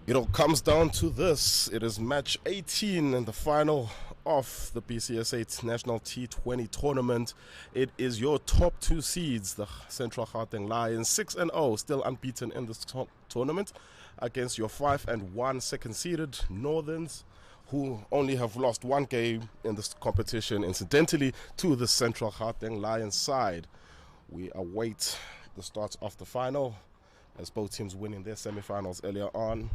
It all comes down to this. It is match 18 in the final of the BCSA National T20 tournament. It is your top two seeds, the Central Gauteng Lions, 6-0, still unbeaten in this tournament, against your 5-1 second-seeded Northerns, who only have lost one game in this competition, incidentally, to the Central Gauteng Lions side. We await the start of the final, as both teams winning their semi-finals earlier on.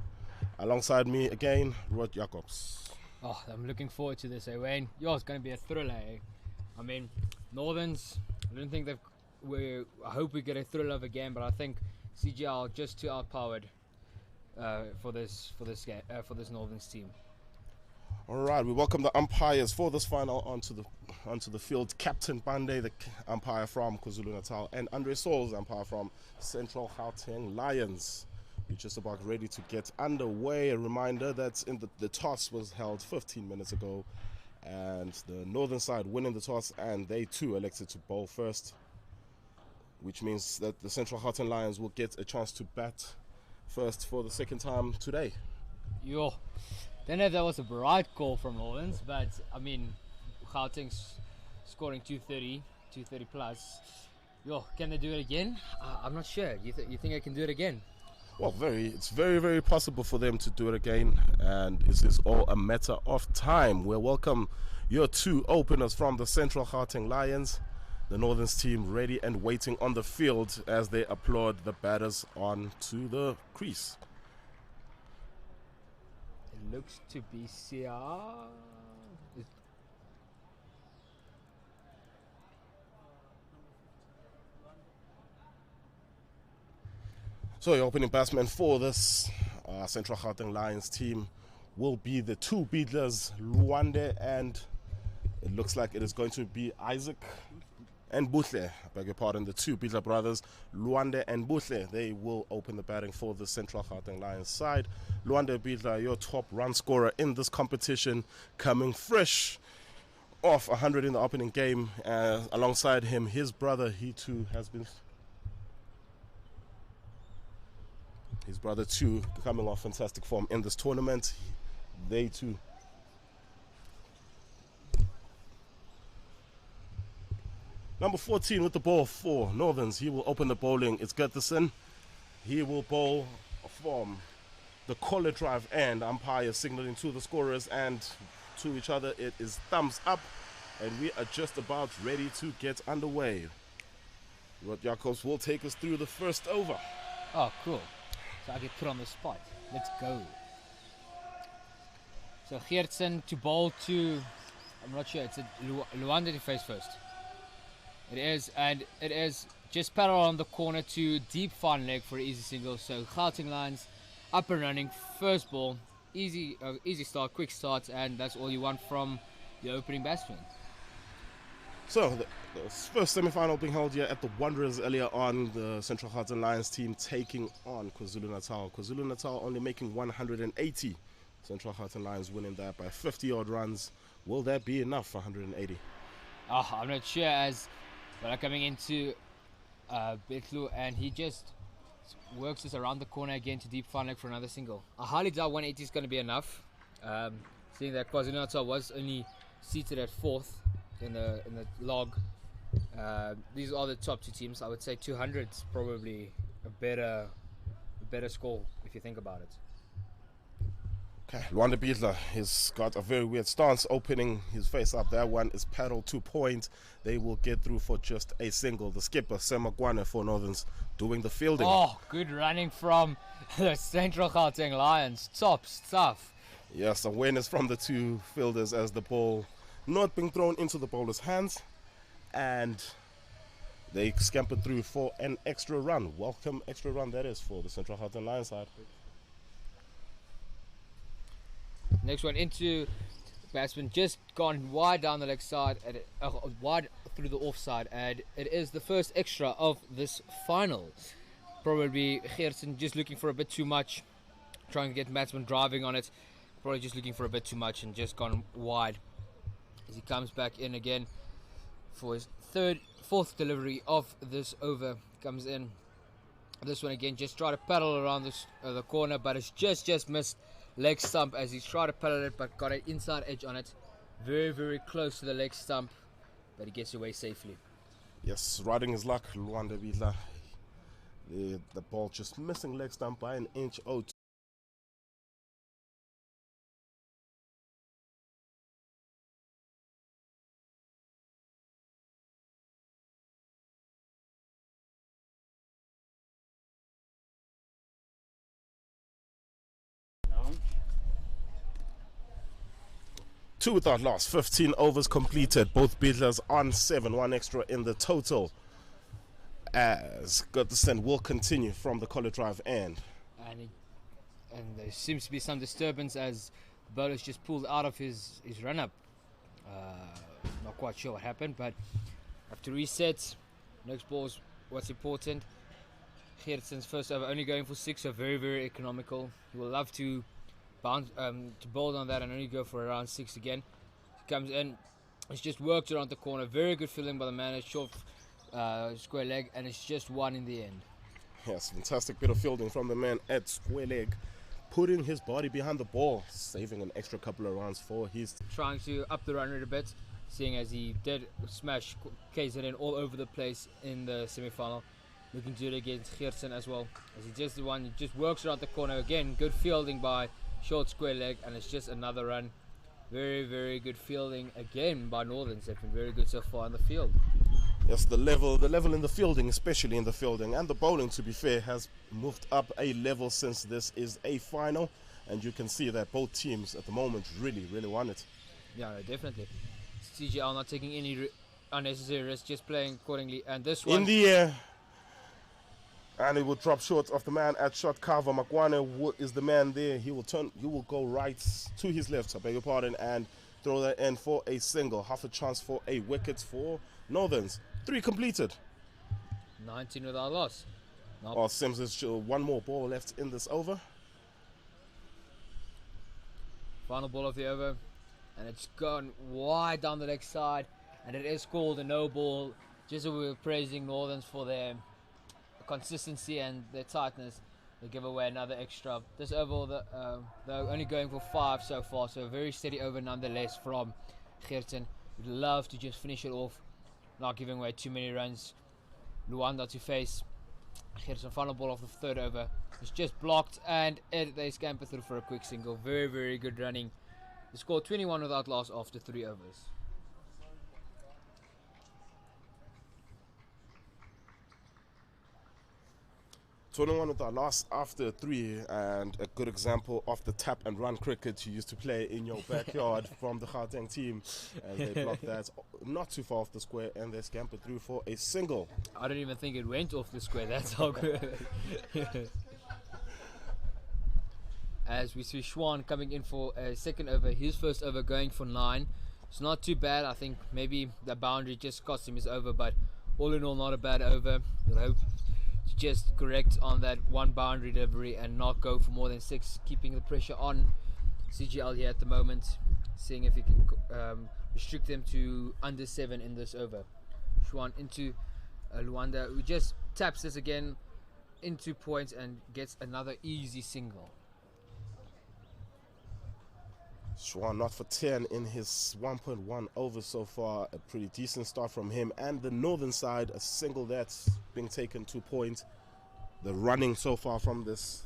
Alongside me again, Rod Jacobs. Oh, I'm looking forward to this, Wayne? It's going to be a thriller, I mean, Northerns, I don't think I hope we get a thriller of a game, but I think CGL just too outpowered for this Northerns team. All right, we welcome the umpires for this final onto the field. Captain Bande, the umpire from KwaZulu-Natal, and Andre Souls, umpire from Central Gauteng Lions. We're just about ready to get underway. A reminder that the toss was held 15 minutes ago, and the northern side winning the toss, and they too elected to bowl first, which means that the Central Gauteng Lions will get a chance to bat first for the second time today. Don't know if that was a right call from Northerns, but I mean, Gauteng's scoring 230 plus. Can they do it again? I'm not sure. You think they can do it again? Well, it's very, very possible for them to do it again, and it is all a matter of time. We'll welcome your two openers from the Central Gauteng Lions, the Northerns team ready and waiting on the field as they applaud the batters onto the crease. It looks to be CR. So your opening batsman for this Central Gauteng Lions team will be the two beatlers, Luande, and it looks like it is going to be Isaac and Buhle. I beg your pardon, the two Beatler brothers, Luande and Buhle. They will open the batting for the Central Gauteng Lions side. Luande Beatler, your top run scorer in this competition, coming fresh off 100 in the opening game. Alongside him, his brother, he too has been... His brother too coming off fantastic form in this tournament. They too. Number 14 with the ball for Northerns. He will open the bowling. It's Gutherson. He will bowl from the collar drive, and umpire signaling to the scorers and to each other. It is thumbs up, and we are just about ready to get underway. Rod Jacobs will take us through the first over. Oh, cool. So I get put on the spot. Let's go. So Geertsen to bowl to, I'm not sure, it's a Luanda to face first. It is, and it is just parallel on the corner to deep fine leg for an easy single. So Gauteng Lions up and running, first ball, easy start, quick start, and that's all you want from the opening batsman. So the first semi-final being held here at the Wanderers earlier on, the Central Gauteng Lions team taking on KwaZulu-Natal. KwaZulu-Natal only making 180. Central Gauteng Lions winning that by 50-odd runs. Will that be enough for 180? I'm not sure, but I'm coming into Betlu, and he just works this around the corner again to deep fine leg for another single. I highly doubt 180 is going to be enough, seeing that KwaZulu-Natal was only seated at 4th in the log. These are the top two teams. I would say 200 is probably a better score if you think about it. Okay, Luanda Beatler has got a very weird stance opening his face up. That one is paddled 2 points. They will get through for just a single. The skipper, Semakwane for Northerns, doing the fielding. Oh, good running from the Central Gauteng Lions. Top stuff. Yes, awareness from the two fielders as the ball not being thrown into the bowler's hands, and they scampered through for an extra run. Welcome extra run that is for the Central Gauteng Lions side. Next one into batsman, just gone wide down the leg side, wide through the offside, and it is the first extra of this final. Probably Geertsen just looking for a bit too much, trying to get batsman driving on it. Probably just looking for a bit too much and just gone wide. As he comes back in again for his fourth delivery of this over, comes in This one again, just try to paddle around the corner, but it's just missed leg stump as he's tried to paddle it, but got an inside edge on it. Very close to the leg stump, but he gets away safely. Yes, riding his luck, Luanda Bidla. The ball just missing leg stump by an inch or two. Two without loss, 15 overs completed. Both Bidlers on 7, one extra in the total. As Gutterson will continue from the Collar Drive end. And there seems to be some disturbance as the bowler's just pulled out of his run-up. Not quite sure what happened, but have to reset. Next ball's what's important. Geertsen's first over only going for 6, so very economical. He will love to bounce to bowl on that and only go for around 6 again. He comes in, it's just worked around the corner. Very good feeling by the man. It's short square leg, and it's just 1 in the end. Yes, fantastic bit of fielding from the man at square leg, putting his body behind the ball, saving an extra couple of runs for his. Trying to up the run rate a bit, seeing as he did smash KZN all over the place in the semi-final. Looking to do it against Geertsen as well, as he just works around the corner again. Good fielding by short square leg, and it's just another run. Very good fielding again by Northerns. They've been very good so far in the field. Yes, the level in the fielding, especially in the fielding and the bowling, to be fair, has moved up a level since this is a final, and you can see that both teams at the moment really want it. Yeah, no, definitely. CGL not taking any unnecessary risks, just playing accordingly. And this one in the air, and it will drop short of the man at shot cover. Makwane is the man there. He will go right to his left, I beg your pardon, and throw that in for a single. Half a chance for a wicket for Northerns. 3 completed. 19 without loss. Nope. Oh, Sims, there's one more ball left in this over. Final ball of the over, and it's gone wide down the leg side, and it is called a no ball. Just as we were praising Northerns for their consistency and their tightness, they give away another extra. This over, they're only going for 5 so far, so a very steady over nonetheless from Geertsen. Would love to just finish it off, not giving away too many runs. Luanda to face. Geertsen, final ball of the 3rd over. It's just blocked, and they scamper through for a quick single. Very good running. They scored 21 without loss after 3 overs. One without loss after 3, and a good example of the tap and run cricket you used to play in your backyard from the Gauteng team. And they blocked that not too far off the square, and they scampered through for a single. I don't even think it went off the square. That's how good. As we see Schwan coming in for a 2nd over, his first over going for 9. It's not too bad. I think maybe the boundary just cost him his over, but all in all, not a bad over. We'll hope to just correct on that one boundary delivery and not go for more than 6, keeping the pressure on CGL here at the moment, seeing if he can restrict them to under 7 in this over. Schwan into Luanda, who just taps this again into points and gets another easy single. Schwan not for 10 in his 1.1 over so far. A pretty decent start from him. And the Northern side, a single that's being taken 2 points. The running so far from this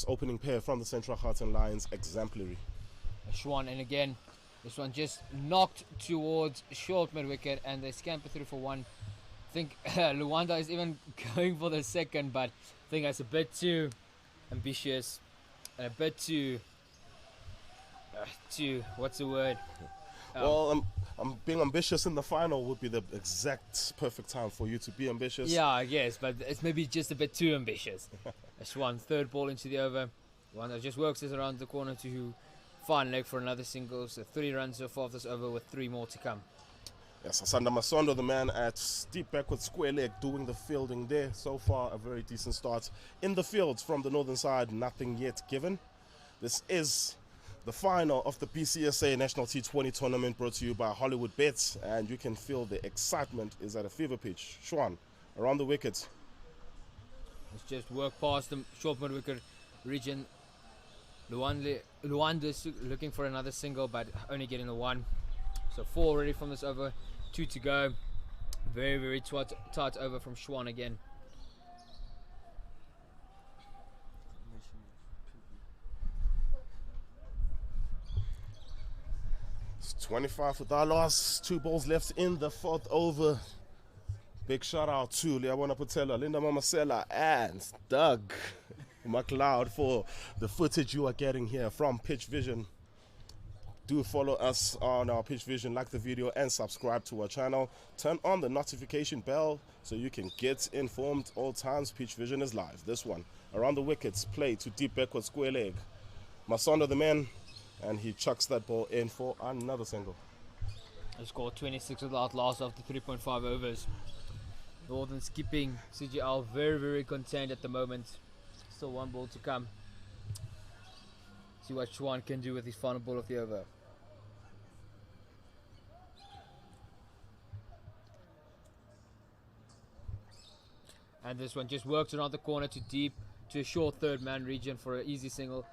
opening pair from the Central Gauteng Lions, exemplary. Schwan, and again, this one just knocked towards short mid wicket, and they scamper through for 1. I think Luanda is even going for the 2nd, but I think that's a bit too ambitious, a bit too what's the word? Well, I'm being ambitious in the final would be the exact perfect time for you to be ambitious. Yeah, I guess, but it's maybe just a bit too ambitious. Schwan, 3rd ball into the over. One that just works this around the corner to fine leg for another single. So 3 runs so far of this over with 3 more to come. Yes, Asanda Masondo, the man at deep backward square leg, doing the fielding there. So far, a very decent start in the fields from the Northern side. Nothing yet given. This is the final of the BCSA National T20 tournament, brought to you by Hollywood Bets, and you can feel the excitement is at a fever pitch. Schwan, around the wicket. Let's just work past the short mid wicket region. Luanda's looking for another single, but only getting the one. So 4 already from this over, 2 to go. Very, very tight over from Schwan again. It's 25 without loss. 2 balls left in the 4th over. Big shout out to Liabona Putela, Linda Mamasela, and Doug McLeod for the footage you are getting here from Pitch Vision. Do follow us on our Pitch Vision, like the video and subscribe to our channel. Turn on the notification bell so you can get informed all times Pitch Vision is live. This one, around the wickets, play to deep backward square leg. Masondo the man, and he chucks that ball in for another single. He scored 26 without loss after 3.5 overs. Northern skipping CGL very, very contained at the moment. Still 1 ball to come. See what Schwan can do with his final ball of the over. And this one just works around the corner to deep, to a short third man region for an easy single.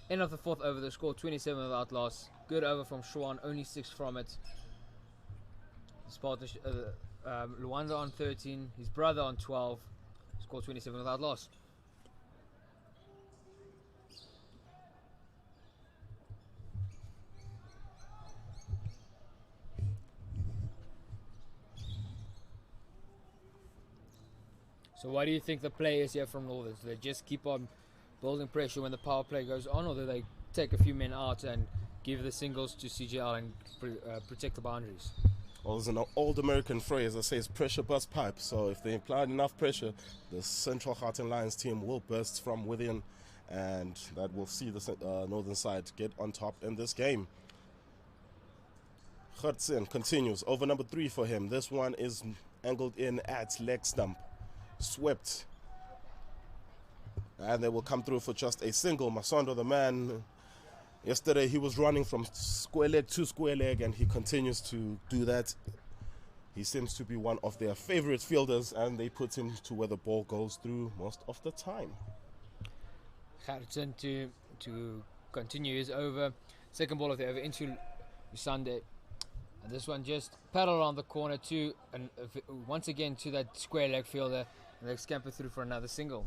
End of the 4th over, the score 27 without loss. Good over from Schwan, only 6 from it. His partner, Luanda on 13, his brother on 12, score 27 without loss. So what do you think the play is here from Northern? Do they just keep on building pressure when the power play goes on, or do they take a few men out and give the singles to CGL and protect the boundaries? Well, there's an old American phrase that says pressure bursts pipe. So if they apply enough pressure, the Central Gauteng Lions team will burst from within, and that will see the northern side get on top in this game. Gertsen continues. Over number 3 for him. This one is angled in at leg stump. Swept. And they will come through for just a single. Masondo the man, yesterday he was running from square leg to square leg, and he continues to do that. He seems to be one of their favorite fielders, and they put him to where the ball goes through most of the time. Gertsen to continue his over. Second ball of the over into Sunday. And this one just paddle around the corner to, and once again to that square leg fielder, and they scamper through for another single.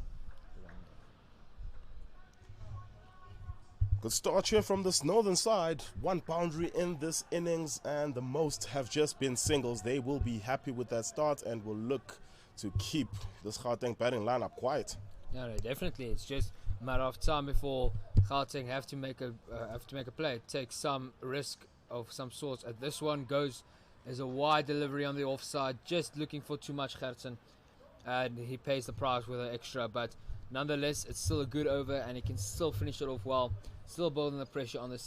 Good start here from this northern side. 1 boundary in this innings, and the most have just been singles. They will be happy with that start and will look to keep this Gauteng batting lineup quiet. No, definitely. It's just a matter of time before Gauteng have to make a play. Take some risk of some sort. At this one goes as a wide delivery on the offside, just looking for too much Gertsen, and he pays the price with an extra, but nonetheless it's still a good over, and he can still finish it off well, still building the pressure on the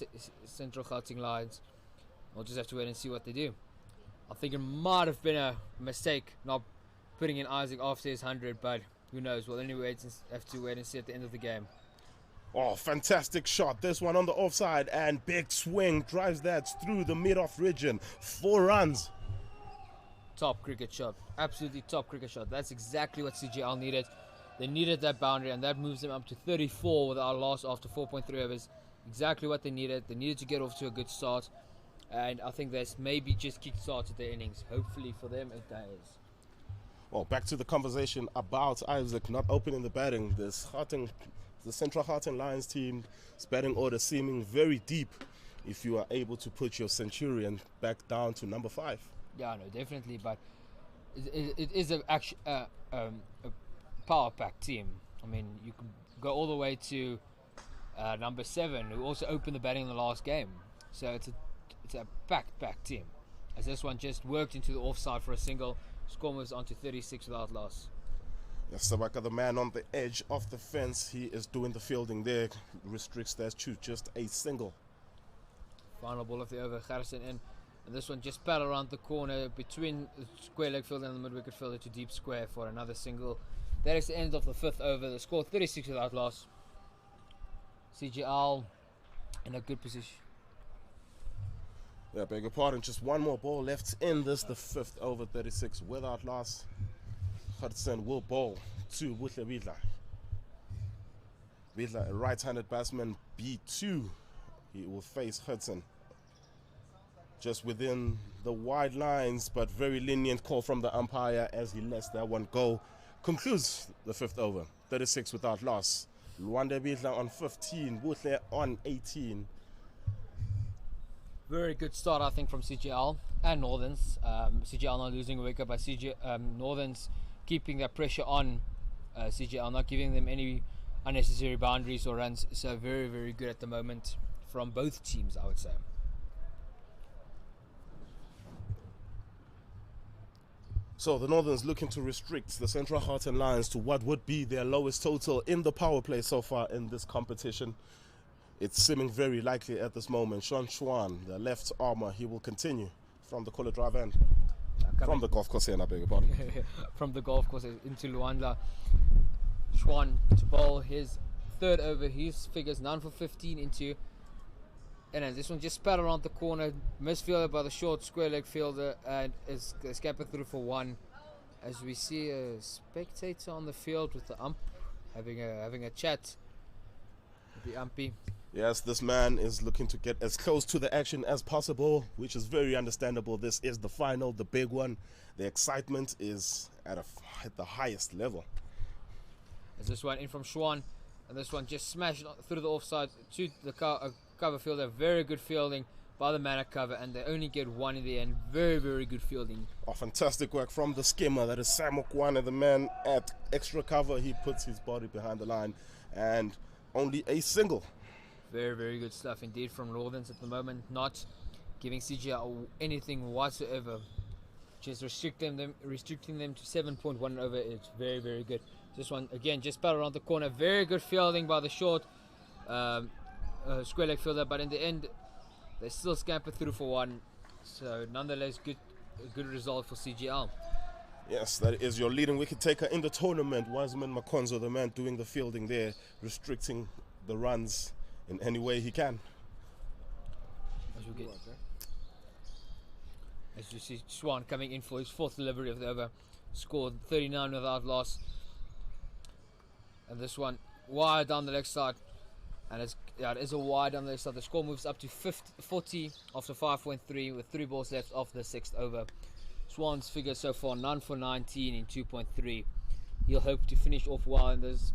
Central Gauteng Lions. We'll just have to wait and see what they do. I think it might have been a mistake not putting in Isaac after his 100, but who knows. We'll only have to wait and see at the end of the game. Oh, fantastic shot. This one on the offside, and big swing drives that through the mid-off region. 4 runs. Top cricket shot. Absolutely top cricket shot. That's exactly what CGL needed. They needed that boundary, and that moves them up to 34 without loss after 4.3 overs. Exactly what they needed. They needed to get off to a good start, and I think that's maybe just kick-started their innings. Hopefully for them it does. Well, back to the conversation about Isaac not opening the batting. The Central Gauteng Lions team is batting order seeming very deep if you are able to put your Centurion back down to number 5. Yeah, no, definitely, but it is a power pack team. I mean, you can go all the way to number 7, who also opened the batting in the last game. So it's a pack team. As this one just worked into the offside for a single, score moves on to 36 without loss. Yes, Sabaka, the man on the edge of the fence, he is doing the fielding there, restricts that to just a single. Final ball of the over, Gertsen in. And this one just paddle around the corner between the square leg fielder and the mid wicket fielder to deep square for another single. That is the end of the 5th over. The score 36 without loss. CGL in a good position. Yeah, beg your pardon. Just one more ball left in this, the 5th over, 36 without loss. Gertsen will bowl to Butlebidla. Bidla, a right-handed batsman, B2. He will face Hudson. Just within the wide lines, but very lenient call from the umpire as he lets that one go. Concludes the 5th over, 36 without loss. Luanda Bidla on 15, Butle on 18. Very good start, I think, from CGL and Northerns. CGL not losing a wicket, but Northerns keeping that pressure on CGL, not giving them any unnecessary boundaries or runs. So very, very good at the moment from both teams, I would say. So the Northerns looking to restrict the Central Hearten Lions to what would be their lowest total in the power play so far in this competition. It's seeming very likely at this moment. Sean Schwan, the left armour, he will continue from the Kola Drive end. From the golf course here, I beg your pardon. From the golf course into Luanda. Schwan to bowl his 3rd over. His figures 9 for 15 into. And then this one just spat around the corner. Misfielder by the short square leg fielder and is escaping through for 1. As we see a spectator on the field with the ump having a chat with the umpy. Yes, this man is looking to get as close to the action as possible, which is very understandable. This is the final, the big one. The excitement is at the highest level. As this one in from Schwan, and this one just smashed through the offside to the cover fielder. Very good fielding by the man at cover, and they only get 1 in the end. Very, very good fielding. Oh, fantastic work from the skimmer. That is Samuk One, and the man at extra cover. He puts his body behind the line, and only a single. Very, very good stuff indeed from Northerns at the moment. Not giving CGL anything whatsoever. Just restricting them to 7.1 over. It's very, very good. This one again just spat around the corner. Very good fielding by the short square leg fielder, but in the end they still scamper through for 1. So nonetheless, a good result for CGL. Yes, that is your leading wicket taker in the tournament, Wiseman Makonzo, the man doing the fielding there, restricting the runs in any way he can. As you see, Swan coming in for his 4th delivery of the over, scored 39 without loss. And this one wide down the leg side, and it is a wide down the leg side. The score moves up to 40 after 5.3 with 3 balls left off the 6th over. Swan's figure so far 9 for 19 in 2.3. He'll hope to finish off well in this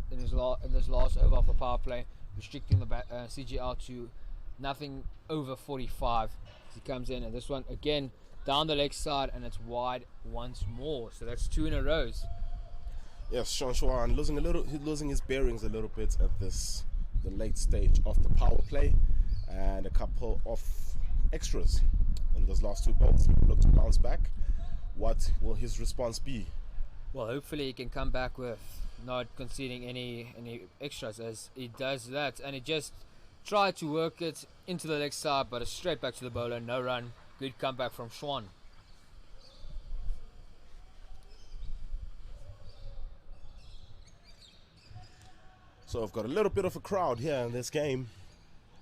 last over of the power play, restricting the CGL to nothing over 45 as he comes in. And this one again down the leg side, and it's wide once more. So that's 2 in a row. Yes, Sean Schwan losing his bearings a little bit at the late stage of the power play, and a couple of extras in those last 2 balls. He will look to bounce back. What will his response be? Well, hopefully he can come back with not conceding any extras, as he does that, and he just tried to work it into the leg side, but it's straight back to the bowler. No run. Good comeback from Schwan. So I've got a little bit of a crowd here in this game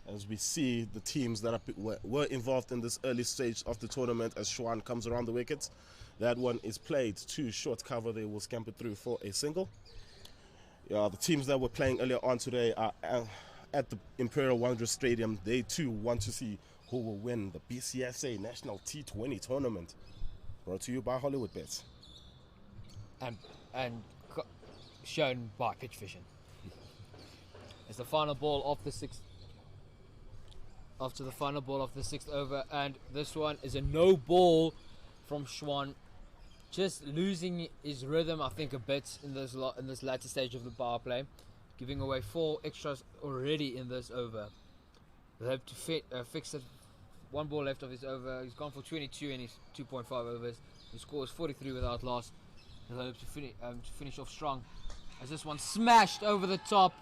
as we see the teams that were involved in this early stage of the tournament as Schwan comes around the wickets. That one is played to short cover. They will scamper through for a single. Yeah, the teams that were playing earlier on today are at the Imperial Wanderers Stadium. They too want to see who will win the BCSA National T20 tournament. Brought to you by Hollywood Bets. And shown by Pitch Vision. It's the final ball of the 6th. After the final ball of the 6th over, and this one is a no ball from Schwan. Just losing his rhythm, I think, a bit in this latter stage of the power play, giving away 4 extras already in this over. They have to fix it. 1 ball left of his over. He's gone for 22 in his 2.5 overs. He scores 43 without loss. He'll hope to finish off strong, as this one smashed over the top,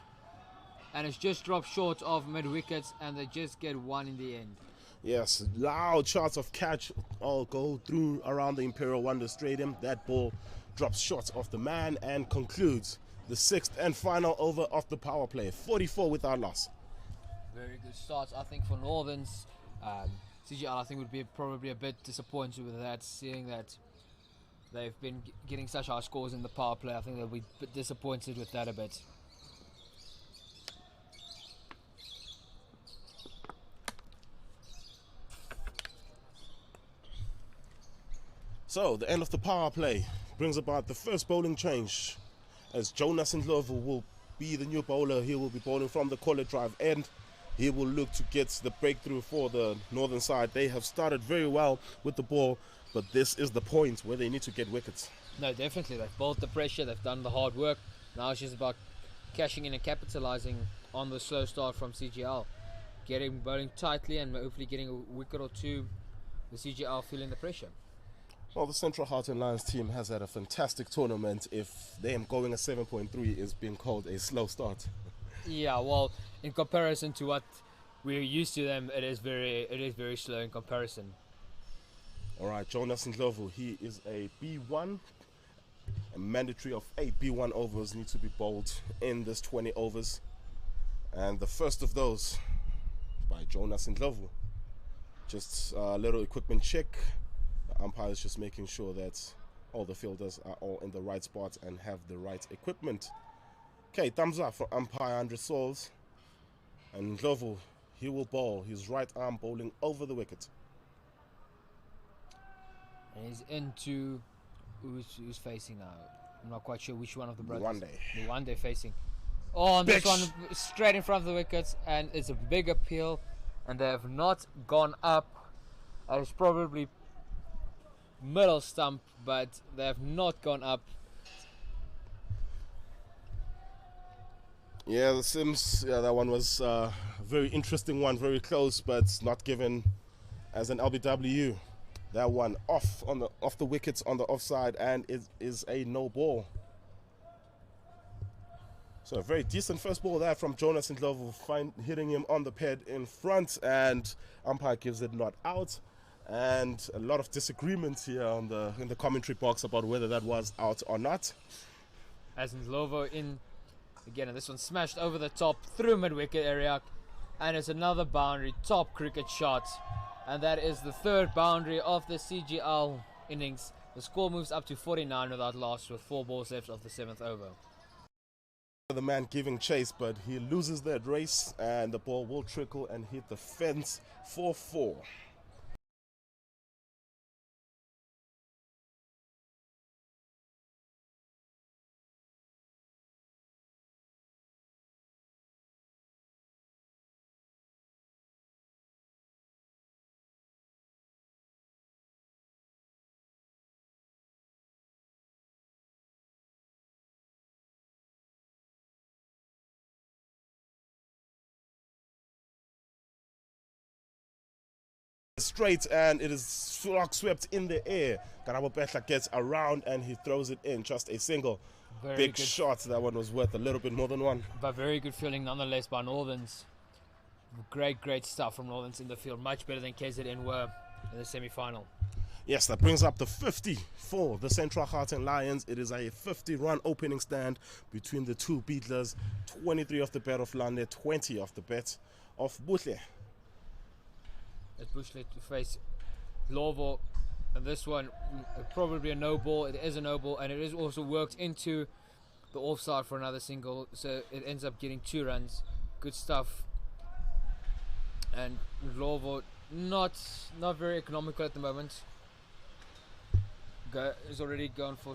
and it's just dropped short of mid wickets, and they just get 1 in the end. Yes, loud shots of catch all go through around the Imperial Wanderers Stadium. That ball drops short of the man and concludes the 6th and final over of the power play. 44 without loss. Very good starts, I think, for Northerns. CGL, I think, would be probably a bit disappointed with that, seeing that they've been getting such high scores in the power play. I think they'll be a bit disappointed with that a bit. So the end of the power play brings about the first bowling change, as Jonas Ndlovu will be the new bowler. He will be bowling from the corner drive end. He will look to get the breakthrough for the northern side. They have started very well with the ball, but this is the point where they need to get wickets. No, definitely. They've bowled the pressure, they've done the hard work. Now it's just about cashing in and capitalizing on the slow start from CGL. Getting bowling tightly and hopefully getting a wicket or two. The CGL feeling the pressure. Well, the Central Gauteng Lions team has had a fantastic tournament if them going a 7.3 is being called a slow start. Yeah, well, in comparison to what we're used to them, it is very slow in comparison. All right, Jonas Ndlovu, he is a B1. A mandatory of 8 B1 overs need to be bowled in this 20 overs. And the first of those by Jonas Ndlovu. Just a little equipment check. The umpire is just making sure that all the fielders are all in the right spot and have the right equipment. Okay, thumbs up for umpire Andre Souls. And Ndlovu, he will bowl his right arm bowling over the wicket. And he's into who's facing now. I'm not quite sure which one of the brothers. The one day facing. Oh, and this one straight in front of the wickets, and it's a big appeal, and they have not gone up. It's probably middle stump, but they have not gone up. Yeah, the Sims, yeah, that one was a very interesting one, very close, but not given as an LBW. That one off the wickets on the offside, and it is a no ball. So a very decent first ball there from Jonas Ndlovu, hitting him on the pad in front, and umpire gives it not out. And a lot of disagreement here in the commentary box about whether that was out or not. As Ndlovu in again, and this one smashed over the top through mid-wicket area, and it's another boundary, top cricket shot. And that is the third boundary of the CGL innings. The score moves up to 49 without loss with 4 balls left of the 7th over. The man giving chase, but he loses that race, and the ball will trickle and hit the fence for 4. Straight, and it is swept in the air. Karabo Petla gets around and he throws it in. Just a single. Big shot. That one was worth a little bit more than one. But very good feeling nonetheless by Northerns. Great stuff from Northerns in the field. Much better than KZN were in the semi-final. Yes, that brings up the 50 for the Central Gauteng Lions. It is a 50-run opening stand between the two beatlers. 23 off the bat of Lande, 20 off the bat of Butle. It's Bushley to face Lovo, and this one probably a no ball. It is a no ball, and it is also worked into the offside for another single, so it ends up getting 2 runs. Good stuff. And Lovo not very economical at the moment. Is already gone for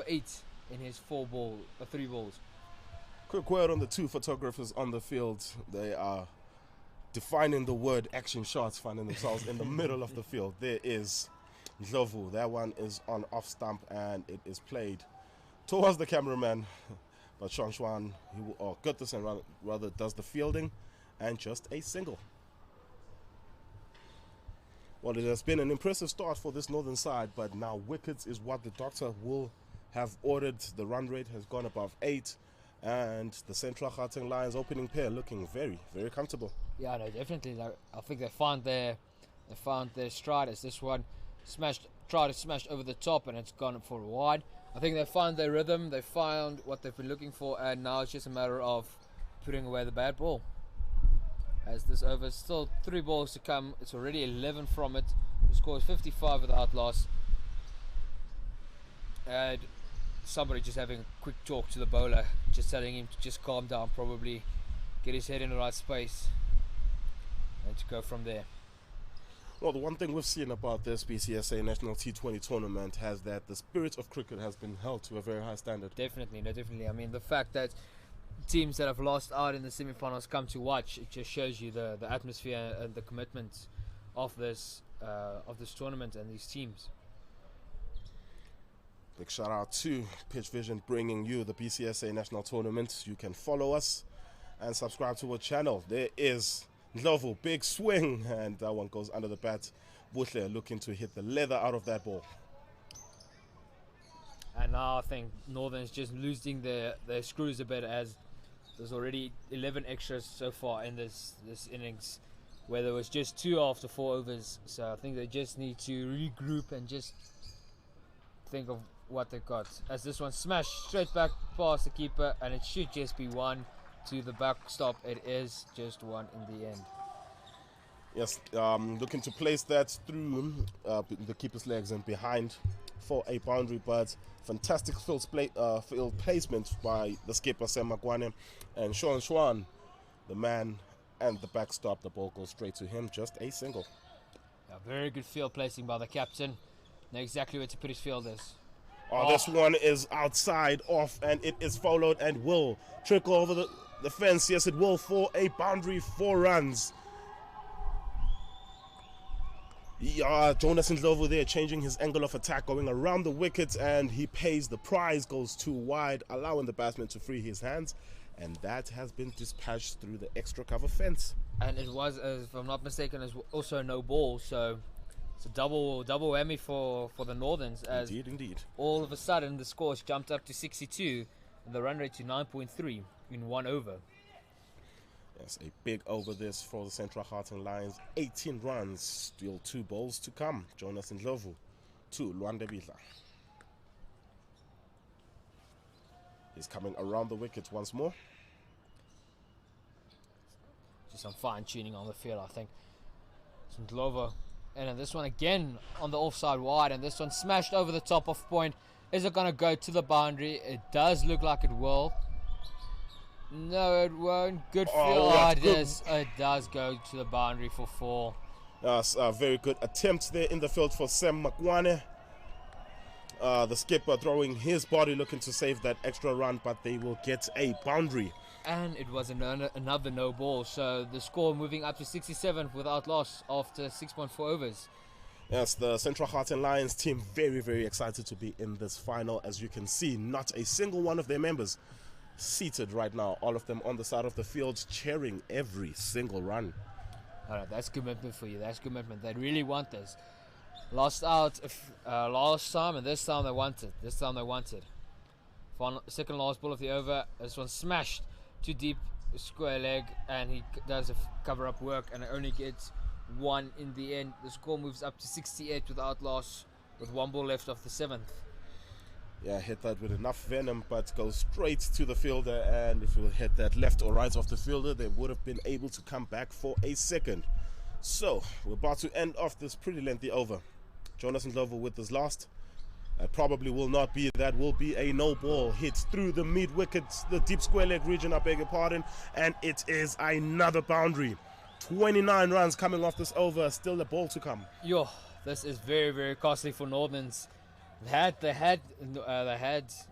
8 in his 3 balls. Quick word on the 2 photographers on the field. They are defining the word action shots, finding themselves in the middle of the field. There is Ndlovu. That one is on off stump, and it is played towards the cameraman. But Shangchuan, Gutterson rather does the fielding, and just a single. Well, it has been an impressive start for this northern side, but now wickets is what the doctor will have ordered. The run rate has gone above 8. And the Central Gauteng Lions opening pair looking very comfortable. Yeah, no, definitely. I think they found their stride as this one tried to smash over the top, and it's gone for a wide. I think they found their rhythm, they found what they've been looking for, and now it's just a matter of putting away the bad ball. As this over, still 3 balls to come. It's already 11 from it. The score is 55 without loss. And somebody just having a quick talk to the bowler, just telling him to just calm down, probably get his head in the right space, and to go from there. Well, the one thing we've seen about this BCSA National T20 tournament has that the spirit of cricket has been held to a very high standard. Definitely, no, definitely. I mean, the fact that teams that have lost out in the semi-finals come to watch, it just shows you the atmosphere and the commitment of this tournament and these teams. Big shout out to Pitch Vision bringing you the BCSA National Tournament. You can follow us and subscribe to our channel. There is Ndlovu, big swing, and that one goes under the bat. Buhle looking to hit the leather out of that ball. And now I think Northern's just losing their screws a bit, as there's already 11 extras so far in this innings, where there was just 2 after 4 overs. So I think they just need to regroup and just think of what they've got. As this one smashed straight back past the keeper, and it should just be 1 to the backstop. It is just 1 in the end. Yes, looking to place that through the keeper's legs and behind for a boundary, but fantastic field placement by the skipper Sam Makwane, and Sean Schwan, the man and the backstop. The ball goes straight to him, just a single. A very good field placing by the captain. Know exactly where to put his fielders. This one is outside off, and it is followed and will trickle over the fence. Yes, it will, for a boundary, 4 runs. Yeah, Jonas Ndlovu there changing his angle of attack, going around the wicket, and he pays the prize, goes too wide, allowing the batsman to free his hands, and that has been dispatched through the extra cover fence. And it was, if I'm not mistaken, also no ball, so it's a double whammy for the Northerns, as Indeed. all of a sudden the scores jumped up to 62 and the run rate to 9.3 in 1 over. Yes, a big over this for the Central Gauteng Lions. 18 runs, still 2 balls to come. Jonas Ndlovu to Luande Bidla. He's coming around the wicket once more. Just some fine tuning on the field, I think. Ndlovu, and then this one again on the offside wide, and this one smashed over the top of point. Is it going to go to the boundary? It does look like it will. No, it won't. Good field. It does go to the boundary for 4. A very good attempt there in the field for Sam Makwane. The skipper throwing his body, looking to save that extra run, but they will get a boundary. And it was another no ball, so the score moving up to 67 without loss after 6.4 overs. Yes, the Central Gauteng Lions team very, very excited to be in this final. As you can see, not a single one of their members seated right now, all of them on the side of the field cheering every single run. All right, that's commitment for you. That's commitment. They really want this. Lost out last time, and this time they want it. Second last ball of the over. This one smashed too deep, square leg, and he does a cover up work, and it only gets 1 in the end. The score moves up to 68 without loss, with 1 ball left of the 7th. Yeah, hit that with enough venom, but goes straight to the fielder, and if it hit that left or right of the fielder, they would have been able to come back for a second. So, we're about to end off this pretty lengthy over. Jonas Ndlovu with his last. Probably will not be. That will be a no ball. Hits through the mid wicket, the deep square leg region, I beg your pardon, and it is another boundary. 29 runs coming off this over, still a ball to come. Yo, this is very, very costly for Northerns. They had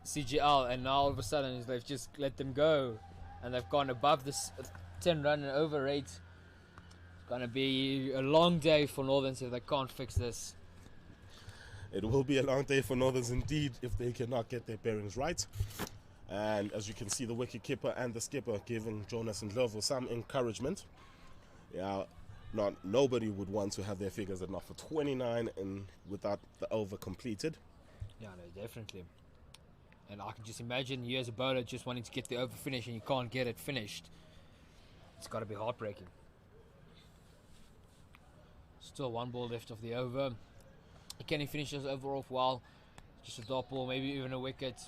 CGL, and now all of a sudden they've just let them go, and they've gone above this 10 run and over rate. It's going to be a long day for Northerns if they can't fix this. It will be a long day for Northerns indeed if they cannot get their bearings right. And as you can see, the wicketkeeper and the skipper giving Jonas Ndlovu some encouragement. Yeah, nobody would want to have their figures at not for 29 and without the over completed. Yeah, no, definitely. And I can just imagine you as a bowler just wanting to get the over finished and you can't get it finished. It's got to be heartbreaking. Still 1 ball left of the over. Can he finish this over off well? Just a dot ball, maybe even a wicket.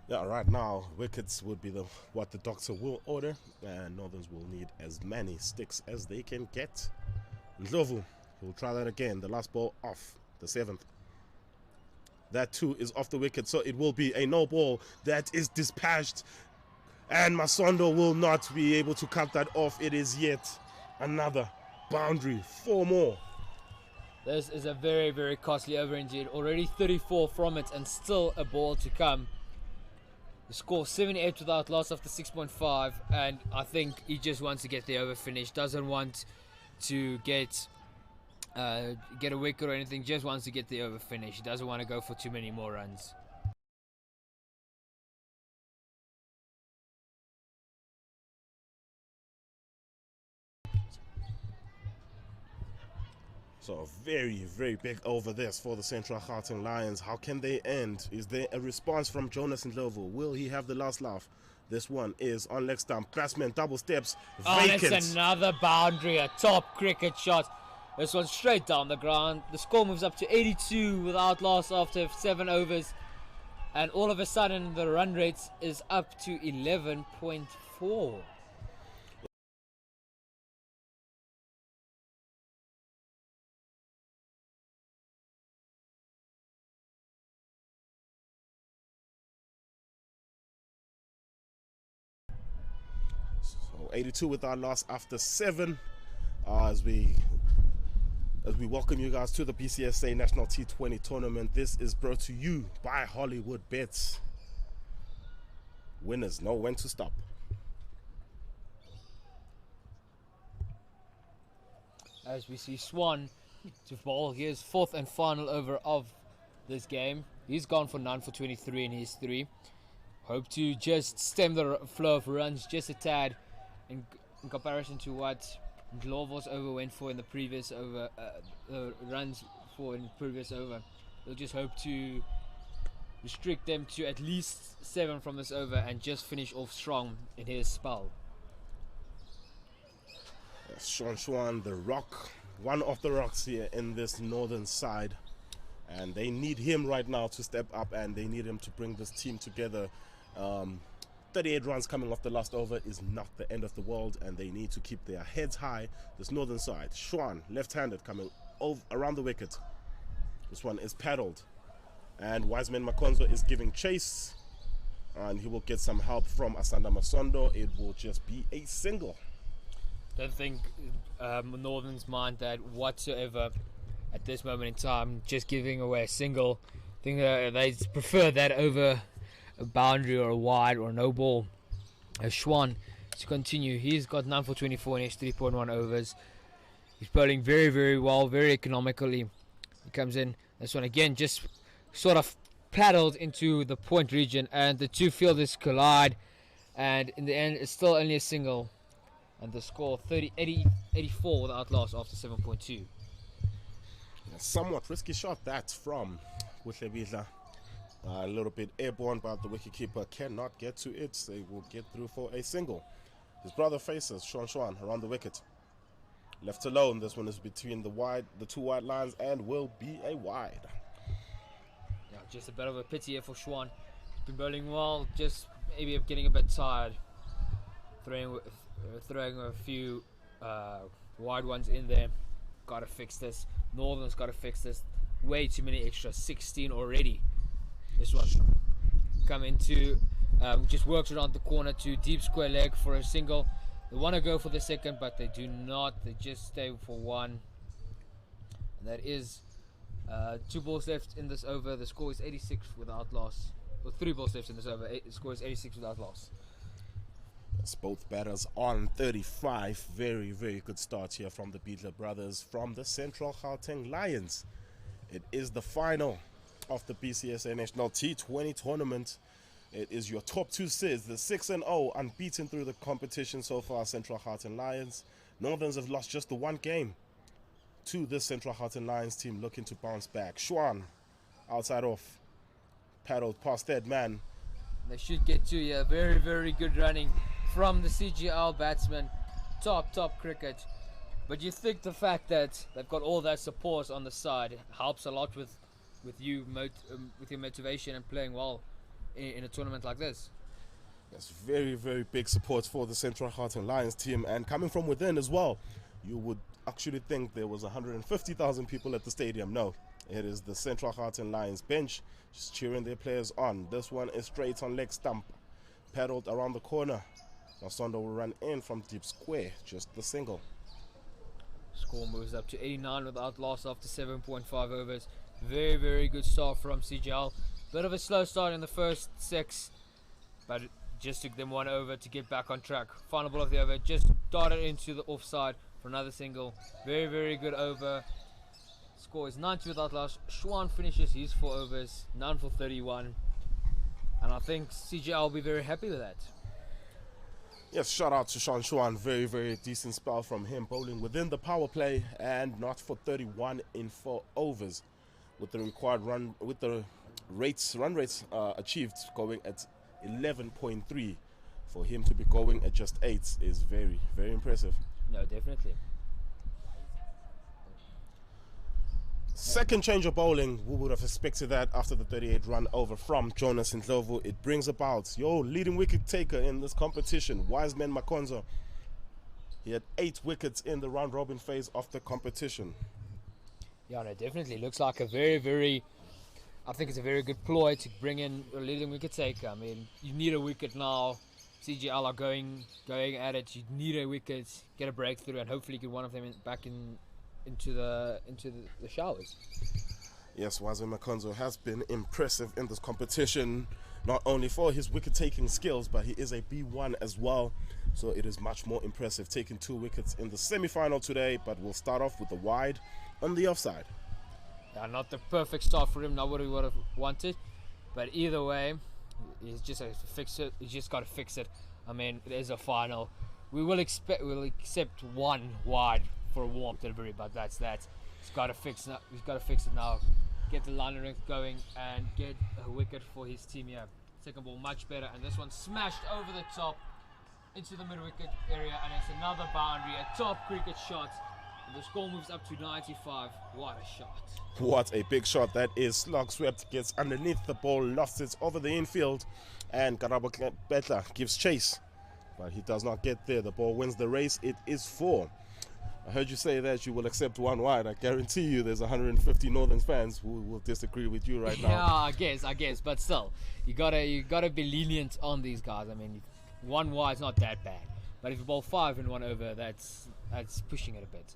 Yeah, right now wickets would be what the doctor will order, and Northerns will need as many sticks as they can get. Ndlovu will try that again. The last ball off the 7th. That too is off the wicket, so it will be a no ball that is dispatched, and Masondo will not be able to cut that off. It is yet another boundary. 4 more. This is a very, very costly over indeed. Already 34 from it and still a ball to come. The score 78 without loss after 6.5, and I think he just wants to get the over finished. Doesn't want to get a wicket or anything, just wants to get the over finish. He doesn't want to go for too many more runs. So a very, very big over this for the Central Gauteng Lions. How can they end? Is there a response from Jonas Ndlovu? Will he have the last laugh? This one is on leg stump. Batsman double steps. Vacant. Oh, that's another boundary, a top cricket shot. This one straight down the ground. The score moves up to 82 without loss after 7 overs. And all of a sudden, the run rate is up to 11.4. So 82 without loss after 7. As we welcome you guys to the BCSA National T20 Tournament. This is brought to you by Hollywood Bets. Winners know when to stop. As we see Swan to bowl his 4th and final over of this game. He's gone for none for 23 in his 3. Hope to just stem the flow of runs just a tad in comparison to what Ndlovu's over went for in the previous over, runs for in the previous over. We'll just hope to restrict them to at least 7 from this over and just finish off strong in his spell. Swan, the rock, one of the rocks here in this northern side, and they need him right now to step up, and they need him to bring this team together. 38 runs coming off the last over is not the end of the world, and they need to keep their heads high. This northern side, Swan, left-handed, coming over around the wicket. This one is paddled, and Wiseman Makonzo is giving chase, and he will get some help from Asanda Masondo. It will just be a single. Don't think Northern's mind that whatsoever at this moment in time, just giving away a single. I think they prefer that over a boundary or a wide or no ball. Schwan to continue. He's got 9 for 24 in his 3.1 overs. He's bowling very, very well, very economically. He comes in. This one again just sort of paddled into the point region, and the two fielders collide, and in the end it's still only a single, and the score 84 without loss after 7.2. A somewhat risky shot that from Buhlebihla. A little bit airborne, but the wicketkeeper cannot get to it. They will get through for a single. His brother faces Swan around the wicket. Left alone. This one is between the two wide lines and will be a wide. Yeah, just a bit of a pity here for Schwan. Been bowling well, just maybe getting a bit tired. Throwing a few wide ones in there. Got to fix this. Northern's got to fix this. Way too many extras. 16 already. This one come into just works around the corner to deep square leg for a single. They want to go for the second, but they do not. They just stay for one. And that is 2 balls left in this over. The score is 86 without loss. Or 3 balls left in this over. The score is 86 without loss. That's both batters on 35. Very, very good start here from the Beadler brothers from the Central Gauteng Lions. It is the final of the BCSA National T20 Tournament. It is your top 2 seeds, the 6-0 unbeaten through the competition so far, Central Gauteng Lions. Northerns have lost just the 1 game to this Central Gauteng Lions team, looking to bounce back. Schwan outside off, paddled past that man. They should get to you. Very, very good running from the CGL batsman. Top cricket. But you think the fact that they've got all that support on the side helps a lot with your motivation and playing well in a tournament like this. That's very, very big support for the Central Gauteng Lions team, and coming from within as well. You would actually think there was 150,000 people at the stadium. No, it is the Central Gauteng Lions bench just cheering their players on. This one is straight on leg stump, paddled around the corner. Masondo will run in from deep square, just the single. Score moves up to 89 without loss after 7.5 overs. Very, very good start from CGL. Bit of a slow start in the first 6, but it just took them 1 over to get back on track. Final ball of the over, just darted into the offside for another single. Very, very good over. Score is 90 without loss. Schwan finishes his 4 overs, 9 for 31. And I think CGL will be very happy with that. Yes, shout out to Sean Schwan. Very, very decent spell from him, bowling within the power play and not for 31 in 4 overs. With the required run, with the run rates achieved going at 11.3, for him to be going at just 8 is very, very impressive. No, definitely. Second change of bowling, we would have expected that after the 38 run over from Jonas Ndlovu. It brings about your leading wicket taker in this competition, Wiseman Makonzo. He had 8 wickets in the round robin phase of the competition. Yeah, no, definitely looks like a very, I think it's a very good ploy to bring in a leading wicket taker. I mean, you need a wicket now. CGL are going at it. You need a wicket, get a breakthrough, and hopefully get one of them back into the showers. Yes, Wiseman Makonzo has been impressive in this competition, not only for his wicket-taking skills, but he is a B1 as well. So it is much more impressive, taking 2 wickets in the semi-final today. But we'll start off with the wide on the offside. Yeah, not the perfect start for him, not what he would have wanted, but either way, he's just has to fix it. He's just got to fix it. I mean, it is a final. We'll accept 1 wide for a warm delivery, but that's that. He's got to fix it. He's got to fix it now. Get the line length going and get a wicket for his team here. Second ball much better, and this one smashed over the top into the mid wicket area, and it's another boundary, a top cricket shot. The score moves up to 95. What a shot. What a big shot that is. Slog swept, gets underneath the ball, lost it over the infield, and Karabo Betla gives chase. But he does not get there. The ball wins the race. It is 4. I heard you say that you will accept 1 wide. I guarantee you there's 150 Northern fans who will disagree with you right now. Yeah, I guess. But still, you gotta be lenient on these guys. I mean, 1 wide is not that bad. But if you bowl 5 in 1 over, that's pushing it a bit.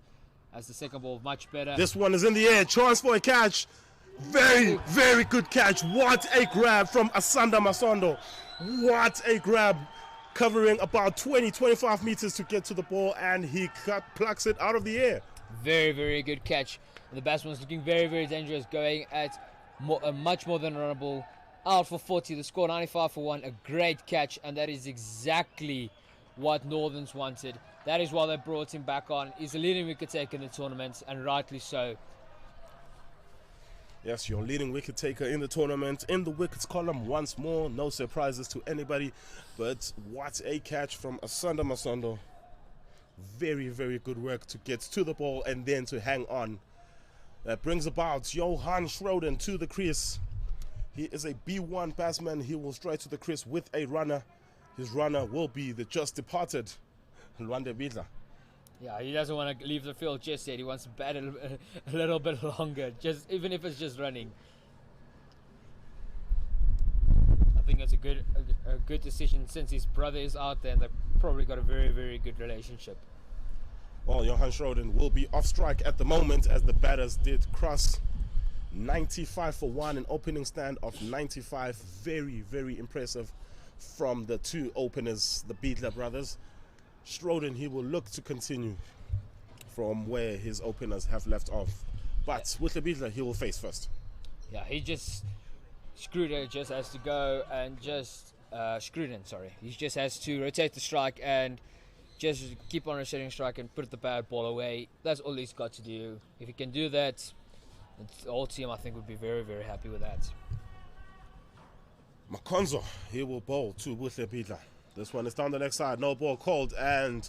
As the second ball, much better. This one is in the air. Chance for a catch. Very, very good catch. What a grab from Asanda Masondo. What a grab. Covering about 20-25 meters to get to the ball, and he plucks it out of the air. Very, very good catch. And the batsman's looking very, very dangerous, going at much more than runnable. Out for 40, the score 95 for 1. A great catch, and that is exactly what Northerns wanted. That is why they brought him back on. He's a leading wicket taker in the tournament, and rightly so. Yes, your leading wicket taker in the tournament. In the wickets column once more. No surprises to anybody. But what a catch from Asanda Masondo. Very, very good work to get to the ball and then to hang on. That brings about Johan Schroden to the crease. He is a B1 batsman. He will straight to the crease with a runner. His runner will be the just departed Lwande Bidla. Yeah, he doesn't want to leave the field just yet. He wants to bat a little bit longer, just even if it's just running. I think that's a good decision since his brother is out there, and they've probably got a very, very good relationship. Well, Johan Schroden will be off strike at the moment as the batters did cross 95 for 1, an opening stand of 95. Very, very impressive from the 2 openers, the Bidla brothers. Schroden, he will look to continue from where his openers have left off. But with the Bidla, he will face first. Yeah, he just Scruden just has to go and just he just has to rotate the strike and just keep on rotating strike and put the bad ball away. That's all he's got to do. If he can do that, the whole team, I think, would be very, very happy with that. Makonzo, he will bowl to Wuhle Bidla. This one is down the leg side, no ball called, and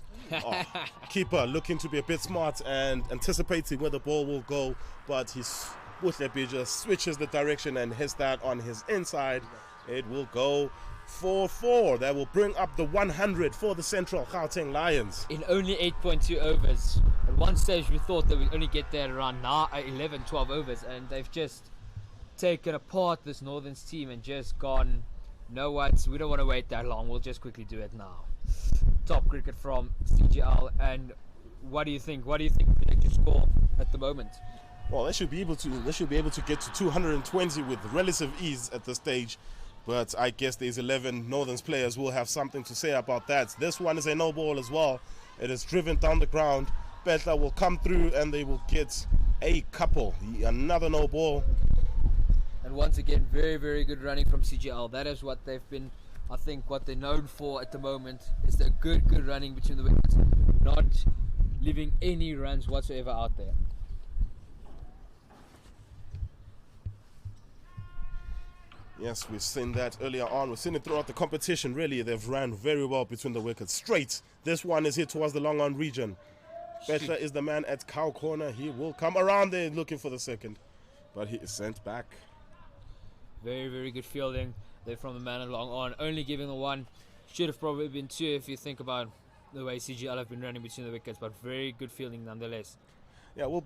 keeper looking to be a bit smart and anticipating where the ball will go, but Wuhle Bidla switches the direction and hits that on his inside. It will go 4-4. That will bring up the 100 for the Central Gauteng Lions. In only 8.2 overs. At one stage we thought that we'd only get there around 11, 12 overs, and they've just taken apart this Northerns team and just gone, no what, we don't want to wait that long, we'll just quickly do it now. Top cricket from CGL, and what do you think? What do you think the projected score at the moment? Well, they should be able to get to 220 with relative ease at this stage. But I guess these 11 Northerns players will have something to say about that. This one is a no ball as well. It is driven down the ground. Betla will come through and they will get a couple. Another no ball. And once again, very, very good running from CGL. That is what they've been, I think, what they're known for at the moment is the good running between the wickets, not leaving any runs whatsoever out there. Yes, we've seen that earlier on. We've seen it throughout the competition. Really, they've ran very well between the wickets. Straight. This one is hit towards the long on region. Betla is the man at cow corner. He will come around there looking for the second, but he is sent back. Very, very good fielding there from the man at long on. Only giving the one. Should have probably been two if you think about the way CGL have been running between the wickets, but very good fielding nonetheless. Yeah, we'll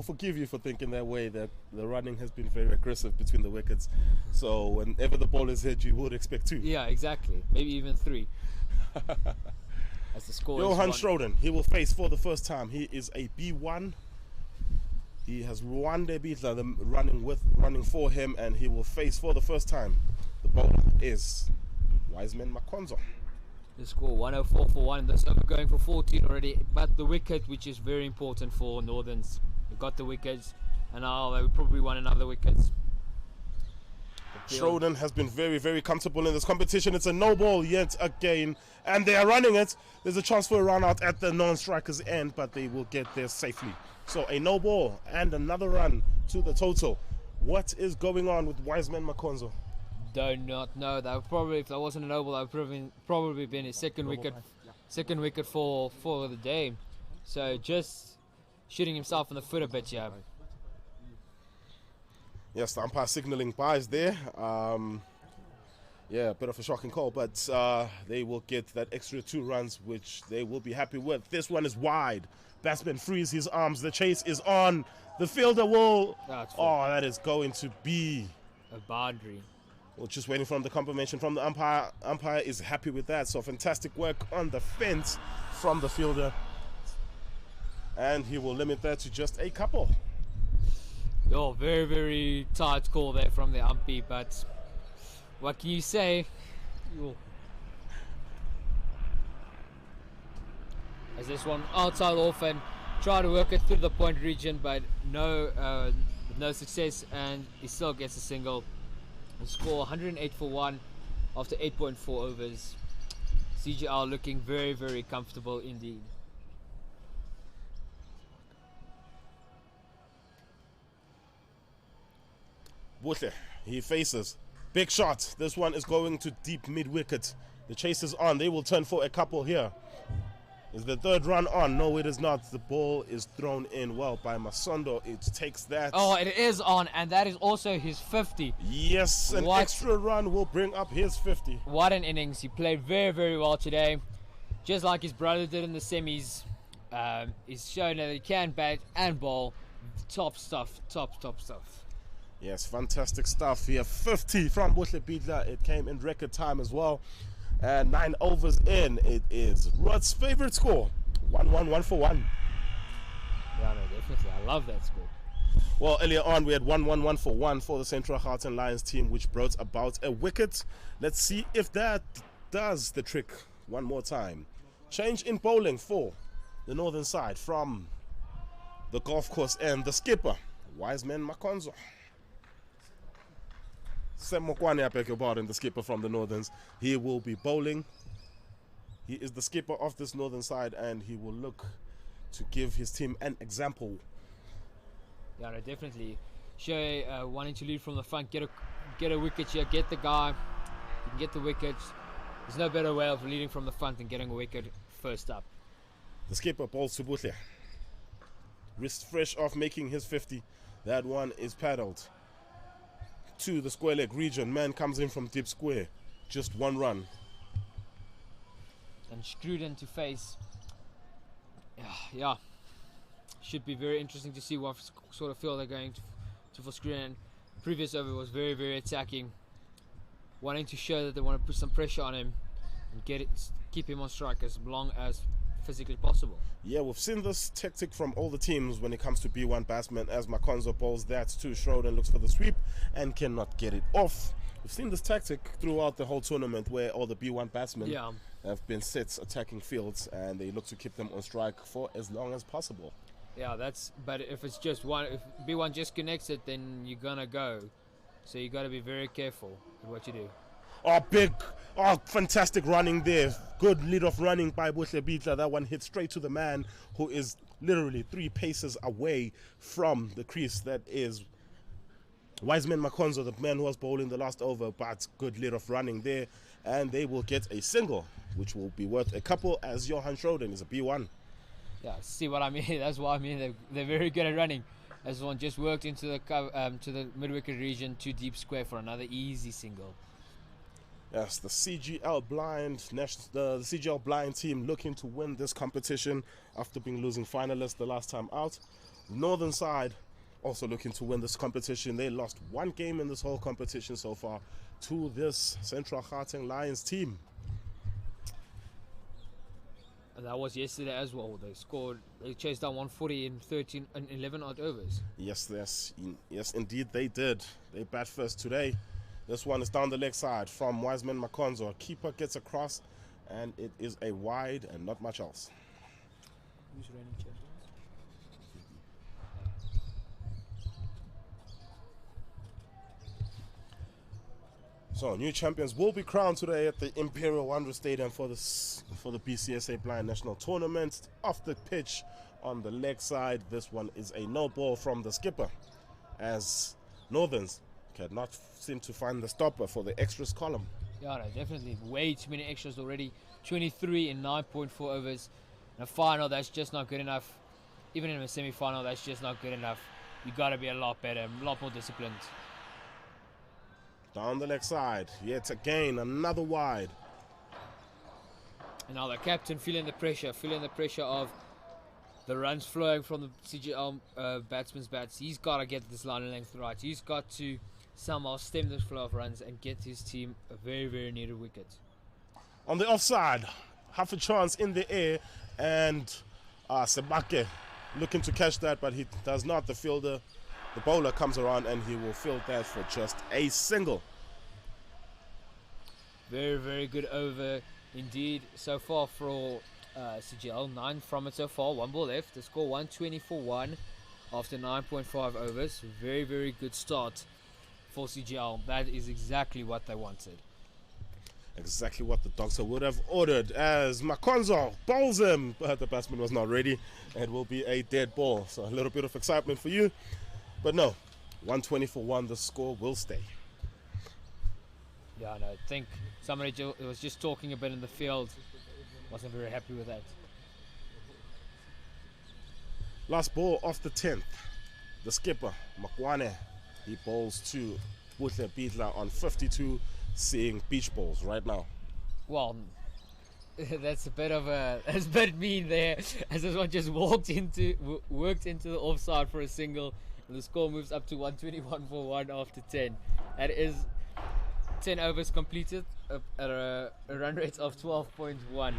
forgive you for thinking that way. That the running has been very aggressive between the wickets. So whenever the ball is hit, you would expect two. Yeah, exactly. Maybe even three. As the score Johan is Schroden, he will face for the first time. He is a B1. He has Rwanda Bitla running for him, and he will face for the first time. The bowler is Wiseman Makonzo. The score 104 for 1. This over going for 14 already, but the wicket, which is very important for Northerns. They got the wickets, and now they would probably want another wickets. Schroden has been very, very comfortable in this competition. It's a no ball yet again, and they are running it. There's a chance for a run out at the non-striker's end, but they will get there safely. So a no ball and another run to the total. What is going on with Wiseman Makonzo? Do not know. That would probably, if that wasn't a no ball, that would probably been his second wicket for the day. So just shooting himself in the foot a bit, yeah. Yes, the umpire signalling buys there. Yeah, a bit of a shocking call, but they will get that extra 2 runs, which they will be happy with. This one is wide. Batsman frees his arms. The chase is on. The fielder will... Oh, that is going to be... a boundary. Well, just waiting for the confirmation from the umpire. Umpire is happy with that. So fantastic work on the fence from the fielder. And he will limit that to just a couple. Oh, very, very tight call there from the umpy, but what can you say? As this one outside off and try to work it through the point region, but no success, and he still gets a single. The score 108 for 1 after 8.4 overs. CGL looking very, very comfortable indeed. Buhle, he faces. Big shot. This one is going to deep mid-wicket. The chase is on. They will turn for a couple here. Is the third run on? No, it is not. The ball is thrown in well by Masondo. It takes that. Oh, it is on, and that is also his 50. Yes, an extra run will bring up his 50. What an innings. He played very, very well today. Just like his brother did in the semis. He's shown that he can bat and bowl. Top stuff. Top stuff. Yes, fantastic stuff here. 50 from Buhle Bidla. It came in record time as well. And 9 overs in, it is Rod's favorite score. 1-1 for 1. Yeah, no, definitely. I love that score. Well, earlier on, we had 1-1 for 1 for the Central Gauteng Lions team, which brought about a wicket. Let's see if that does the trick one more time. Change in bowling for the northern side from the golf course and the skipper, Wiseman Makonzo. Sam Mokwane, I beg your pardon, the skipper from the Northerns. He will be bowling. He is the skipper of this northern side, and he will look to give his team an example. Yeah, no, definitely. Show wanting to lead from the front, get a wicket here, get the guy, you can get the wicket. There's no better way of leading from the front than getting a wicket first up. The skipper bowls to Buhle. Wrist fresh off making his 50. That one is paddled to the square leg region. Man comes in from deep square. Just 1 run. And Struden to face. Yeah. Should be very interesting to see what sort of field they're going to for Struden. Previous over was very, very attacking. Wanting to show that they want to put some pressure on him and keep him on strike as long as physically possible. Yeah, we've seen this tactic from all the teams when it comes to B1 batsmen, as Makonzo bowls that to Schroeder, looks for the sweep and cannot get it off. We've seen this tactic throughout the whole tournament where all the B1 batsmen have been set attacking fields and they look to keep them on strike for as long as possible. Yeah, but if it's just one, if B1 just connects it, then you're gonna go. So you got to be very careful with what you do. Fantastic running there. Good lead off running by Buhle Bitla. That one hit straight to the man who is literally 3 paces away from the crease. That is Wiseman Makonzo, the man who was bowling the last over, but good lead off running there. And they will get a single, which will be worth a couple, as Johan Schroeder is a B1. Yeah, see what I mean? That's what I mean. They're very good at running. This one just worked into the to the mid-wicket region, 2 deep square for another easy single. Yes, the CGL the CGL blind team looking to win this competition after being losing finalists the last time out. Northern side also looking to win this competition. They lost 1 game in this whole competition so far to this Central Gauteng Lions team. And that was yesterday as well. They chased down 140 in 11 odd overs. Yes, indeed they did. They bat first today. This one is down the leg side from Wiseman Makonzo. Keeper gets across, and it is a wide and not much else. Who's reigning champions? So, new champions will be crowned today at the Imperial Wanderers Stadium for the BCSA Blind National Tournament. Off the pitch on the leg side, this one is a no ball from the skipper, as Northerns cannot seem to find the stopper for the extras column. Yeah, no, definitely. Way too many extras already. 23 in 9.4 overs. In a final, that's just not good enough. Even in a semi-final, that's just not good enough. You got to be a lot better, a lot more disciplined. Down the leg side, yet again, another wide. And now the captain feeling the pressure of the runs flowing from the CGL batsman's bats. He's got to get this line of length right. He's got to somehow stem this flow of runs and get his team a very, very needed wicket. On the offside, half a chance in the air, and Sebake looking to catch that, but he does not. The bowler comes around and he will field that for just a single. Very, very good over indeed so far for CGL. 9 from it so far, 1 ball left. The score 120 for 1 after 9.5 overs. Very, very good start for CGL. That is exactly what they wanted. Exactly what the doctor would have ordered, as Makonzo bowls him, but the batsman was not ready. It will be a dead ball, so a little bit of excitement for you. But no, 120 for 1, the score will stay. Yeah, no, I think somebody was just talking a bit in the field. Wasn't very happy with that. Last ball off the 10th. The skipper, Makwane, he bowls to Buhle Bitla on 52, seeing beach balls right now. Well, that's a bit mean there, as this one just worked into the offside for a single. The score moves up to 121 for 1 after 10. That is 10 overs completed at a run rate of 12.1.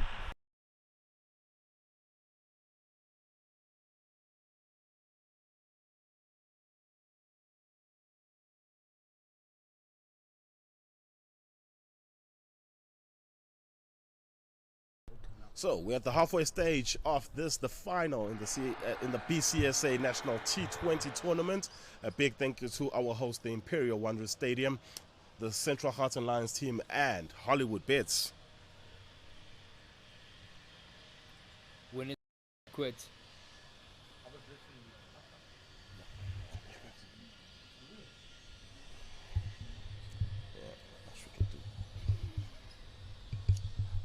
So we're at the halfway stage of this, the final in the BCSA National T20 tournament. A big thank you to our host, the Imperial Wanderers Stadium, the Central Gauteng Lions team, and Hollywood Bets. When it quit.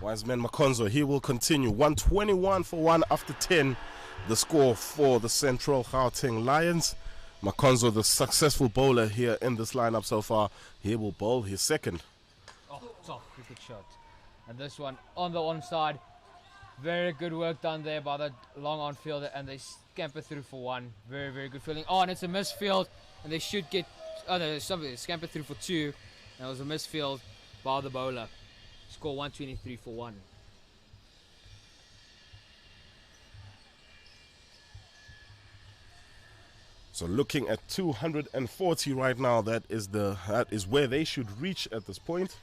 Wiseman Makonzo, he will continue. 121 for 1 after 10, the score for the Central Gauteng Lions. Makonzo, the successful bowler here in this lineup so far, he will bowl his second. Oh, top cricket shot. And this one on the onside. Very good work done there by the long on fielder, and they scamper through for 1. Very, very good fielding. Oh, and it's a misfield, and they should get. Oh no, somebody scamper through for 2. And it was a misfield by the bowler. Score 123 for 1. So looking at 240 right now, that is where they should reach at this point.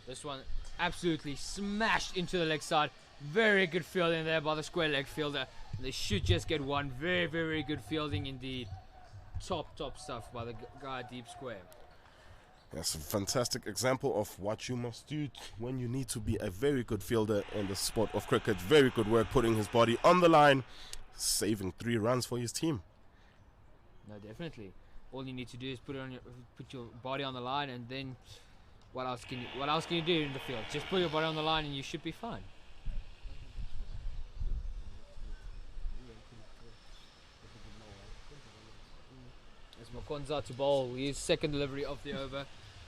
This one absolutely smashed into the leg side. Very good fielding there by the square leg fielder. They should just get one. Very, very good fielding indeed. Top stuff by the guy deep square. That's a fantastic example of what you must do when you need to be a very good fielder in the sport of cricket. Very good work putting his body on the line, saving 3 runs for his team. No, definitely. All you need to do is put your body on the line, and then what else can you do in the field? Just put your body on the line and you should be fine. As Makonza to bowl his second delivery of the over.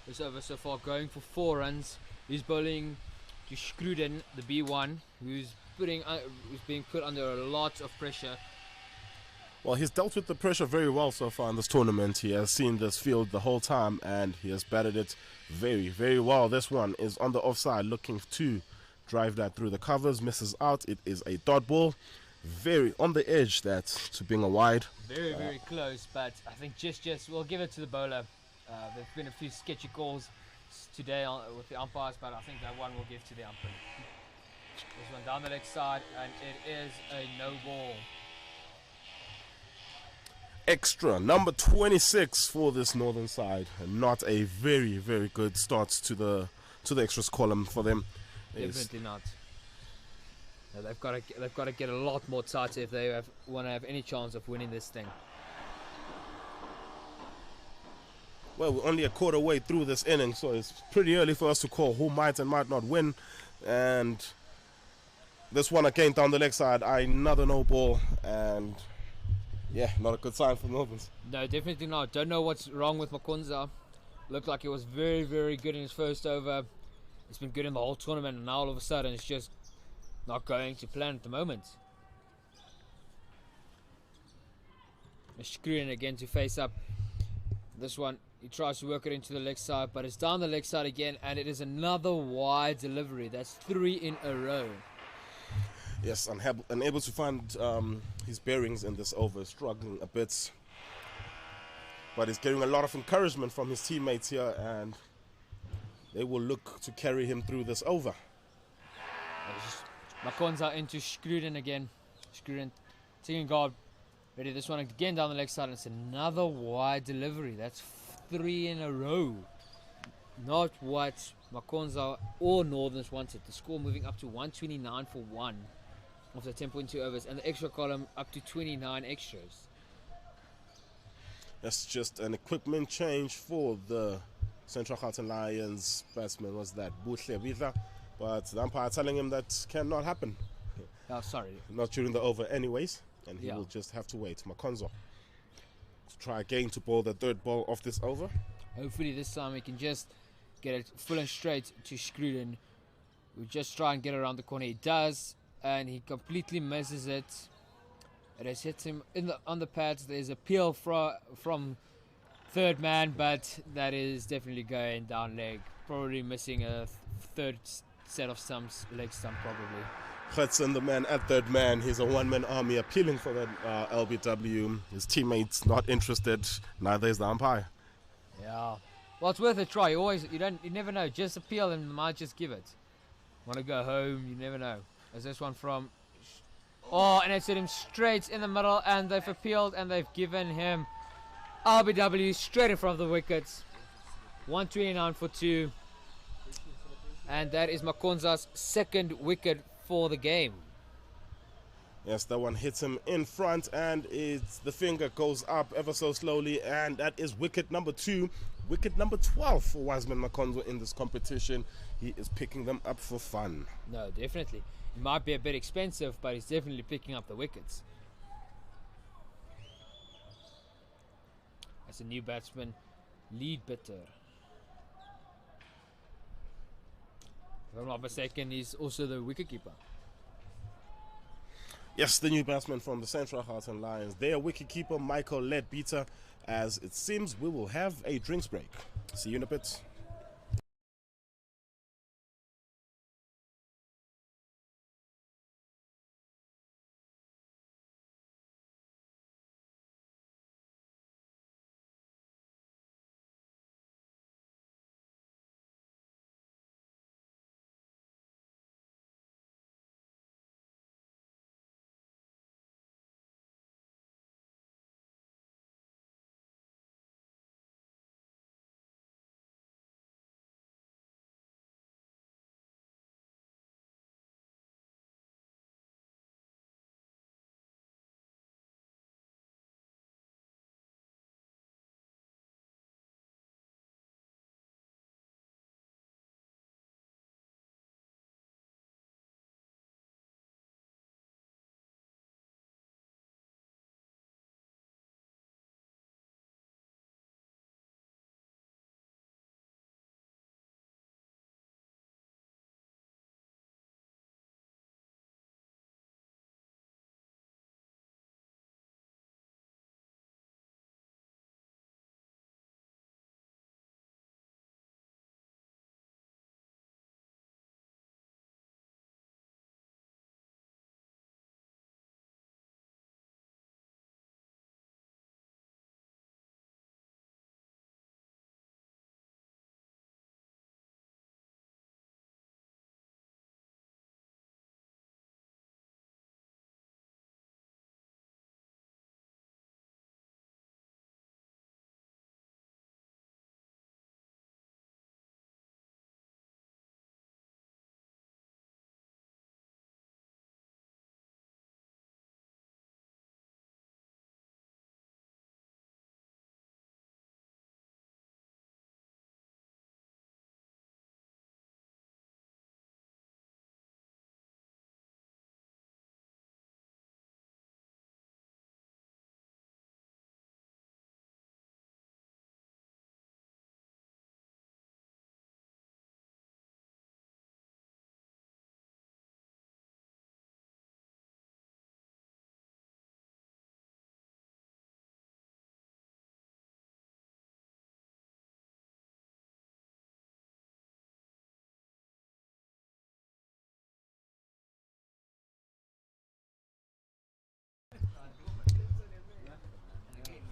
This over so far going for 4 runs. He's bowling to Schruden, the B1, who's being put under a lot of pressure. Well, he's dealt with the pressure very well so far in this tournament. He has seen this field the whole time and he has batted it very, very well. This one is on the offside, looking to drive that through the covers. Misses out. It is a dot ball. Very on the edge that to being a wide. Very, very close, but I think just we'll give it to the bowler. There's been a few sketchy calls today with the umpires, but I think that one we'll give to the umpire. This one down the leg side, and it is a no ball. Extra number 26 for this northern side, and not a very, very good start to the extras column for them. Definitely not. No, they've got to get a lot more tighter if they want to have any chance of winning this thing. Well, we're only a quarter way through this inning, so it's pretty early for us to call who might and might not win. And this one again down the leg side, another no ball, and yeah, not a good sign for the Northerns. No, definitely not. Don't know what's wrong with Makonza. Looked like it was very, very good in his first over. It's been good in the whole tournament, and now all of a sudden it's just not going to plan at the moment. Screwing again to face up. This one, he tries to work it into the leg side, but it's down the leg side again, and it is another wide delivery. That's 3 in a row. Yes, unable to find his bearings in this over, struggling a bit. But he's getting a lot of encouragement from his teammates here, and they will look to carry him through this over. Makonza into Schruden again. Schruden taking guard. Ready, this one again down the leg side, and it's another wide delivery. That's 3 in a row. Not what Makonza or Northerns wanted. The score moving up to 129 for 1 after 10.2 overs, and the extra column up to 29 extras. That's just an equipment change for the Central Gauteng Lions batsman, was that Buhle Witha, but the umpire telling him that cannot happen. Oh, sorry. Not during the over anyways, and he will just have to wait. Makonza to try again to bowl the 3rd ball of this over. Hopefully this time we can just get it full and straight to Schruden. We'll just try and get around the corner. He does, and he completely misses it. It has hit him on the pads. There's a peel from 3rd man, but that is definitely going down leg. Probably missing a 3rd set of stumps, leg stump probably. Hudson, the man at 3rd man, he's a one-man army appealing for that LBW. His teammates not interested, neither is the umpire. Yeah, well, it's worth a try. You never know. Just appeal and might just give it. Want to go home? You never know. There's this one from. Oh, and it's hit him straight in the middle, and they've appealed and they've given him LBW straight in front of the wickets. 129 for 2, and that is Makonza's 2nd wicket for the game. Yes, that one hits him in front, and the finger goes up ever so slowly, and that is wicket number 2, wicket number 12 for Wiseman Makonza in this competition. He is picking them up for fun. No, definitely. It might be a bit expensive, but he's definitely picking up the wickets. That's a new batsman, lead bitter. If I'm not mistaken, he's also the wicketkeeper. Yes, the new batsman from the Central Gauteng Lions. Their wicketkeeper, Michael Ledbeater. As it seems, we will have a drinks break. See you in a bit.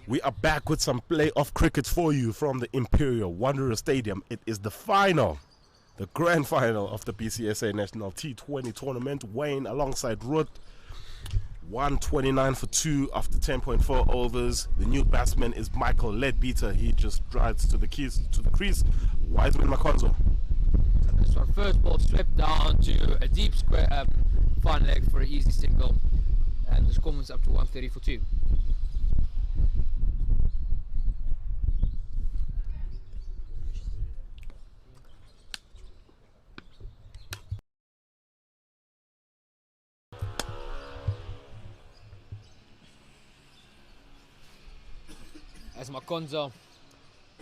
We are back with some playoff cricket for you from the Imperial Wanderers Stadium. It is the final, the grand final of the BCSA National T20 tournament. Wayne alongside Ruth. 129 for 2 after 10.4 overs. The new batsman is Michael Leadbeater. He just drives to the crease. Wiseman Makonzo. This one, first ball swept down to a deep square fine leg for an easy single, and the score moves up to 130 for 2. As Makonzo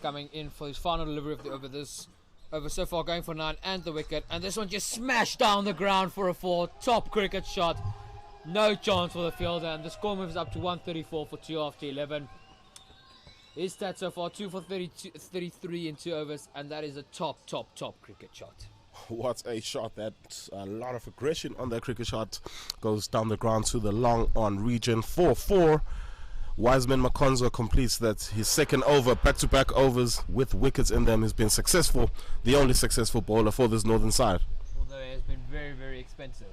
coming in for his final delivery of the over. This over so far going for 9 and the wicket, and this one just smashed down the ground for a 4. Top cricket shot, no chance for the fielder, and the score moves up to 134 for 2 after 11. His stats so far 2 for 33 in 2 overs, and that is a top cricket shot. What a shot. That a lot of aggression on that cricket shot. Goes down the ground to the long on region. 4-4. Wiseman Makonzo completes that, his second over, back-to-back overs with wickets in them. He's been successful, the only successful bowler for this northern side. Although it has been very expensive.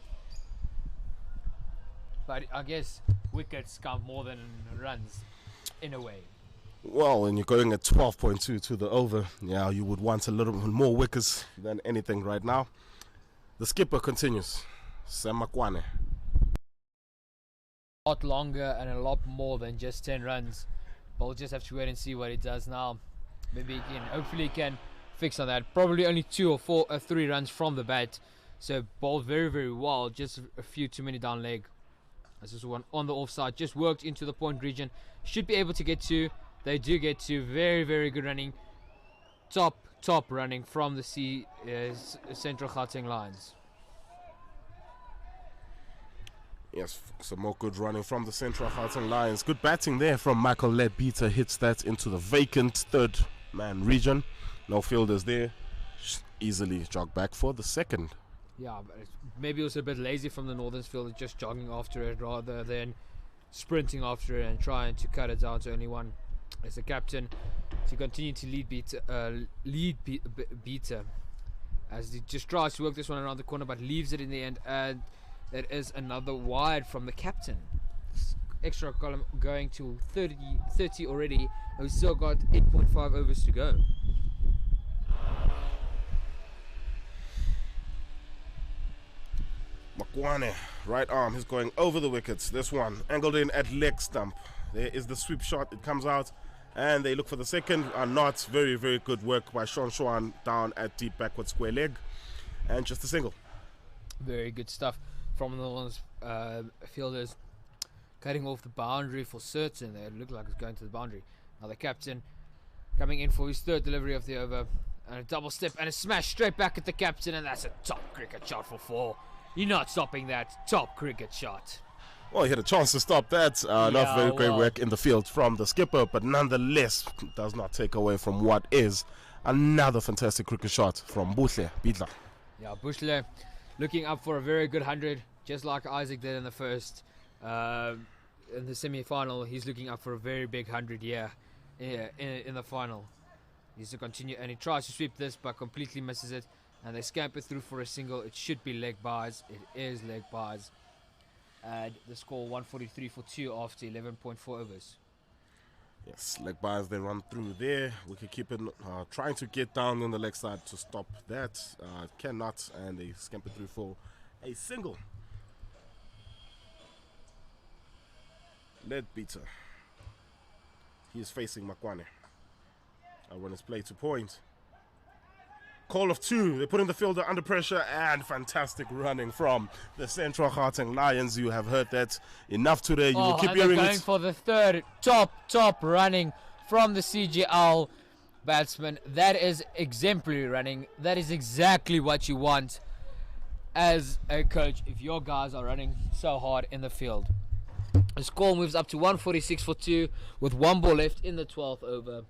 But I guess wickets count more than runs, in a way. Well, when you're going at 12.2 to the over, yeah, you would want a little bit more wickets than anything right now. The skipper continues. Sam Makwane. A lot longer and a lot more than just 10 runs, but we'll just have to wait and see what he does now. Maybe hopefully he can fix on that. Probably only 2 or 3 runs from the bat, so bowled very well, just a few too many down leg. This is one on the offside, just worked into the point region, should be able to get to. They do get to. Very good running, top running from the Central Gauteng Lions. Yes, some more good running from the Central Gauteng Lions. Good batting there from Michael Leadbeater. Hits that into the vacant third man region. No fielders there. Easily jog back for the second. Yeah, but maybe also a bit lazy from the Northern fielder, just jogging after it rather than sprinting after it and trying to cut it down to only one. As the captain to continue to lead Beater as he just tries to work this one around the corner, but leaves it in the end, and that is another wide from the captain. Extra column going to 30 already, and we've still got 8.5 overs to go. Makwane, right arm, he's going over the wickets. This one angled in at leg stump. There is the sweep shot. It comes out, and they look for the second. Not very good work by Sean Swan down at deep backward square leg, and just a single. Very good stuff from the ones fielders, cutting off the boundary for certain. They look like it's going to the boundary. Now the captain coming in for his third delivery of the over, and a double step and a smash straight back at the captain, and that's a top cricket shot for 4. You're not stopping that. Top cricket shot. Well, he had a chance to stop that. Not very great work in the field from the skipper, but nonetheless does not take away from what is another fantastic cricket shot from Bushle Bidla. Yeah, Bushle looking up for a very good 100, just like Isaac did in the first. In the semi-final, he's looking up for a very big 100 in the final. He needs to continue, and he tries to sweep this, but completely misses it. And they scamper through for a single. It should be leg byes. It is leg byes. And the score 143 for 2 after 11.4 overs. Yes, leg byes, they run through there. We can keep it trying to get down on the leg side to stop that. Cannot, and they scamper through for a single. Leadbeater. He is facing Makwane. Run his play to point. Call of 2. They put in the fielder under pressure, and fantastic running from the Central Gauteng Lions. You have heard that enough today. You will keep hearing going for the third. Top running from the CGL batsman. That is exemplary running. That is exactly what you want as a coach if your guys are running so hard in the field. The score moves up to 146 for 2 with 1 ball left in the 12th over.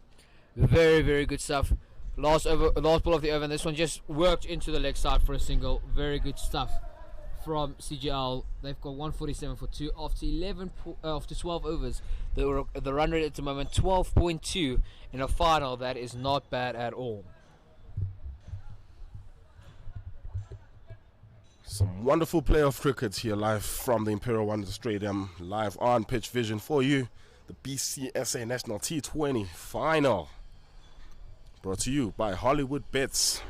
Very good stuff. Last ball of the over, and this one just worked into the leg side for a single. Very good stuff from CGL. They've got 147 for 2 after 12 overs. The run rate at the moment 12.2 in a final. That is not bad at all. Some wonderful playoff cricket here live from the Imperial Wonder Stadium, live on Pitch Vision for you. The BCSA National T20 Final, brought to you by Hollywood Bets.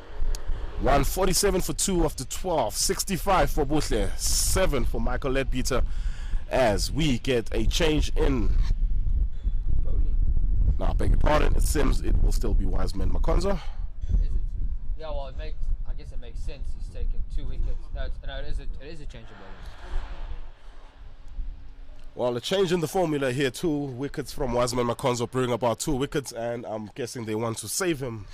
147 for 2 after 12, 65 for Buhle, 7 for Michael Leadbeater, as we get a change in. Now, I beg your pardon, it seems it will still be Wiseman Makonzo. Is it? Yeah, well, I guess it makes sense. He's taken 2 wickets. No, it is a change of bowling. Well, a change in the formula here. 2 wickets from Wiseman Makonzo bring about 2 wickets, and I'm guessing they want to save him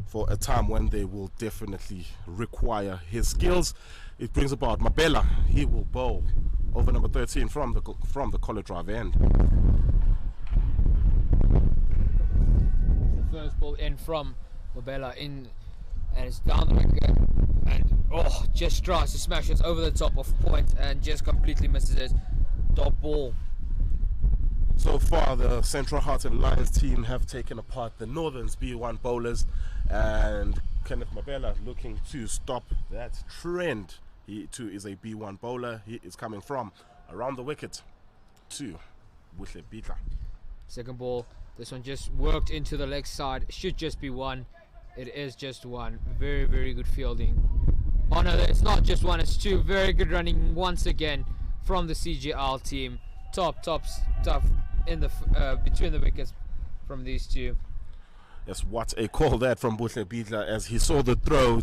for a time when they will definitely require his skills. It brings about Mabela. He will bowl over number 13 from the collar drive end. The first ball in from Mabela in, and it's down the wicket, and just tries to smash it over the top of point and just completely misses it. Top ball. So far, the Central Hearten Lions team have taken apart the Northerns B1 bowlers, and Kenneth Mabela looking to stop that trend. He too is a B1 bowler. He is coming from around the wicket to Buhle Bitla. Second ball, this one just worked into the leg side. Should just be 1. It is just 1. Very, very good fielding. Oh no, it's not just 1, it's 2. Very good running once again from the CGL team. Top stuff in the between the wickets from these 2. Yes, what a call that from Buhle Bitla, as he saw the throw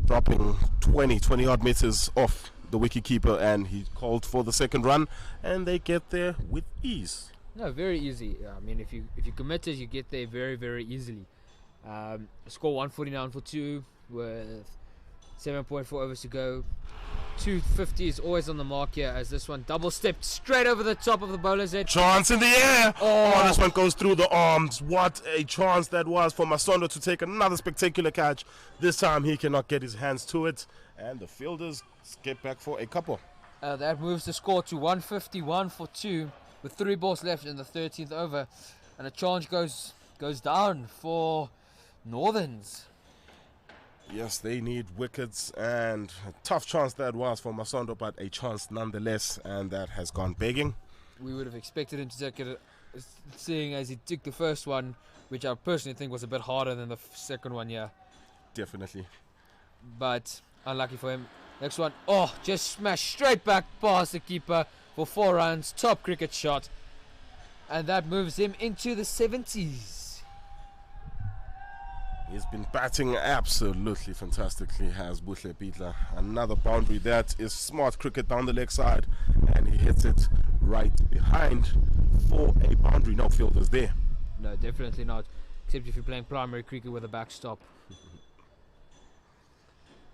dropping 20 odd meters off the wicketkeeper, and he called for the second run, and they get there with ease. No, very easy. I mean, if you committed, you get there very, very easily. Score 149 for 2 with 7.4 overs to go. 250 is always on the mark here, as this one double stepped straight over the top of the bowler's head. Chance in the air. Oh, this one goes through the arms. What a chance that was for Masondo to take another spectacular catch. This time he cannot get his hands to it, and the fielders get back for a couple. That moves the score to 151 for 2 with 3 balls left in the 13th over, and a chance goes down for Northerns. Yes, they need wickets, and a tough chance that was for Masondo, but a chance nonetheless, and that has gone begging. We would have expected him to take it, seeing as he took the first one, which I personally think was a bit harder than the second one, yeah. Definitely. But unlucky for him. Next one, just smashed straight back past the keeper for 4 runs. Top cricket shot. And that moves him into the 70s. He's been batting absolutely fantastically, has Buhle Bitla. Another boundary. That is smart cricket down the leg side, and he hits it right behind for a boundary. No fielders there. No, definitely not. Except if you're playing primary cricket with a backstop.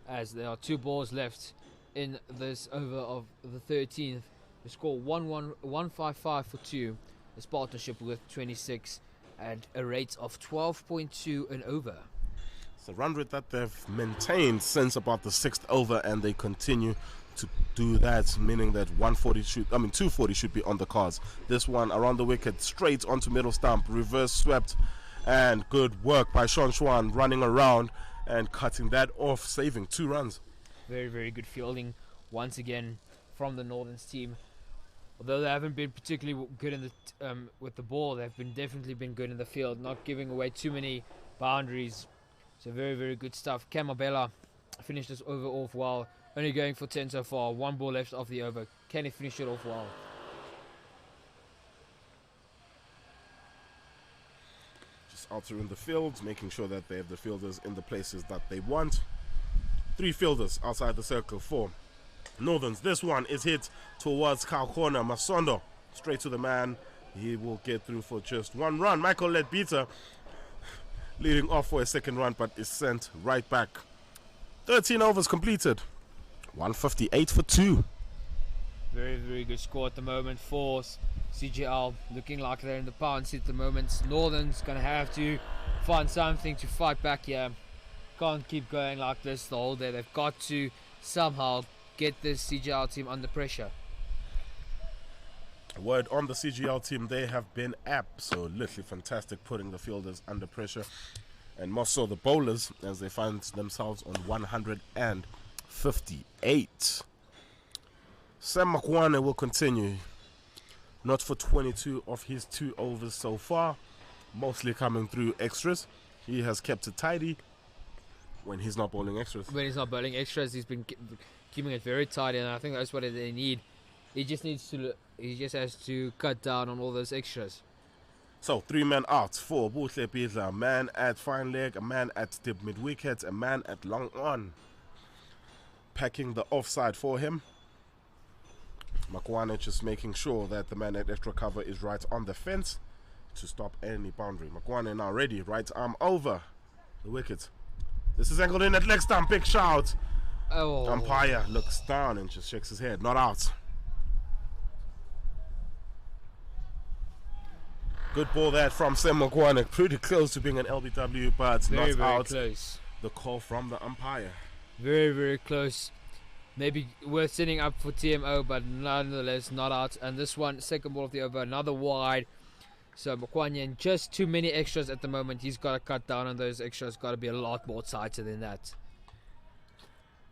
As there are 2 balls left in this over of the 13th. The score 155 for 2. This partnership with 26. And a rate of 12.2 and over. It's a run rate that they've maintained since about the 6th over, and they continue to do that, meaning that 240 should be on the cards. This one around the wicket, straight onto middle stump, reverse swept, and good work by Sean Schwan running around and cutting that off, saving 2 runs. Very, very good fielding once again from the Northerns team. Although they haven't been particularly good in the with the ball, they've definitely been good in the field, not giving away too many boundaries. So very, very good stuff. Mabela finished this over off well, only going for 10 so far. 1 ball left of the over. Can he finish it off well? Just out there in the field, making sure that they have the fielders in the places that they want. 3 fielders outside the circle for Northerns. This one is hit towards cow corner. Masondo straight to the man. He will get through for just 1 run. Michael Leadbeater leading off for a second run, but is sent right back. 13 overs completed. 158 for 2. Very, very good score at the moment for CGL. Looking like they're in the pound seat at the moment. Northern's going to have to find something to fight back here. Can't keep going like this the whole day. They've got to somehow get this CGL team under pressure. Word on the CGL team, they have been absolutely fantastic putting the fielders under pressure, and more so the bowlers, as they find themselves on 158. Sam Makwane will continue, not for 22 of his 2 overs so far, mostly coming through extras. He has kept it tidy when he's not bowling extras. When he's not bowling extras, he's been keeping it very tidy, and I think that's what they need. He just has to cut down on all those extras. So 3 men out for Buhle Bidla. A man at fine leg, a man at dip mid wicket, a man at long on. Packing the offside for him. Makwane just making sure that the man at extra cover is right on the fence to stop any boundary. Makwane now ready, right arm over the wicket. This is angled in at leg stump, big shout. Oh. Umpire looks down and just shakes his head, not out. Good ball that from Sam Makwane, pretty close to being an LBW, but Very not out. close. The call from the umpire. Very, very close. Maybe worth setting up for TMO, but nonetheless not out. And this one, second ball of the over, another wide. So Makwane, just too many extras at the moment. He's got to cut down on those extras. Got to be a lot more tighter than that.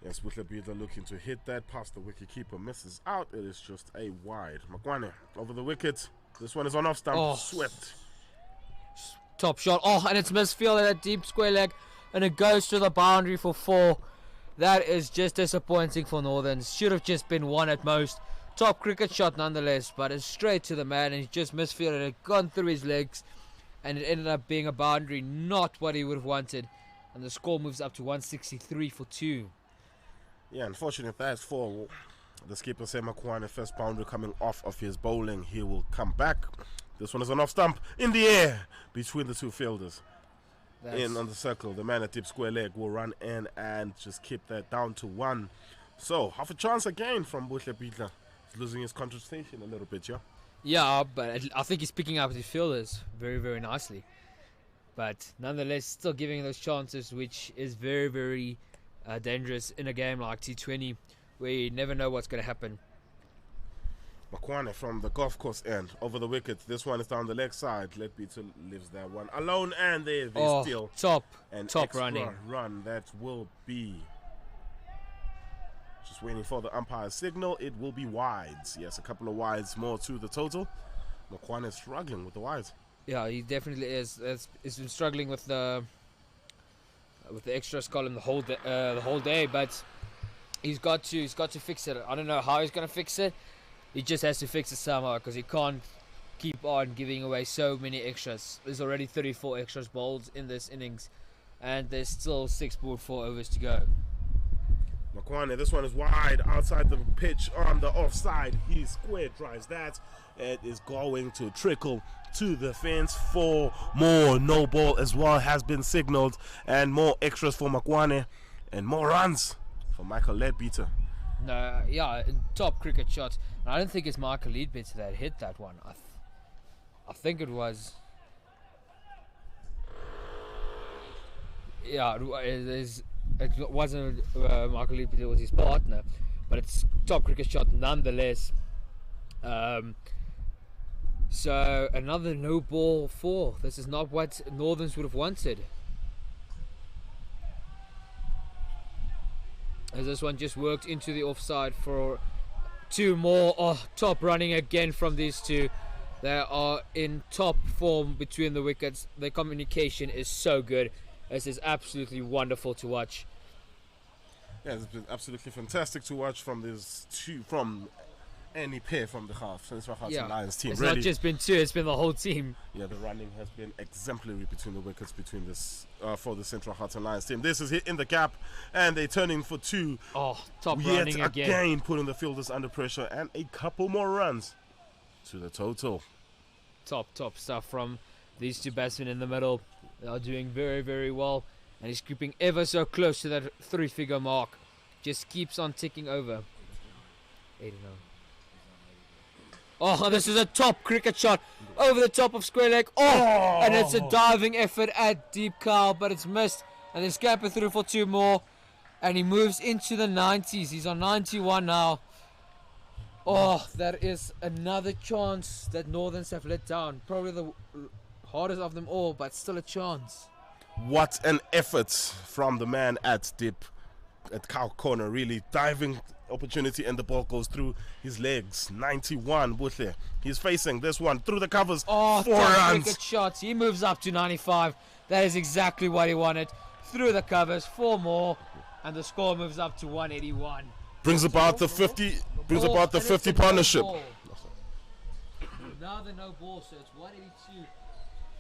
Yes, Butlebida looking to hit that past the wicketkeeper, misses out. It is just a wide. Makwane over the wicket. This one is on off stump. Oh. Swept. Top shot. Oh, and it's misfield at a deep square leg, and it goes to the boundary for 4. That is just disappointing for Northerns. Should have just been 1 at most. Top cricket shot nonetheless, but it's straight to the man, and he just misfielded it, gone through his legs, and it ended up being a boundary, not what he would have wanted. And the score moves up to 163 for 2. Yeah, unfortunately, that's for the skipper, Sam Makwane. First boundary coming off of his bowling. He will come back. This one is an off stump in the air between the 2 fielders. In on the circle, the man at deep square leg will run in and just keep that down to 1. So half a chance again from Buhle Bidla. He's losing his concentration a little bit, yeah. Yeah, but I think he's picking up his fielders very, very nicely. But nonetheless, still giving those chances, which is very, very dangerous in a game like T20, where you never know what's going to happen. Makwane from the golf course end over the wicket. This one is down the leg side. Leadbeater leaves that one alone, and they steal top extra running run. That will be just waiting for the umpire's signal. It will be wides. Yes, a couple of wides more to the total. Makwane is struggling with the wides. Yeah, he definitely is. He's been struggling with the extras column the whole day, but he's got to fix it. I don't know how he's going to fix it. He just has to fix it somehow, because he can't keep on giving away so many extras. There's already 34 extras bowled in this innings, and there's still 6.4 overs to go. Makwane, this one is wide outside the pitch on the offside. He square drives that. It is going to trickle to the fence for more. No ball as well has been signaled, and more extras for Makwane and more runs for Michael Leadbeater. No, yeah, top cricket shots. And I don't think it's Michael Leadbeater that hit that one. I think it was. Yeah, it wasn't Michael Leadbeater, it was his partner. But it's top cricket shot nonetheless. So another no ball 4. This is not what Northerns would have wanted. As this one just worked into the offside for 2 more. Oh, top running again from these 2. They are in top form between the wickets. The communication is so good. This is absolutely wonderful to watch. Yeah, it's been absolutely fantastic to watch from these 2, from any pair from the Central Gauteng Lions team. It's really, not just been 2, it's been the whole team. Yeah, the running has been exemplary between the wickets between this for the Central Gauteng Lions team. This is hit in the gap, and they turn in for 2. Oh, top Yet running again. Putting the fielders under pressure, and a couple more runs to the total. Top stuff from these 2 batsmen in the middle. They are doing very, very well, and he's creeping ever so close to that 3-figure mark. Just keeps on ticking over. 89. Oh, this is a top cricket shot over the top of square leg. Oh, and it's a diving effort at deep cow, but it's missed. And they scamper through for 2 more. And he moves into the 90s. He's on 91 now. Oh, that is another chance that Northerns have let down. Probably the hardest of them all, but still a chance. What an effort from the man at cow corner, really diving opportunity, and the ball goes through his legs. 91, Buhle. He's facing this one through the covers. Oh, 4 runs. Good shots. He moves up to 95. That is exactly what he wanted. Through the covers, 4 more, and the score moves up to 181. Brings about the 50. Brings about the 50 partnership. Now the no ball, so it's 182.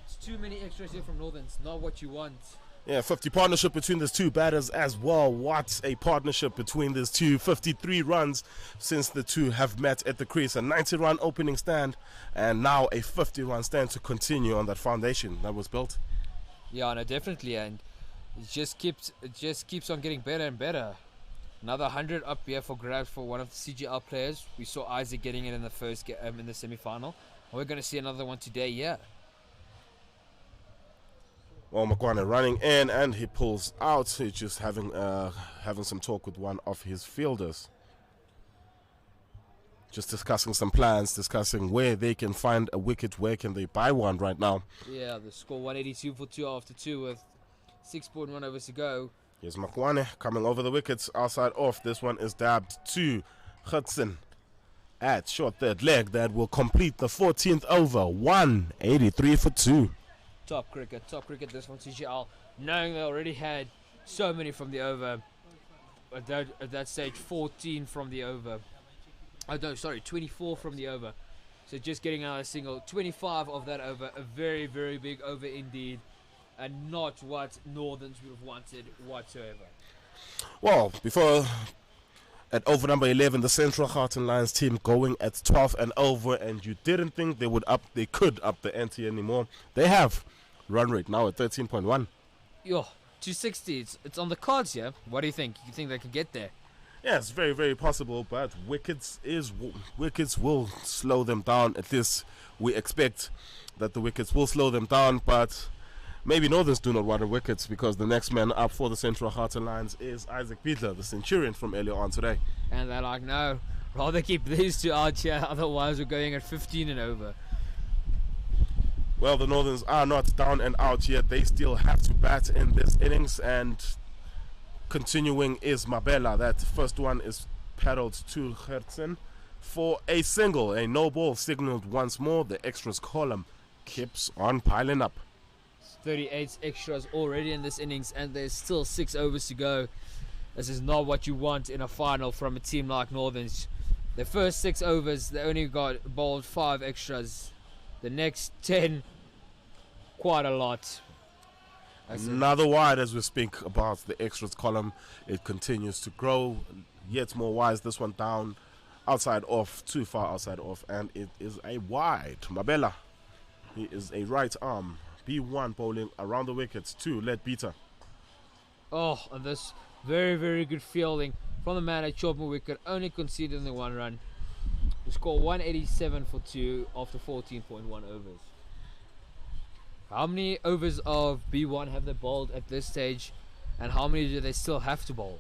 It's too many extras here from Northerns. Not what you want. Yeah, 50 partnership between these two batters as well. What a partnership between these two. 53 runs since the two have met at the crease. A 90-run opening stand, and now a 50-run stand to continue on that foundation that was built. Yeah, no, definitely, and it just keeps on getting better and better. Another 100 up here for grabs for one of the CGL players. We saw Isaac getting it in the first in the semi-final. We're going to see another one today. Yeah. Well, Makwana running in, and he pulls out. He's just having some talk with one of his fielders. Just discussing some plans, discussing where they can find a wicket, where can they buy one right now. Yeah, the score 182 for 2 after 2 with 6.1 overs to go. Here's Makwane coming over the wickets, outside off. This one is dabbed to Hudson at short third leg. That will complete the 14th over. 183 for 2. Top cricket this from CGL, knowing they already had so many from the over. At that stage, 14 from the over. Oh no, sorry, 24 from the over. So just getting another single. 25 of that over. A very, very big over indeed. And not what Northerns would have wanted whatsoever. Well, before at over number 11, the Central Gauteng Lions team going at 12 and over, and you didn't think they could up the ante anymore. They have run rate now at 13.1. Yo, 260. It's on the cards here. What do you think? You think they can get there? Yeah, it's very, very possible, but wickets will slow them down. At least we expect that the wickets will slow them down, but maybe Northerns do not want the wickets, because the next man up for the Central Gauteng Lions is Isaac Biedler, the Centurion from earlier on today. And they're like, no, rather keep these two out here, otherwise we're going at 15 and over. Well, the Northerns are not down and out yet. They still have to bat in this innings, and continuing is Mabela. That first one is paddled to Hertzen for a single. A no ball signaled once more. The extras column keeps on piling up. 38 extras already in this innings, and there's still 6 overs to go. This is not what you want in a final from a team like Northerns. The first 6 overs, they only got bowled 5 extras. The next 10, quite a lot. Another wide as we speak about the extras column. It continues to grow. Yet more wides. This one down, outside off, too far outside off, and it is a wide. Mabela, he is a right arm. B1 bowling around the wickets to lead beater. Oh, and this very, very good fielding from the man at short wicket, only conceding the 1 run. The score 187 for 2 after 14.1 overs. How many overs of B1 have they bowled at this stage, and how many do they still have to bowl?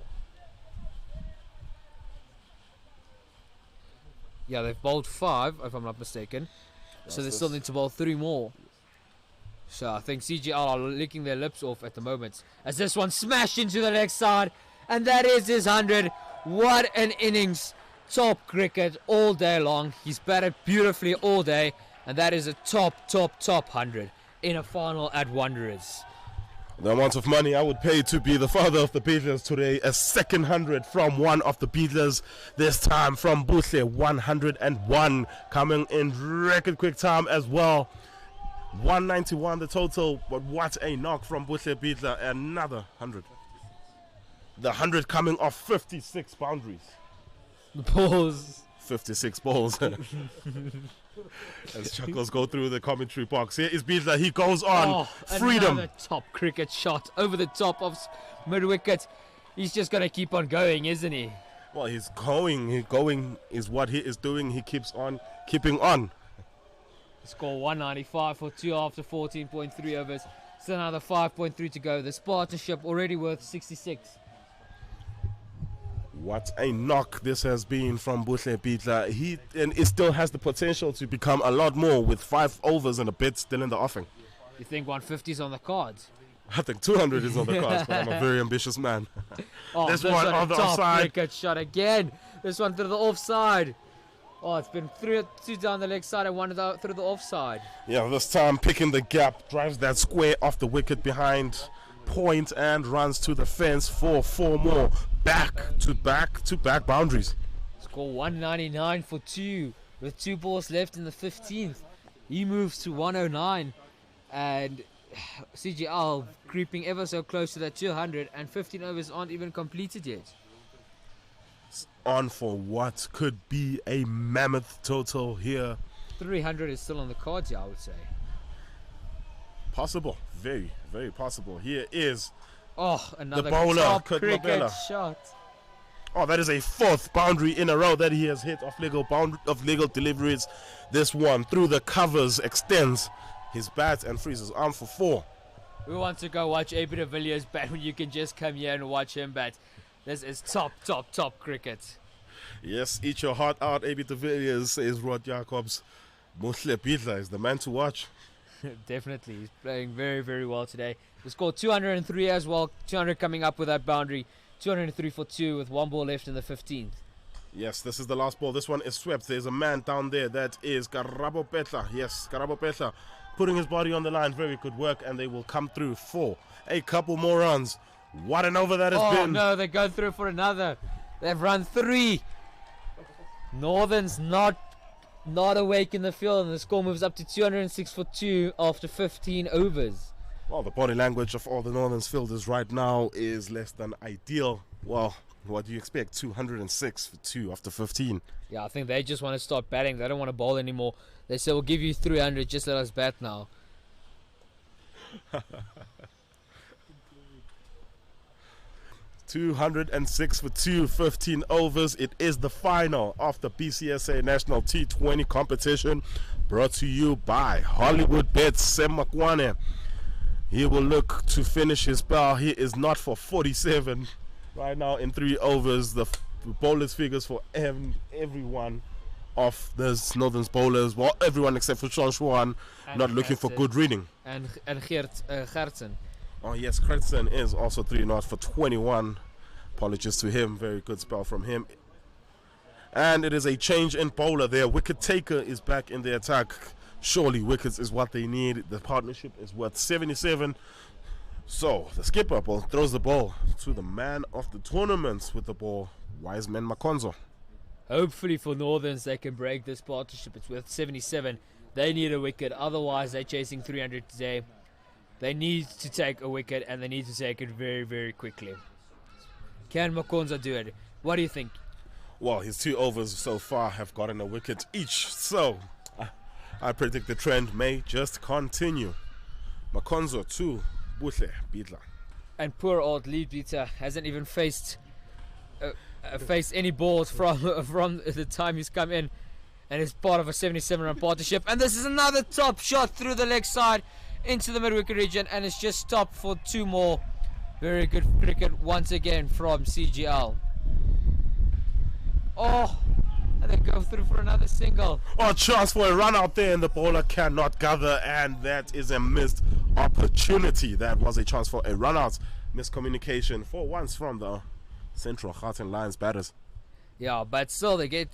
Yeah, they've bowled 5, if I'm not mistaken. So they still need to bowl 3 more. So I think CGL are licking their lips off at the moment, as this one smashed into the leg side, and that is his 100. What an innings. Top cricket all day long. He's batted beautifully all day, and that is a top 100 in a final at Wanderers. The amount of money I would pay to be the father of the Beatlers today. A second 100 from one of the Beatlers, this time from Buhle. 101 coming in record quick time as well. 191 the total, but what a knock from Buhle Biedler. Another 100. The 100 coming off 56 boundaries. The balls. 56 balls. As chuckles go through the commentary box. Here is Biedler. He goes on. Freedom. Another top cricket shot over the top of mid wicket. He's just going to keep on going, isn't he? Well, he's going. Going is what he is doing. He keeps on keeping on. Score 195 for 2 after 14.3 overs. Still another 5.3 to go. This partnership already worth 66. What a knock this has been from Buhle Pitla. And it still has the potential to become a lot more with 5 overs and a bit still in the offing. You think 150 is on the cards? I think 200 is on the cards, but I'm a very ambitious man. Oh, this one on the offside. Cricket shot again. This one through the offside. Oh, it's been 2 down the leg side and 1 through the offside. Yeah, this time picking the gap, drives that square off the wicket behind point and runs to the fence for 4 more back-to-back boundaries. Score 199 for 2 with 2 balls left in the 15th. He moves to 109 and CGL creeping ever so close to that 200 and 15 overs aren't even completed yet. On for what could be a mammoth total here. 300 is still on the cards here, I would say. Possible, very, very possible. Here is another the bowler, top Kurt cricket Mabella. shot. Oh, that is a 4th boundary in a row that he has hit off legal deliveries. This one through the covers extends his bat and frees his arm for 4. Who wants to go watch AB de Villiers bat when you can just come here and watch him bat? This is top cricket. Yes, eat your heart out, AB de Villiers, says Rod Jacobs. Buhle Pitla is the man to watch. Definitely, he's playing very, very well today. He scored 203 as well, 200 coming up with that boundary, 203 for 2 with 1 ball left in the 15th. Yes, this is the last ball. This one is swept. There's a man down there. That is Karabo Petla. Yes, Karabo Petla putting his body on the line. Very good work, and they will come through for a couple more runs. What an over that has been. Oh, no, they go through for another. They've run 3. Northern's not awake in the field, and the score moves up to 206 for 2 after 15 overs. Well, the body language of all the Northern's fielders right now is less than ideal. Well, what do you expect? 206 for 2 after 15. Yeah, I think they just want to start batting. They don't want to bowl anymore. They say, we'll give you 300, just let us bat now. 206 for 2, 15 overs. It is the final of the BCSA National T20 competition, brought to you by Hollywood Bets Semakwane. He will look to finish his spell. He is not for 47 right now in 3 overs. The bowlers figures for everyone of this Northern's bowlers, well, everyone except for Sean Schwan, not looking for good reading. And Gertsen. Oh yes, Gertsen is also 3 not for 21. Apologies to him. Very good spell from him. And it is a change in bowler there. Wicket taker is back in the attack. Surely wickets is what they need. The partnership is worth 77. So the skipper throws the ball to the man of the tournament with the ball, Wiseman Makonzo. Hopefully for Northerns they can break this partnership. It's worth 77. They need a wicket, otherwise they're chasing 300 today. They need to take a wicket, and they need to take it very, very quickly. Can Makonzo do it? What do you think? Well, his 2 overs so far have gotten a wicket each, so I predict the trend may just continue. Makonzo to Buhle Pitla. And poor old lead beater hasn't even faced any balls from the time he's come in, and is part of a 77-run partnership. And this is another top shot through the leg side into the mid-wicket region, and it's just stopped for 2 more. Very good cricket once again from CGL. Oh, and they go through for another single. Oh, chance for a run out there, and the bowler cannot gather, and that is a missed opportunity. That was a chance for a run out. Miscommunication for once from the Central Gauteng Lions batters. Yeah, but still they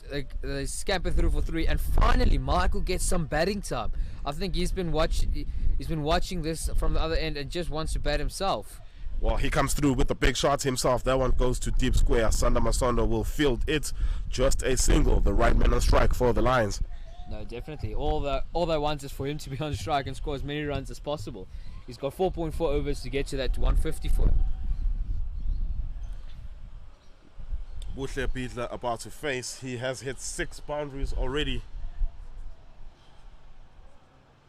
scamper through for 3, and finally Michael gets some batting time. I think he's been watching this from the other end and just wants to bat himself. Well, he comes through with the big shot himself. That one goes to deep square. Sanda Masondo will field it. Just a single. The right man on strike for the Lions. No, definitely. All they want is for him to be on strike and score as many runs as possible. He's got 4.4 overs to get to that 150 for him. Buhle Pitla about to face. He has hit 6 boundaries already.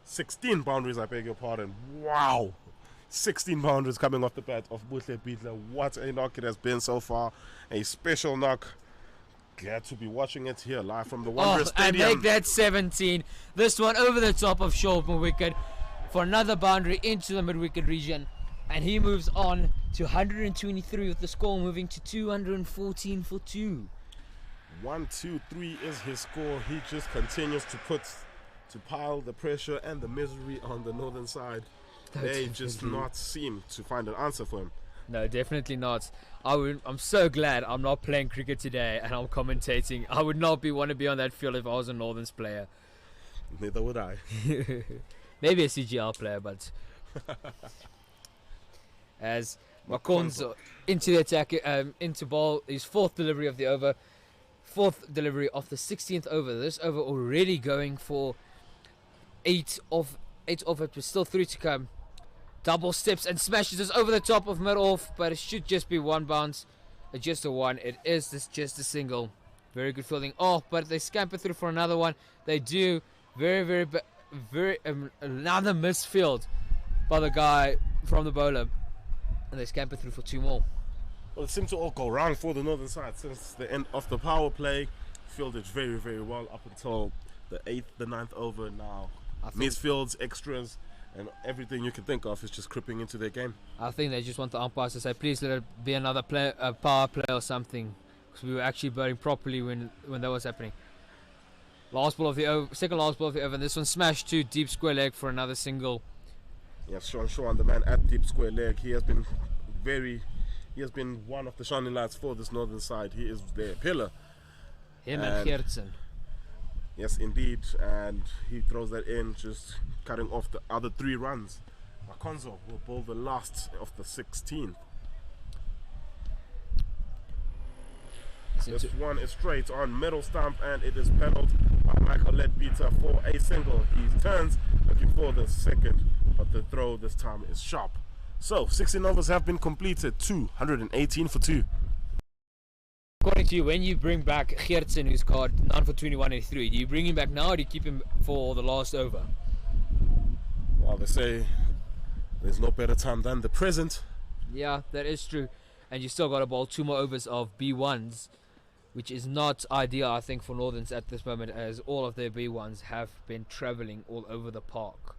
16 boundaries, I beg your pardon. Wow. 16 boundaries coming off the bat of Buhle Pitla. What a knock it has been so far. A special knock. Glad to be watching it here live from the Wanderers Stadium. And make that 17. This one over the top of Shortman wicket for another boundary into the mid-wicket region. And he moves on to 123 with the score moving to 214 for 2. 1, 2, 3 is his score. He just continues to pile the pressure and the misery on the northern side. They just not seem to find an answer for him. No, definitely not. I'm so glad I'm not playing cricket today and I'm commentating. I would not want to be on that field if I was a Northerns player. Neither would I. Maybe a CGL player, but as Makonzo into the attack, into ball, his fourth delivery of the over, fourth delivery of the 16th over. This over already going for 8 of it, but still 3 to come. Double steps and smashes this over the top of mid-off, but it should just be one bounce. Just a one. It is just a single. Very good fielding. Oh, but they scamper through for another one. They do. Very another misfield by the guy from the bowler. And they scamper through for 2 more. Well, it seemed to all go wrong for the northern side since the end of the power play. Fielded very well up until the 8th, the 9th over now. Misfields, extras, and everything you can think of is just creeping into their game. I think they just want the umpires to say, please let it be another play, a power play or something, because we were actually bowling properly when that was happening. Last ball of the over, second last ball of the over, and this one smashed to deep square leg for another single. Yes, Sean, the man at deep square leg, he has been one of the shining lights for this northern side. He is their pillar. Him and Geertsen. Yes, indeed, and he throws that in, just cutting off the other 3 runs. Makonzo will bowl the last of the 16th. This one is straight on middle stump, and it is pedaled by Michael Ledbeater for a single. He turns, looking for the second, but the throw this time is sharp. So, 16 overs have been completed, 218 for 2. According to you, when you bring back Geertsen, who's got 9 for 21.83, do you bring him back now or do you keep him for the last over? Well, they say there's no better time than the present. Yeah, that is true. And you still got to bowl 2 more overs of B1s, which is not ideal, I think, for Northerns at this moment, as all of their B1s have been travelling all over the park.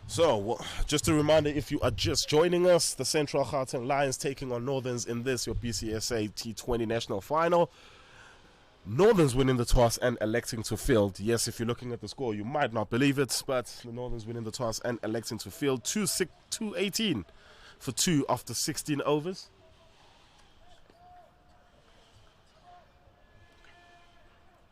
So, just a reminder, if you are just joining us, the Central Gauteng Lions taking on Northerns in this, your BCSA T20 National Final. Northerns winning the toss and electing to field. Yes, if you're looking at the score, you might not believe it, but the Northerns winning the toss and electing to field. 218 for 2 after 16 overs.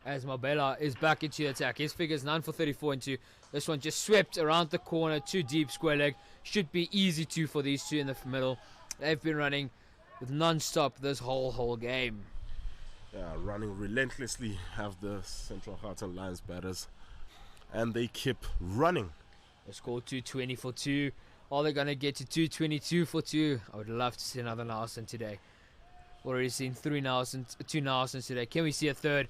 As Mabela is back into the attack. His figures 9 for 34 into this one just swept around the corner to deep square leg. Should be easy 2 for these 2 in the middle. They've been running with non-stop this whole game. Yeah, running relentlessly have the Central Gauteng Lions batters, and they keep running. They scored 220 for 2. Are they going to get to 222 for 2? I would love to see another Nelson today. Already seen 2 Nelsons today. Can we see a third?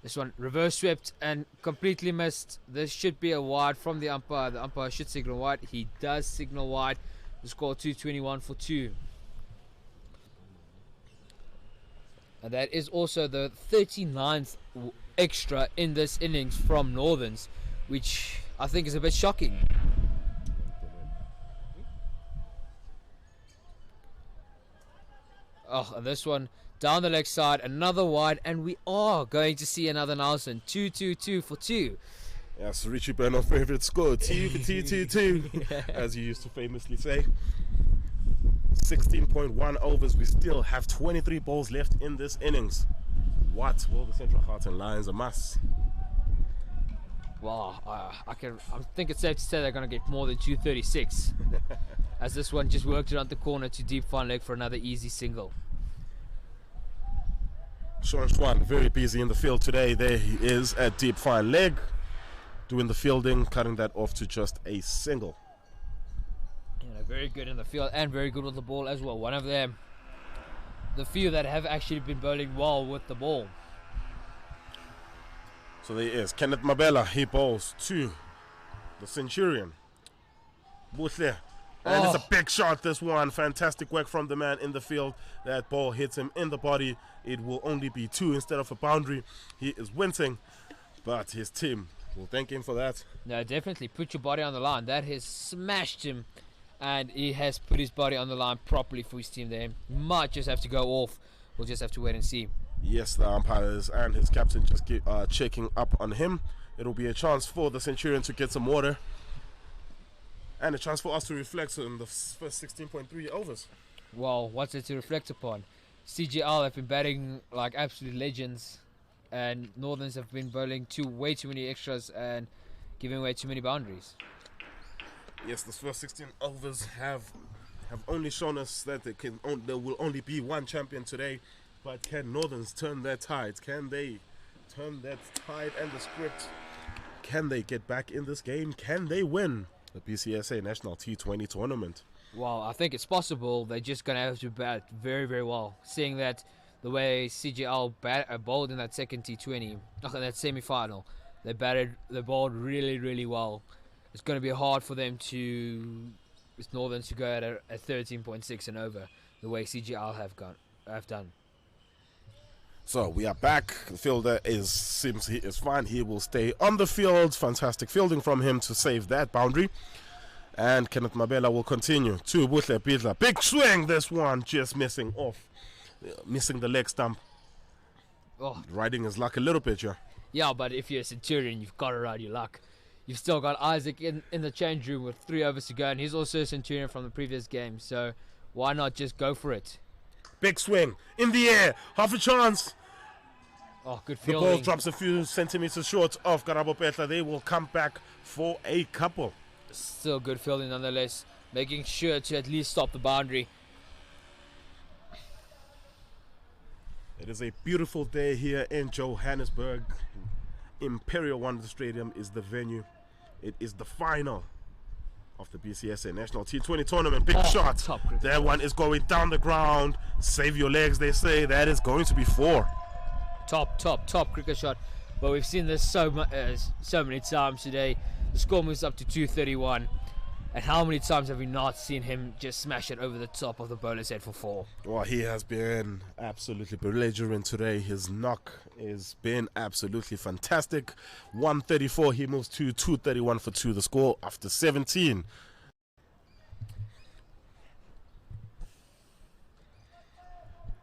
This one reverse swept and completely missed. This should be a wide from the umpire. The umpire should signal wide. He does signal wide. The score 221 for 2. And that is also the 39th extra in this innings from Northerns, which I think is a bit shocking. Oh, and this one down the leg side, another wide, and we are going to see another Nelson. 222 for 2. Yes, Richie Bernard's favorite score, 2, as you used to famously say. 16.1 overs. We still have 23 balls left in this innings. What will the Central Gauteng Lions amass? Well, I think it's safe to say they're going to get more than 236, as this one just worked around the corner to deep fine leg for another easy single. Sean, very busy in the field today. There he is at deep fine leg, doing the fielding, cutting that off to just a single. Yeah, very good in the field and very good with the ball as well. One of them, the few that have actually been bowling well with the ball. So there he is, Kenneth Mabela. He bowls to the Centurion. Buhle And it's a big shot, this one. Fantastic work from the man in the field. That ball hits him in the body. It will only be 2 instead of a boundary. He is wincing, but his team will thank him for that. No, definitely. Put your body on the line. That has smashed him, and he has put his body on the line properly for his team there. He might just have to go off. We'll just have to wait and see. Yes, the umpires and his captain just checking up on him. It'll be a chance for the Centurion to get some water. And a chance for us to reflect on the first 16.3 overs. Well, what's it to reflect upon? CGL have been batting like absolute legends, and Northerns have been bowling way too many extras and giving away too many boundaries. Yes, the first 16 overs have only shown us that there will only be one champion today. But can Northerns turn their tides? Can they turn that tide and the script? Can they get back in this game? Can they win the BCSA National T20 tournament? Well, I think it's possible. They're just going to have to bat very, very well. Seeing that the way CGL bowled in that second T20, that semi-final, they bowled really, really well. It's going to be hard for them with Northerns to go at a 13.6 and over, the way CGL have done. So we are back. The fielder seems he is fine. He will stay on the field. Fantastic fielding from him to save that boundary. And Kenneth Mabela will continue to Buhle Bidla. Big swing, this one just missing the leg stump. Riding his luck a little bit, yeah. Yeah, but if you're a Centurion, you've got to ride your luck. You've still got Isaac in the change room with 3 overs to go, and he's also a Centurion from the previous game. So why not just go for it? Big swing in the air, half a chance. Oh, good fielding. The ball drops a few centimeters short of Karabo Petla. They will come back for a couple. Still good fielding nonetheless, making sure to at least stop the boundary. It is a beautiful day here in Johannesburg. Imperial Wonder Stadium is the venue. It is the final of the BCSA National T20 tournament. Big shot. That one is going down the ground. Save your legs, they say. That is going to be 4. Top cricket shot. But we've seen this so many times today. The score moves up to 231. And how many times have we not seen him just smash it over the top of the bowler's head for 4? Well, he has been absolutely belligerent today. His knock has been absolutely fantastic. 134, he moves to 231 for 2. The score after 17.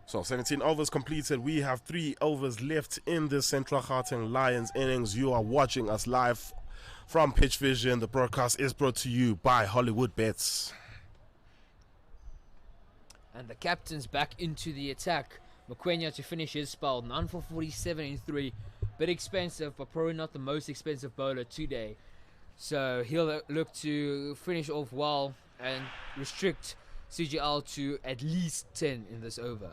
So 17 overs completed. We have 3 overs left in the Central Gauteng Lions innings. You are watching us live from Pitch Vision. The broadcast is brought to you by Hollywood Bets. And the captain's back into the attack. Mokwena to finish his spell. 9 for 47 in 3. Bit expensive, but probably not the most expensive bowler today. So he'll look to finish off well and restrict CGL to at least 10 in this over.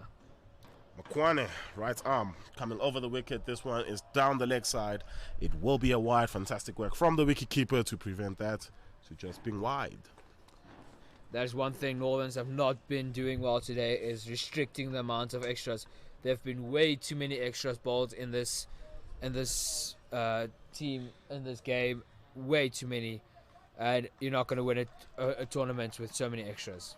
Makwane, right arm, coming over the wicket. This one is down the leg side. It will be a wide. Fantastic work from the wicketkeeper to prevent that to just being wide. That is one thing Northerns have not been doing well today, is restricting the amount of extras. There have been way too many extras bowled in this team, in this game. Way too many. And you're not going to win a tournament with so many extras.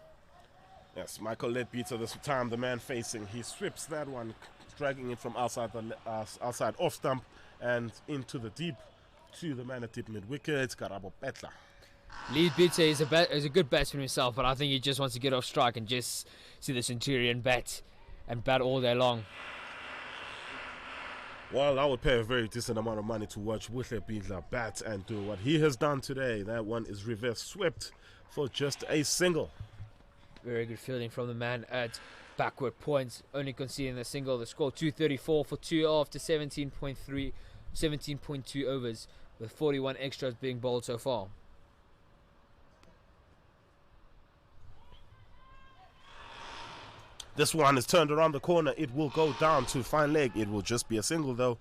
Yes, Michael Leadbeater this time, the man facing. He sweeps that one, dragging it from outside off stump and into the deep to the man at deep mid wicket, Karabo Petla. Leadbeater is a good batsman himself, but I think he just wants to get off strike and just see the Centurion bat all day long. Well, I would pay a very decent amount of money to watch Leadbeater bat and do what he has done today. That one is reverse swept for just a single. Very good fielding from the man at backward points, only conceding the single. The score 234 for 2 after 17.2 overs, with 41 extras being bowled so far. This one is turned around the corner. It will go down to fine leg. It will just be a single though.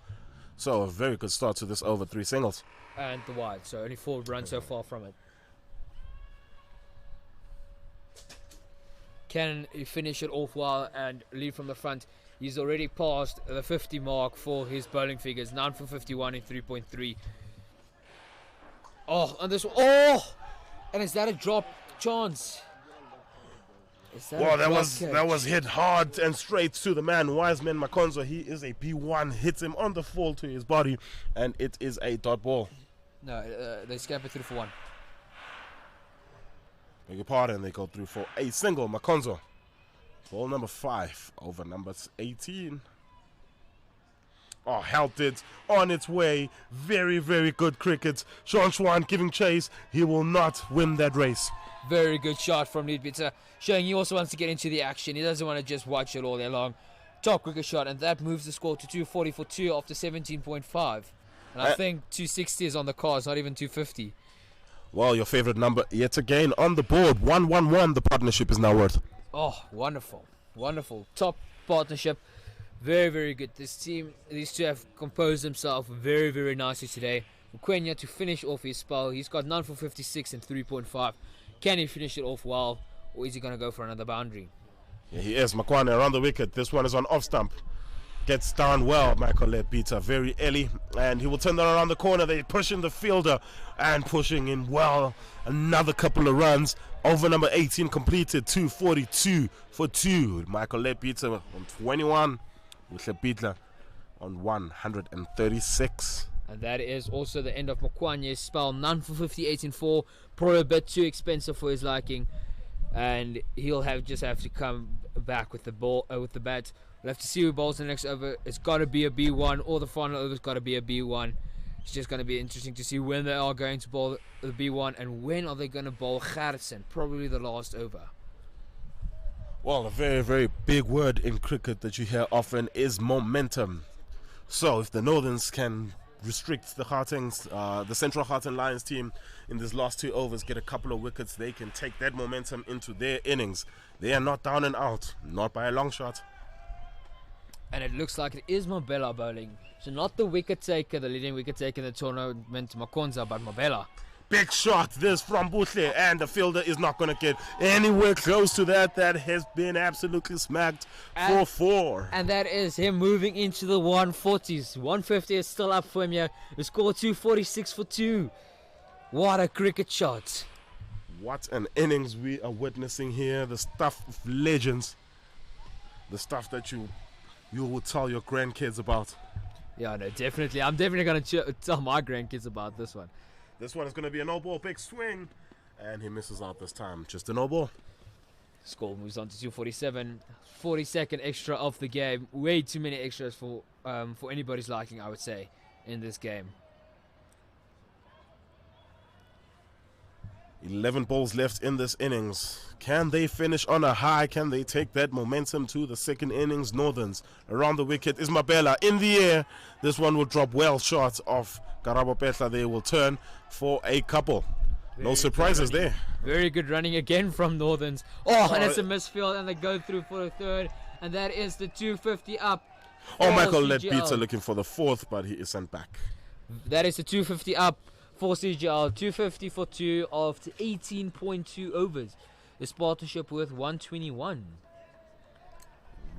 So a very good start to this over. 3 singles. And the wide, so only 4 runs so far from it. Can he finish it off well and lead from the front? He's already passed the 50 mark for his bowling figures. 9 for 51 in 3.3. Oh, and this one. Oh! And is that a drop? chance. Well, that was hit hard and straight to the man. Wiseman Makonzo, he is a B1, hits him on the fall to his body, and it is a dot ball. No, they scamper through for 1. Beg your pardon, they go through for a single. Makonzo, ball number 5 over number 18. Oh, helped it on its way. Very, very good cricket. Sean Schwan giving chase. He will not win that race. Very good shot from Leadbitter, showing he also wants to get into the action. He doesn't want to just watch it all day long. Top cricket shot, and that moves the score to 240 for 2 after 17.5. And I think 260 is on the cards, not even 250. Well, your favorite number yet again on the board. 111 the partnership is now worth. Oh, wonderful. Wonderful. Top partnership. Very, very good. This team, these two have composed themselves very, very nicely today. Mkwenya to finish off his spell. He's got 9 for 56 and 3.5. Can he finish it off well, or is he going to go for another boundary? Yeah, he is. Makwane around the wicket. This one is on off stump. Gets down well, Michael Leadbeater, very early. And he will turn that around the corner. They're pushing the fielder and pushing in well. Another couple of runs. Over number 18 completed. 242 for 2. Michael Leadbeater on 21. With Leadbeater on 136. And that is also the end of Mkwanye's spell. 9 for 58 and 4. Probably a bit too expensive for his liking. And he'll just have to come back with the ball, with the bat. We'll have to see who bowls the next over. It's got to be a B1, or the final over's got to be a B1. It's just going to be interesting to see when they are going to bowl the B1 and when are they going to bowl Gerritsen, probably the last over. Well, a very, very big word in cricket that you hear often is momentum. So if the Northerns can restrict the Gauteng's, the Central Gauteng Lions team in these last 2 overs, get a couple of wickets, they can take that momentum into their innings. They are not down and out, not by a long shot. And it looks like it is Mabela bowling. So not the wicket taker, the leading wicket taker in the tournament, Makonza, but Mabela. Big shot this from Butle, and the fielder is not going to get anywhere close to that. That has been absolutely smacked for 4. And that is him moving into the 140s. 150 is still up for him here. The score 246 for 2. What a cricket shot. What an innings we are witnessing here. The stuff of legends. The stuff that you will tell your grandkids about. Yeah, no, definitely. I'm definitely going to tell my grandkids about this one. This one is going to be a no ball, big swing. And he misses out this time. Just a no ball. Score moves on to 247. 42nd extra of the game. Way too many extras for anybody's liking, I would say, in this game. 11 balls left in this innings. Can they finish on a high? Can they take that momentum to the second innings? Northerns around the wicket is Mabela in the air. This one will drop well short of Karabo Petla. They will turn for a couple. No surprises there. Very good running again from Northerns. Oh, and it's a misfield, and they go through for a third. And that is the 250 up. Oh, Michael Leadbeater looking for the 4th, but he is sent back. That is the 250 up for CGL. 250 for 2 after 18.2 overs. This partnership worth 121.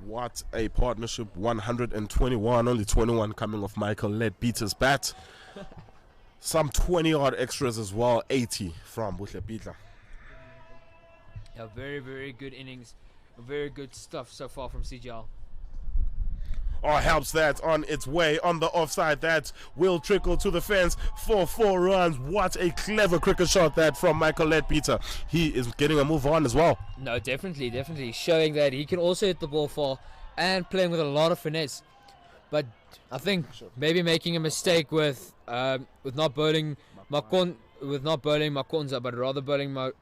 What a partnership. 121. Only 21 coming off Michael Leadbeater's bat. Some 20 odd extras as well. 80 from Butle. Yeah, very, very good innings. Very good stuff so far from CGL. Oh, helps that on its way on the offside. That will trickle to the fence for 4 runs. What a clever cricket shot that from Michael Leadbeater. He is getting a move on as well. No, definitely. Showing that he can also hit the ball far and playing with a lot of finesse. But I think maybe making a mistake with not bowling Makonza, but rather bowling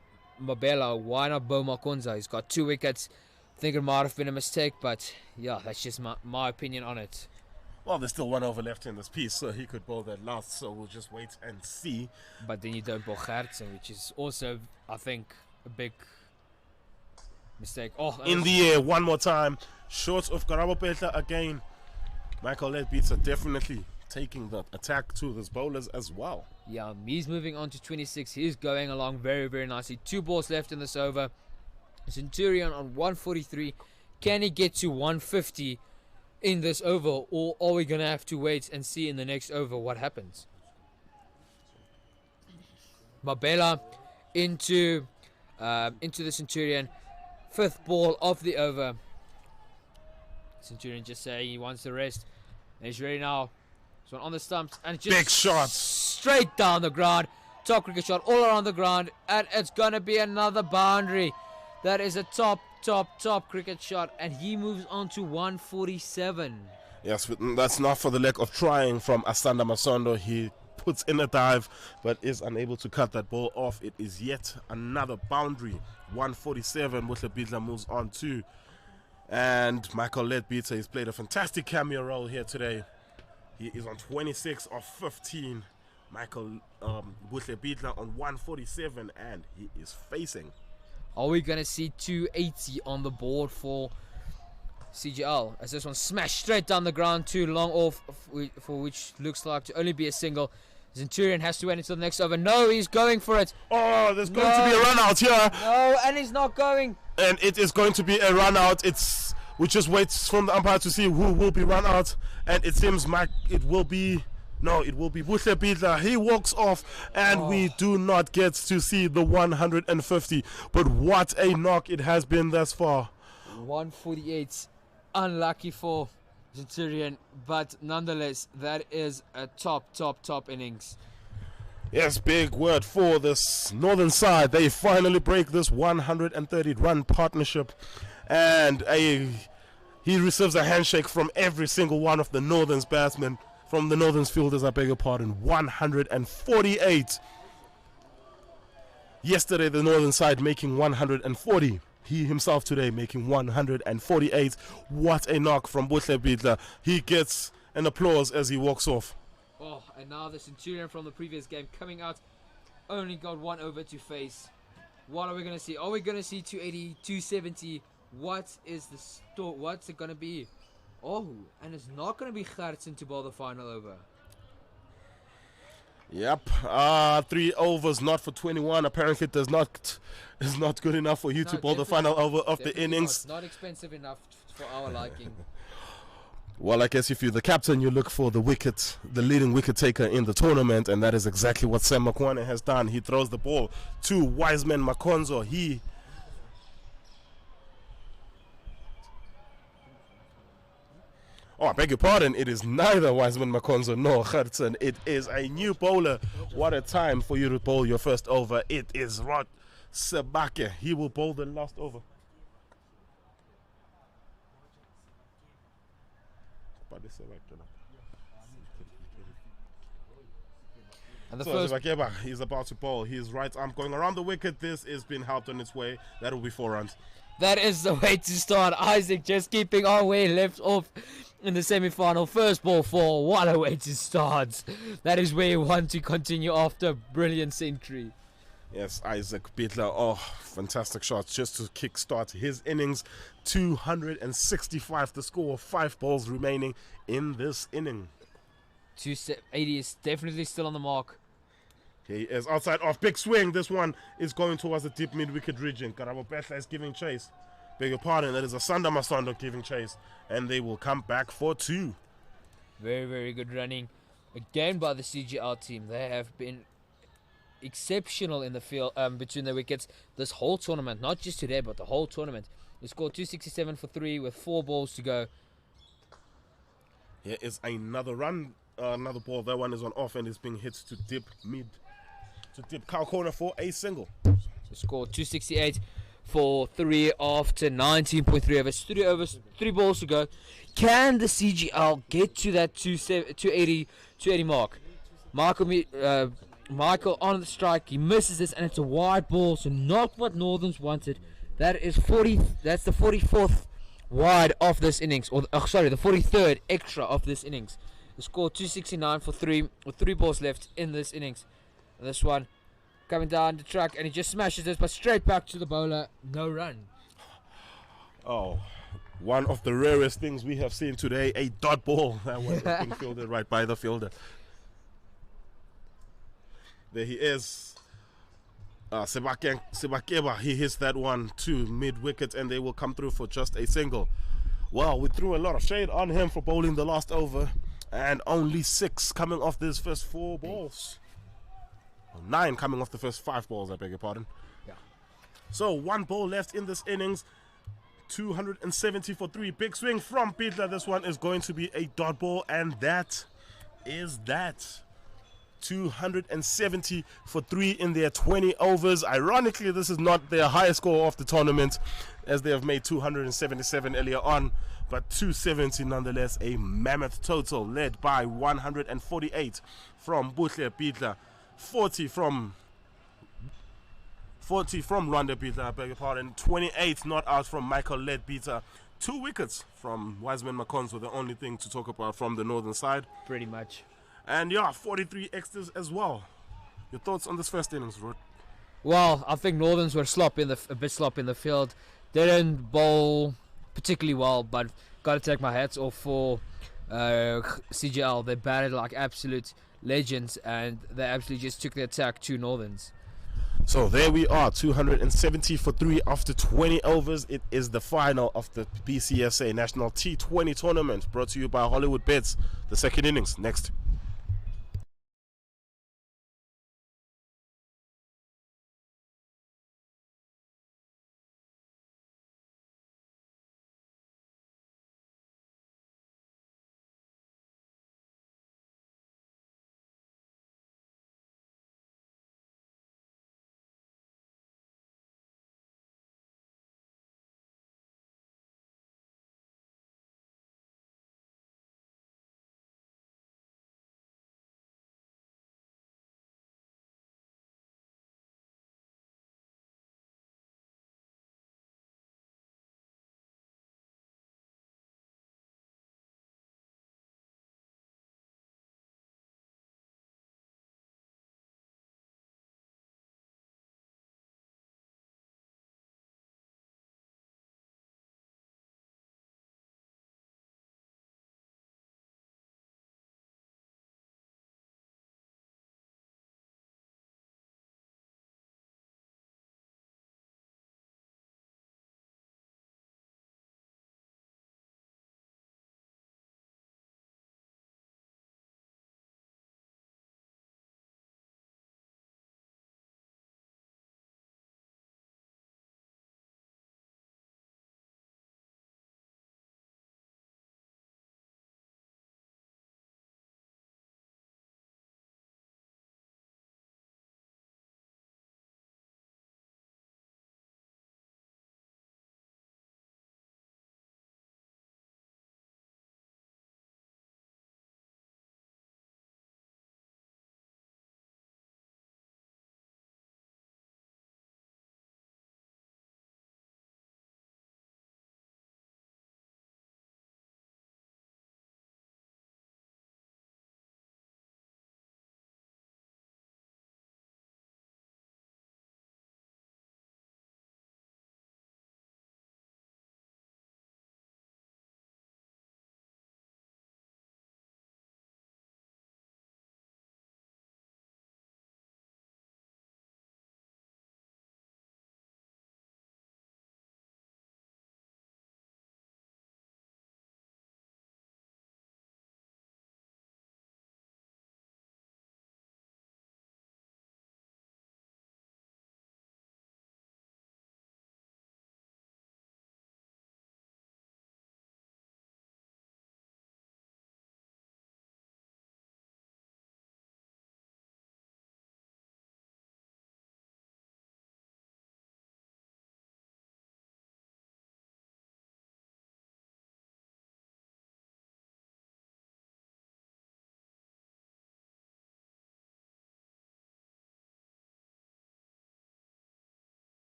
Mabela. Why not bowl Makonza? He's got 2 wickets. I think it might have been a mistake, but yeah, that's just my opinion on it. Well, there's still 1 over left in this piece, so he could bowl that last, so we'll just wait and see. But then you don't bowl Gerritsen, which is also, I think, a big mistake. Oh, in the air, one more time. Short of Karabo Petla again. Michael Leadbeater definitely taking the attack to his bowlers as well. Yeah, he's moving on to 26. He's going along very, very nicely. 2 balls left in this over. Centurion on 143. Can he get to 150 in this over, or are we going to have to wait and see in the next over what happens? Mabela into into the Centurion. 5th ball of the over. Centurion just saying he wants the rest. And he's ready now. So on the stumps and just Big shots. Straight down the ground. Top cricket shot all around the ground. And it's going to be another boundary. That is a top cricket shot. And he moves on to 147. Yes, but that's not for the lack of trying from Asanda Masondo. He puts in a dive but is unable to cut that ball off. It is yet another boundary. 147. Buhlebidla moves on to. And Michael Leadbeater has played a fantastic cameo role here today. He is on 26 of 15. Michael Buhlebidla on 147, and he is facing. Are we going to see 280 on the board for CGL? As this one smashed straight down the ground, too long off, for which looks like to only be a single. Centurion has to wait until the next over. No, he's going for it. Oh, there's going to be a run out here. No, and he's not going. And it is going to be a run out. We just wait from the umpire to see who will be run out. And it seems it will be Buhlebidla. He walks off, and we do not get to see the 150. But what a knock it has been thus far. 148. Unlucky for Centurion, but nonetheless, that is a top innings. Yes, big word for this northern side. They finally break this 130-run partnership, and he receives a handshake from every single one of the Northern's batsmen, from the Northern's fielders, I beg your pardon. 148. Yesterday, the Northern side making 140. He himself today making 148. What a knock from Buhlebidla. He gets an applause as he walks off. Oh, and now the Centurion from the previous game coming out, only got 1 over to face. What are we going to see? Are we going to see 280, 270? What is the store? What's it going to be? Oh, and it's not going to be Gertsen to bowl the final over. Yep, 3 overs, not for 21. Apparently, it is not good enough for you to bowl the final over of the innings. Not expensive enough for our liking. Well, I guess if you're the captain, you look for the leading wicket taker in the tournament, and that is exactly what Sam Makwane has done. He throws the ball to Wiseman Makonzo. Oh, I beg your pardon, it is neither Wiseman Makonzo nor Gertsen. It is a new bowler. What a time for you to bowl your first over. It is Rod Sebake. He will bowl the last over. And so Sebake, he's about to bowl. His right arm going around the wicket. This is being helped on its way. That will be 4 runs. That is the way to start. Isaac just keeping our way left off in the semi-final. First ball 4. What a way to start. That is where you want to continue after a brilliant century. Yes, Isaac Bidler. Oh, fantastic shots just to kickstart his innings. 265 the score. 5 balls remaining in this inning. 280 is definitely still on the mark. He is outside off. Big swing. This one is going towards the deep mid-wicket region. Karabo Betla is giving chase. Beg your pardon. That is Asanda Masondo giving chase. And they will come back for 2. Very, very good running. Again by the CGL team. They have been exceptional in the field between the wickets this whole tournament. Not just today, but the whole tournament. They scored 267 for 3 with 4 balls to go. Here is another run. Another ball. That one is on off and is being hit to dip mid. To dip cow corner for a single. So scored 268 for 3 after 19.3 overs. 3 overs, 3 balls to go. Can the CGL get to that 280 mark? Michael on the strike. He misses this and it's a wide ball. So not what Northerns wanted. That is 40. That's the 44th wide of this innings. Or the 43rd extra of this innings. The score 269 for 3 with 3 balls left in this innings. And this one coming down the track and he just smashes this, but straight back to the bowler. No run. Oh, one of the rarest things we have seen today, a dot ball. That one was being fielded right by the fielder. There he is. Sebakeba, he hits that one to mid-wicket and they will come through for just a single. Well, we threw a lot of shade on him for bowling the last over. And only 6 coming off this first 4 balls. 9 coming off the first 5 balls, I beg your pardon. Yeah. So 1 ball left in this innings. 270 for 3. Big swing from Peter. This one is going to be a dot ball, and that is that. 270 for 3 in their 20 overs. Ironically, this is not their highest score of the tournament, as they have made 277 earlier on, but 270 nonetheless, a mammoth total, led by 148 from Buhle Pitla, 40 from Rwanda Peter, I beg your pardon. 28 not out from Michael Leadbeater. 2 wickets from Wiseman Makonzo, the only thing to talk about from the northern side. Pretty much. And yeah, 43 extras as well. Your thoughts on this first innings, Rod? Well, I think Northerns were a bit slop in the field. They didn't bowl particularly well, but got to take my hats off for CGL. They batted like absolute legends, and they absolutely just took the attack to Northerns. So there we are, 270 for 3 after 20 overs. It is the final of the BCSA National T20 Tournament, brought to you by Hollywood Bets. The second innings next.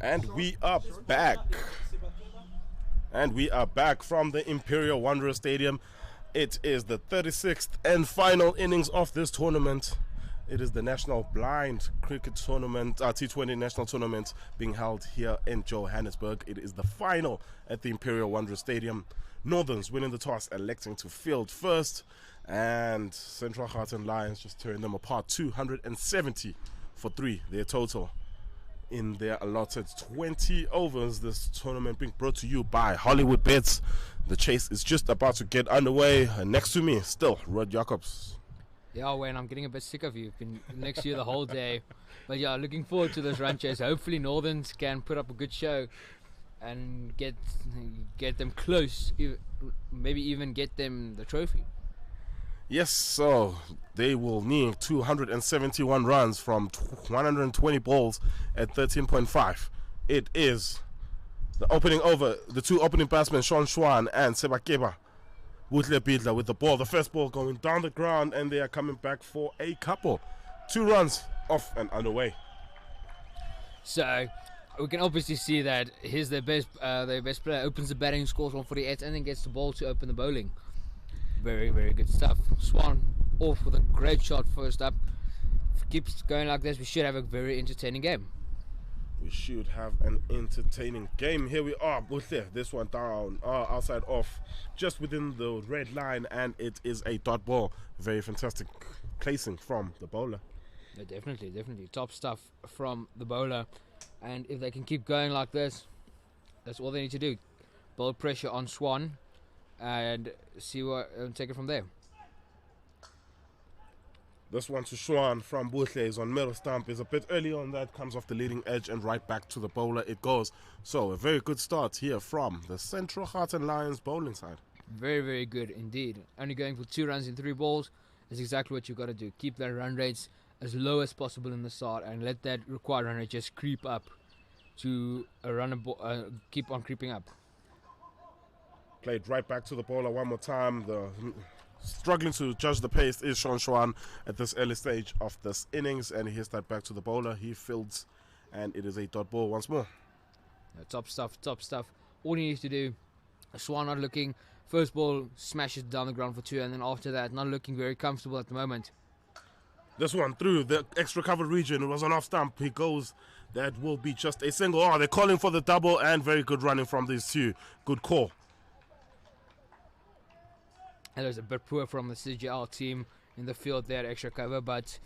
And we are back. And we are back from the Imperial Wanderers Stadium. It is the 36th and final innings of this tournament. It is the National Blind Cricket Tournament, T20 National Tournament being held here in Johannesburg. It is the final at the Imperial Wanderers Stadium. Northerns winning the toss, electing to field first. And Central Gauteng Lions just tearing them apart, 270 for 3, their total in their allotted 20 overs. This tournament being brought to you by Hollywood Bets. The chase is just about to get underway. And next to me, still, Rod Jacobs. Yeah, Wayne, I'm getting a bit sick of you. Been next to you the whole day. But yeah, looking forward to this run chase. Hopefully Northerns can put up a good show and get them close, maybe even get them the trophy. Yes, so they will need 271 runs from 120 balls at 13.5. It is the opening over, the two opening batsmen, Sean Schwan and Sebakeba Butle Bidla with the ball. The first ball going down the ground, and they are coming back for a couple. 2 runs off and underway. So we can obviously see that here's their best player, opens the batting, scores 148, and then gets the ball to open the bowling. Very, very good stuff. Swan off with a great shot first up. If it keeps going like this, we should have a very entertaining game. We should have an entertaining game. Here we are, Butle. This one down, outside off, just within the red line, and it is a dot ball. Very fantastic placing from the bowler. Yeah, definitely. Top stuff from the bowler. And if they can keep going like this, that's all they need to do. Bowl pressure on Swan and see what take it from there. This one to Schwan from Butle is on middle stump. Is a bit early on that, comes off the leading edge and right back to the bowler it goes. So a very good start here from the Central Gauteng Lions bowling side. Very, very good indeed. Only going for 2 runs in 3 balls is exactly what you've got to do. Keep their run rates as low as possible in the start and let that required run rate just creep up to keep on creeping up. Played right back to the bowler one more time. The struggling to judge the pace is Sean Schwan at this early stage of this innings, and he hits that back to the bowler. He fields, and it is a dot ball once more. Yeah, top stuff. All he needs to do, Swan not looking, first ball smashes down the ground for 2, and then after that not looking very comfortable at the moment. This one through the extra covered region. It was an off stump. He goes. That will be just a single. Oh, they're calling for the double, and very good running from these two. Good call. And there's a bit poor from the CGL team in the field there, extra cover, but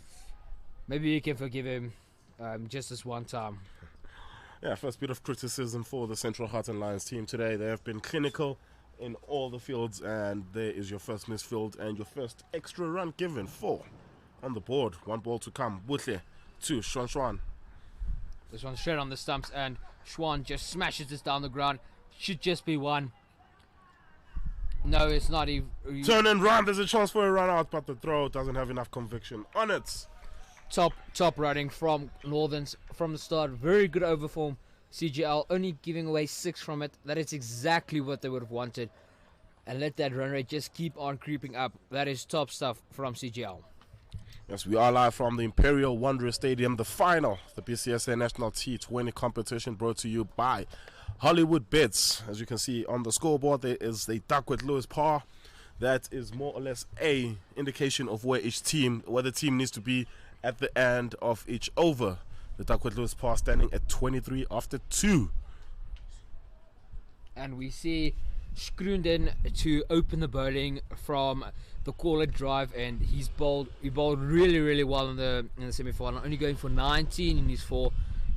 maybe you can forgive him just this one time. Yeah, first bit of criticism for the Central Gauteng Lions team today. They have been clinical in all the fields, and there is your first misfield and your first extra run given. 4 on the board. 1 ball to come. Butle to Schwan. This one's straight on the stumps, and Schwan just smashes this down the ground. Should just be 1. No, it's not even. Turn and run. There's a chance for a run out, but the throw doesn't have enough conviction on it. Top running from Northerns from the start. Very good overform. CGL only giving away 6 from it. That is exactly what they would have wanted. And let that run rate just keep on creeping up. That is top stuff from CGL. Yes, we are live from the Imperial Wanderers Stadium. The final, the BCSA National T20 competition brought to you by Hollywood Bets. As you can see on the scoreboard, there is a duck with Lewis par. That is more or less a indication of where the team needs to be at the end of each over. The duck with Lewis par standing at 23 after 2. And we see Skrunden to open the bowling from the caller drive, and he bowled really, really well in the semi-final, only going for 19 in his 4,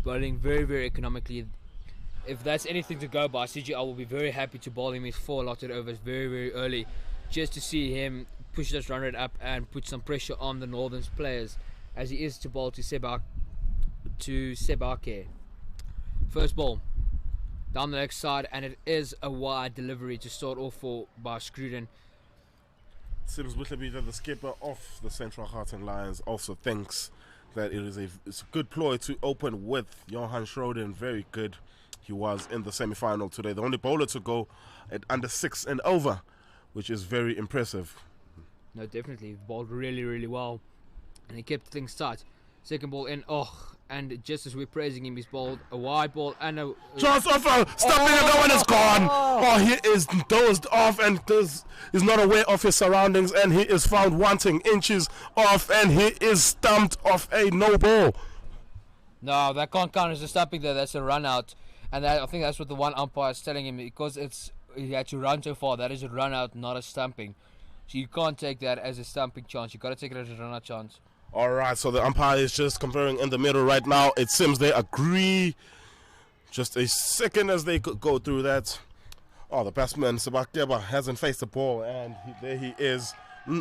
bowling very, very economically. If that's anything to go by, CGL will be very happy to bowl him his 4 allotted overs very, very early, just to see him push this run rate up and put some pressure on the Northern's players, as he is to bowl to Sebake. First ball down the leg side, and it is a wide delivery to start off by Skruden. Seems that the skipper of the Central Gauteng Lions also thinks that it's a good ploy to open with Johan Schroden. Very good he was in the semi-final today. The only bowler to go at under 6 and over, which is very impressive. No, definitely. He bowled really, really well, and he kept things tight. Second ball in. Oh, and just as we're praising him, he's bowled a wide ball and a chance of stumping, and that one is gone. Oh, he is dozed off and is not aware of his surroundings, and he is found wanting inches off, and he is stumped off a no ball. No, that can't count as a stumping there. That's a run out, and I think that's what the one umpire is telling him, because he had to run so far. That is a run out, not a stumping. So you can't take that as a stumping chance. You got to take it as a run out chance. All right, so the umpire is just conferring in the middle right now. It seems they agree. Just a second as they go through that. Oh, the batsman Sebakeba hasn't faced the ball, and there he is,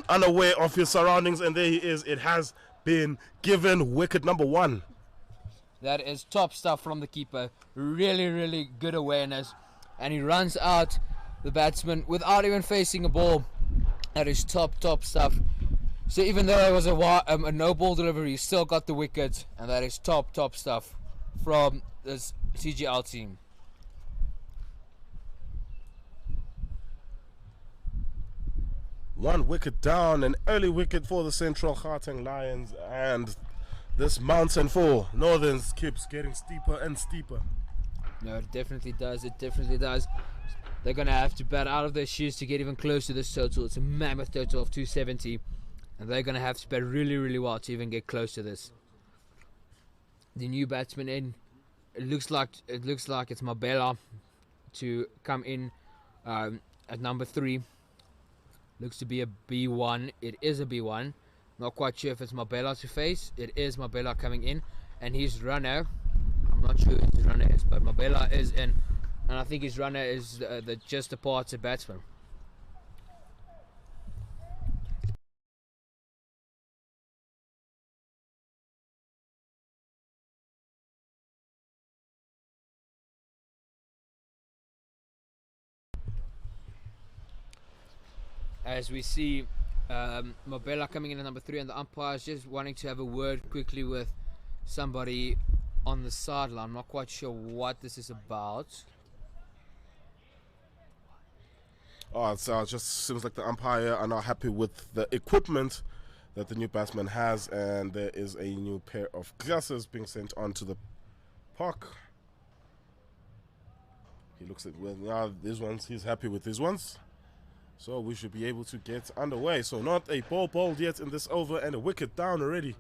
unaware of his surroundings, and there he is. It has been given wicket number 1. That is top stuff from the keeper. Really, really good awareness, and he runs out the batsman without even facing a ball. That is top stuff. So even though it was a no ball delivery, he still got the wicket, and that is top stuff from this CGL team. One wicket down, an early wicket for the Central Gauteng Lions, and this mountain for Northerns keeps getting steeper and steeper. No, it definitely does. It definitely does. They're going to have to bat out of their shoes to get even close to this total. It's a mammoth total of 270. And they're going to have to bat really, really well to even get close to this. The new batsman in. It looks like it's Mabela to come in at number 3. Looks to be a B1. It is a B1. Not quite sure if it's Mabela to face. It is Mabela coming in. And his runner, I'm not sure who his runner is, but Mabela is in. And I think his runner is just a parts batsman. As we see Mabela coming in at number 3, and the umpires just wanting to have a word quickly with somebody on the sideline. I'm not quite sure what this is about. Oh, so it just seems like the umpire are not happy with the equipment that the new batsman has, and there is a new pair of glasses being sent onto the park. He looks at, well, now these ones, he's happy with these ones. So we should be able to get underway. So not a ball bowled yet in this over, and a wicket down already.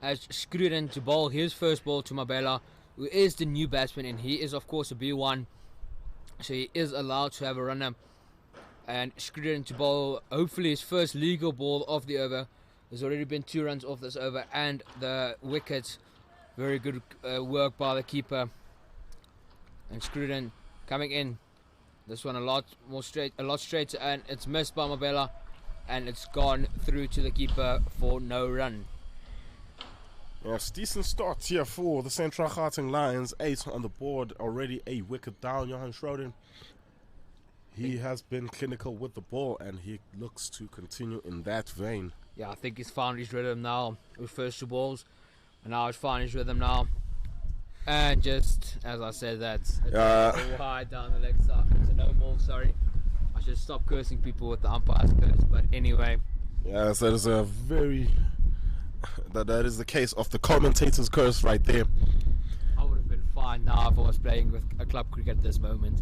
As Scruden to bowl his first ball to Mabela, who is the new batsman, and he is of course a B1, so he is allowed to have a runner. And Scruden to bowl hopefully his first legal ball of the over. There's already been 2 runs off this over, and the wicket. Very good work by the keeper. And Scruden coming in. This one a lot straighter, and it's missed by Mabela, and it's gone through to the keeper for no run. Yes, decent start here for the Central Gauteng Lions. 8 on the board, already a wicket down. Johan Schroden, he has been clinical with the ball, and he looks to continue in that vein. Yeah, I think he's found his rhythm now with first 2 balls, and now he's found his rhythm now. And just as I said, that's wide down the leg side. It's a no ball. Sorry, I should stop cursing people with the umpire's curse. But anyway, yes, that is a very that is the case of the commentator's curse right there. I would have been fine now if I was playing with a club cricket at this moment.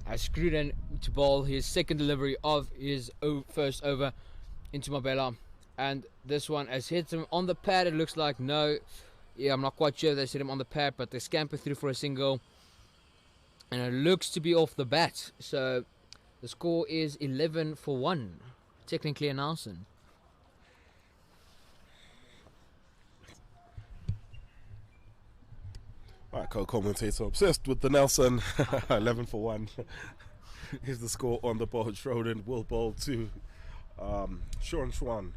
As Scruden to bowl his second delivery of his first over into Mabela, and this one has hit him on the pad. It looks like no. Yeah, I'm not quite sure if they hit him on the pad, but they scamper through for a single, and it looks to be off the bat. So the score is 11 for 1, technically a Nelson. Right, co-commentator obsessed with the Nelson. 11 for 1 is the score on the board. Schroden will bowl to Sean Schwan.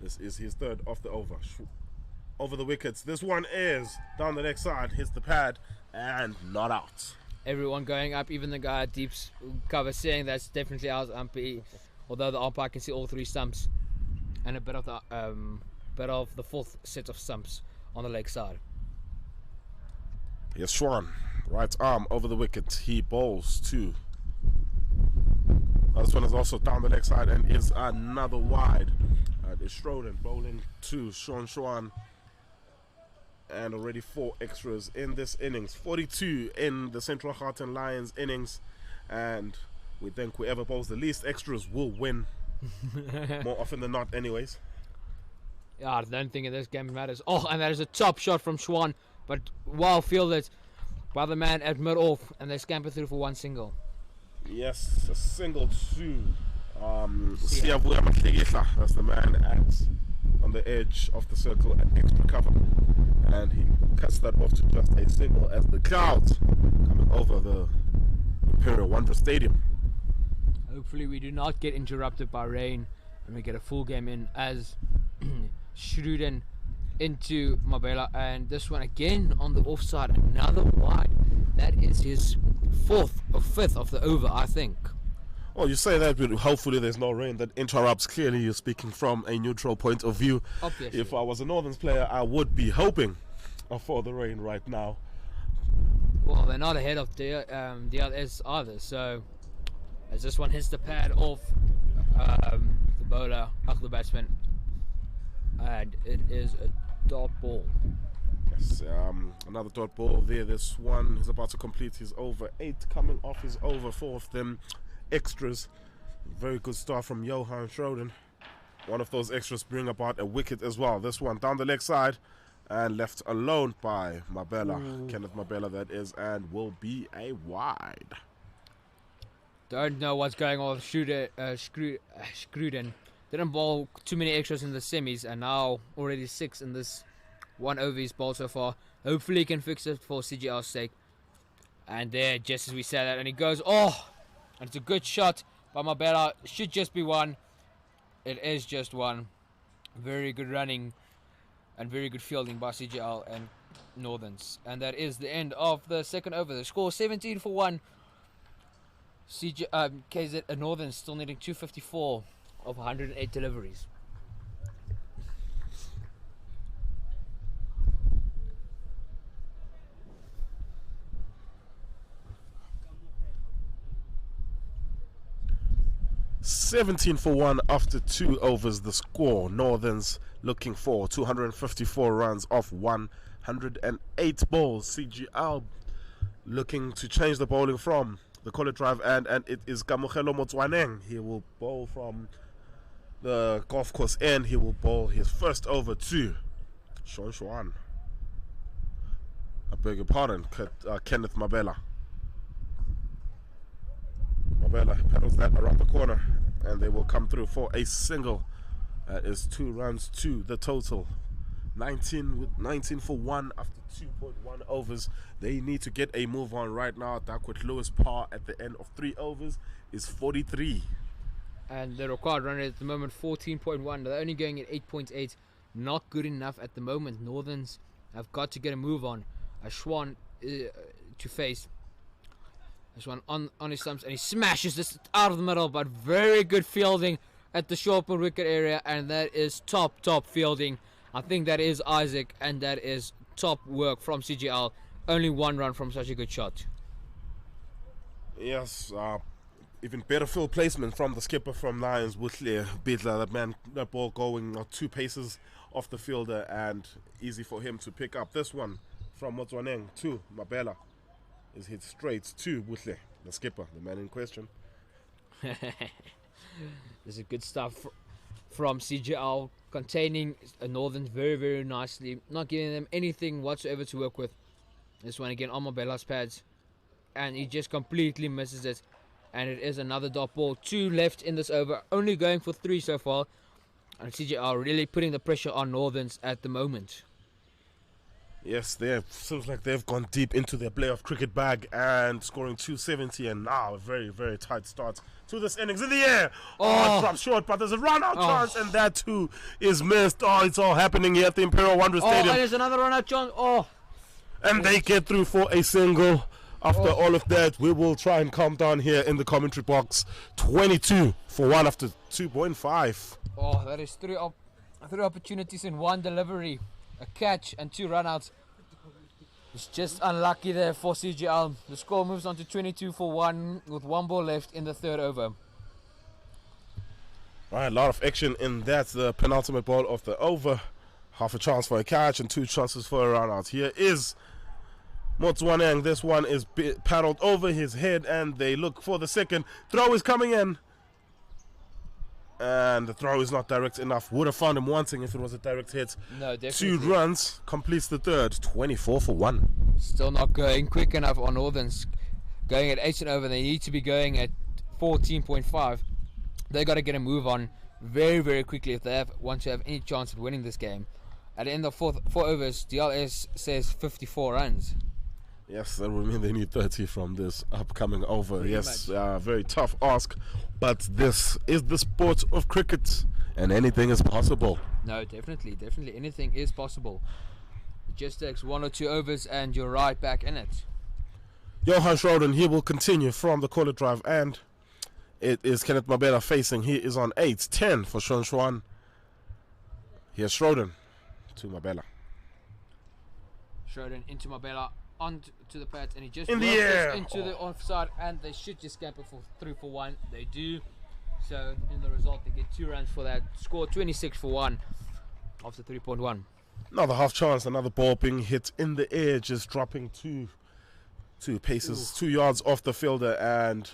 This is his third off the over. Over the wickets. This one is down the next side, hits the pad, and not out. Everyone going up, even the guy at deep cover saying that's definitely out umpy, although the umpire can see all 3 stumps and a bit of the 4th set of stumps on the leg side. Yes, Schwan, right arm over the wicket. He bowls two. This one is also down the leg side and is another wide. It's Schroden bowling to Schwan. And already 4 extras in this innings. 42 in the Central Gauteng Lions innings. And we think whoever bowls the least extras will win. More often than not anyways. Yeah, I don't think in this game matters. Oh, and that is a top shot from Schwan. But well fielded by the man at mid-off. And they scamper through for 1 single. Yes, a single to Siyavuya Mahlegihla. That's the man on the edge of the circle at extra cover. And he cuts that off to just a single as the clouds coming over the Imperial Wonder Stadium. Hopefully we do not get interrupted by rain and we get a full game in as Schruden into Mabela, and this one again on the offside, another wide. That is his 4th or 5th of the over, I think. Well, you say that, but hopefully there's no rain that interrupts. Clearly you're speaking from a neutral point of view. Obviously. If I was a Northerns player, I would be hoping for the rain right now. Well, they're not ahead of the others either, so as this one hits the pad off the bowler, the batsman, and it is a dot ball. Yes, another dot ball there. This one is about to complete his over 8, coming off his over 4 of them extras. Very good start from Johan Schroden. One of those extras bring about a wicket as well. This one down the leg side and left alone by Mabela. Kenneth Mabela, that is, and will be a wide. Don't know what's going on with Schruden. Didn't bowl too many extras in the semis, and now already 6 in this 1 over he's bowled so far. Hopefully he can fix it for CGL's sake. And there, just as we said that, and he goes, oh! And it's a good shot by Mabela. Should just be 1. It is just 1. Very good running and very good fielding by CGL and Northerns. And that is the end of the second over. The score 17 for 1. KZ Northerns still needing 254 of 108 deliveries. $17 for 1 after 2 overs. The score. Northerns looking for 254 runs off 108 balls. CGL looking to change the bowling from the College Drive, and it is Kamohelo Motswaneng. He will bowl from the golf course end. He will bowl his first over to Schwan. I beg your pardon, Kenneth Mabela. Mabela pedals that around the corner, and they will come through for a single. That is 2 runs to the total. 19 for 1 after 2.1 overs. They need to get a move on right now. Duckworth Lewis par at the end of 3 overs is 43. And the required run rate at the moment 14.1. They're only going at 8.8. Not good enough at the moment. Northerns have got to get a move on. A Schwan to face. This one on his stumps, and he smashes this out of the middle, but very good fielding at the short mid wicket area, and that is top fielding. I think that is Isaac, and that is top work from CGL. Only 1 run from such a good shot. Yes, even better field placement from the skipper from Lions, Wutley Bidler. That ball going not 2 paces off the fielder, and easy for him to pick up. This one from Motswaneng to Mabela is hit straight to Wutley, the skipper, the man in question. This is good stuff from CGL, containing Northerns very, very nicely, not giving them anything whatsoever to work with. This one again on Mabela's pads, and he just completely misses it, and it is another dot ball. 2 left in this over, only going for 3 so far, and CGL really putting the pressure on Northerns at the moment. Yes, seems like they've gone deep into their playoff cricket bag and scoring 270, and now a very, very tight start to this innings. In the air, drops short, but there's a run-out chance, and that too is missed. It's all happening here at the Imperial Wonder Stadium. And there's another run-out chance. And they get through for a single. After all of that, we will try and calm down here in the commentary box. 22 for 1 after 2.5. That is 3 opportunities in 1 delivery. A catch and 2 run-outs. It's just unlucky there for CGL. The score moves on to 22-1 with 1 ball left in the 3rd over. Right, a lot of action in that. The penultimate ball of the over. Half a chance for a catch and 2 chances for a run out. Here is Motswaneng. This one is paddled over his head and they look for the second. Throw is coming in. And the throw is not direct enough. Would have found him wanting if it was a direct hit. No, definitely. 2 runs, completes the 3rd. 24-1. Still not going quick enough on Northerns. Going at 8 and over. They need to be going at 14.5. They got to get a move on very, very quickly if they want to have any chance of winning this game. At the end of 4 overs, DLS says 54 runs. Yes, that would mean they need 30 from this upcoming over. Pretty yes, very tough ask, but this is the sport of cricket, and anything is possible. No, definitely anything is possible. It just takes 1 or 2 overs and you're right back in it. Johan Schroden, he will continue from the corner drive, and it is Kenneth Mabela facing. He is on 8-10 for Sean Schwan. Here's Schroden to Mabela. Schroden into Mabela. On to the pads, and he just in the air into the offside, and they should just scamper through for 1. They do. So in the result, they get 2 runs for that. Score 26-1 after 3.1. Another half chance, another ball being hit in the air, just dropping 2 paces, 2 yards off the fielder, and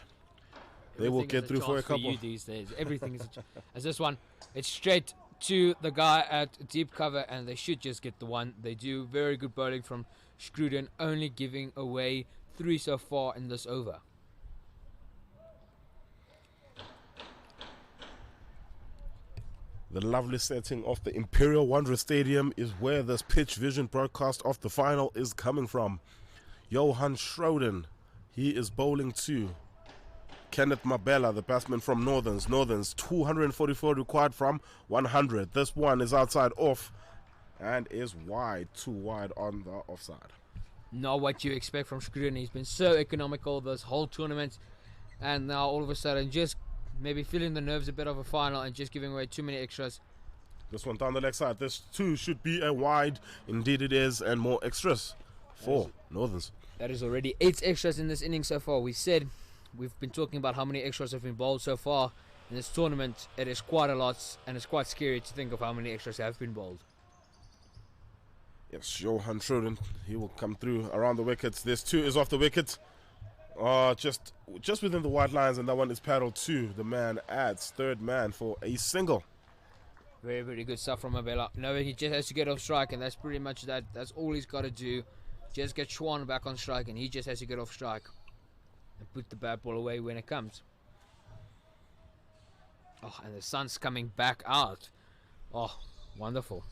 they will get through for a couple. For you these days, everything is as this one. It's straight to the guy at deep cover, and they should just get the 1. They do very good bowling from Scruden, only giving away 3 so far in this over. The lovely setting of the Imperial Wanderers Stadium is where this pitch vision broadcast of the final is coming from. Johan Schroden, he is bowling to Kenneth Mabela, the batsman from Northerns. Northerns 244 required from 100. This one is outside off and is wide, too wide on the offside. Not what you expect from Scruden. He's been so economical this whole tournament, and now all of a sudden just maybe feeling the nerves a bit of a final and just giving away too many extras. This one down the leg side. This too should be a wide. Indeed it is, and more extras for Northerns. That is already 8 extras in this inning so far. We've been talking about how many extras have been bowled so far in this tournament. It is quite a lot, and it's quite scary to think of how many extras have been bowled. Yes, Johan Schroden, he will come through around the wickets. This 2 is off the wicket. Just within the white lines, and that one is paddled to the man at 3rd man for a single. Very, very good stuff from Mabela. Knowing he just has to get off strike, and that's pretty much that. That's all he's got to do. Just get Schwan back on strike, and he just has to get off strike and put the bad ball away when it comes. Oh, and the sun's coming back out. Oh, wonderful.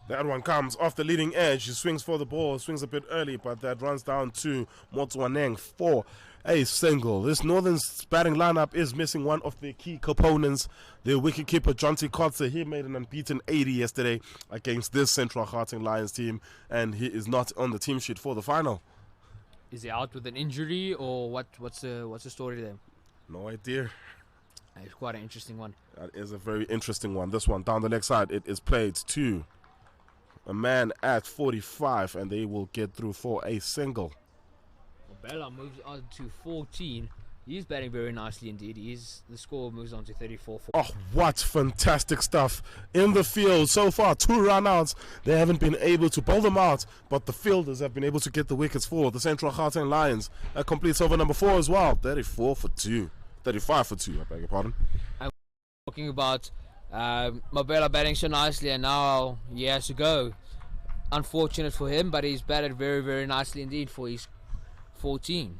That one comes off the leading edge. He swings for the ball, swings a bit early, but that runs down to Motswaneng for a single. This Northern's batting lineup is missing one of their key components. Their wicketkeeper, Jonty Kotze, he made an unbeaten 80 yesterday against this Central Gauteng Lions team, and he is not on the team sheet for the final. Is he out with an injury, or what's the story there? No idea. It's quite an interesting one. That is a very interesting one. This one down the leg side, it is played to a man at 45, and they will get through for a single. Bella moves on to 14. He's batting very nicely indeed. The score moves on to 34. Oh, what fantastic stuff in the field so far. 2 run-outs. They haven't been able to bowl them out, but the fielders have been able to get the wickets for the Central Gauteng Lions. That completes over number 4 as well. 34 for 2. 35 for 2, I beg your pardon. I'm talking about Mabela batting so nicely, and now he has to go. Unfortunate for him, but he's batted very, very nicely indeed for his 14.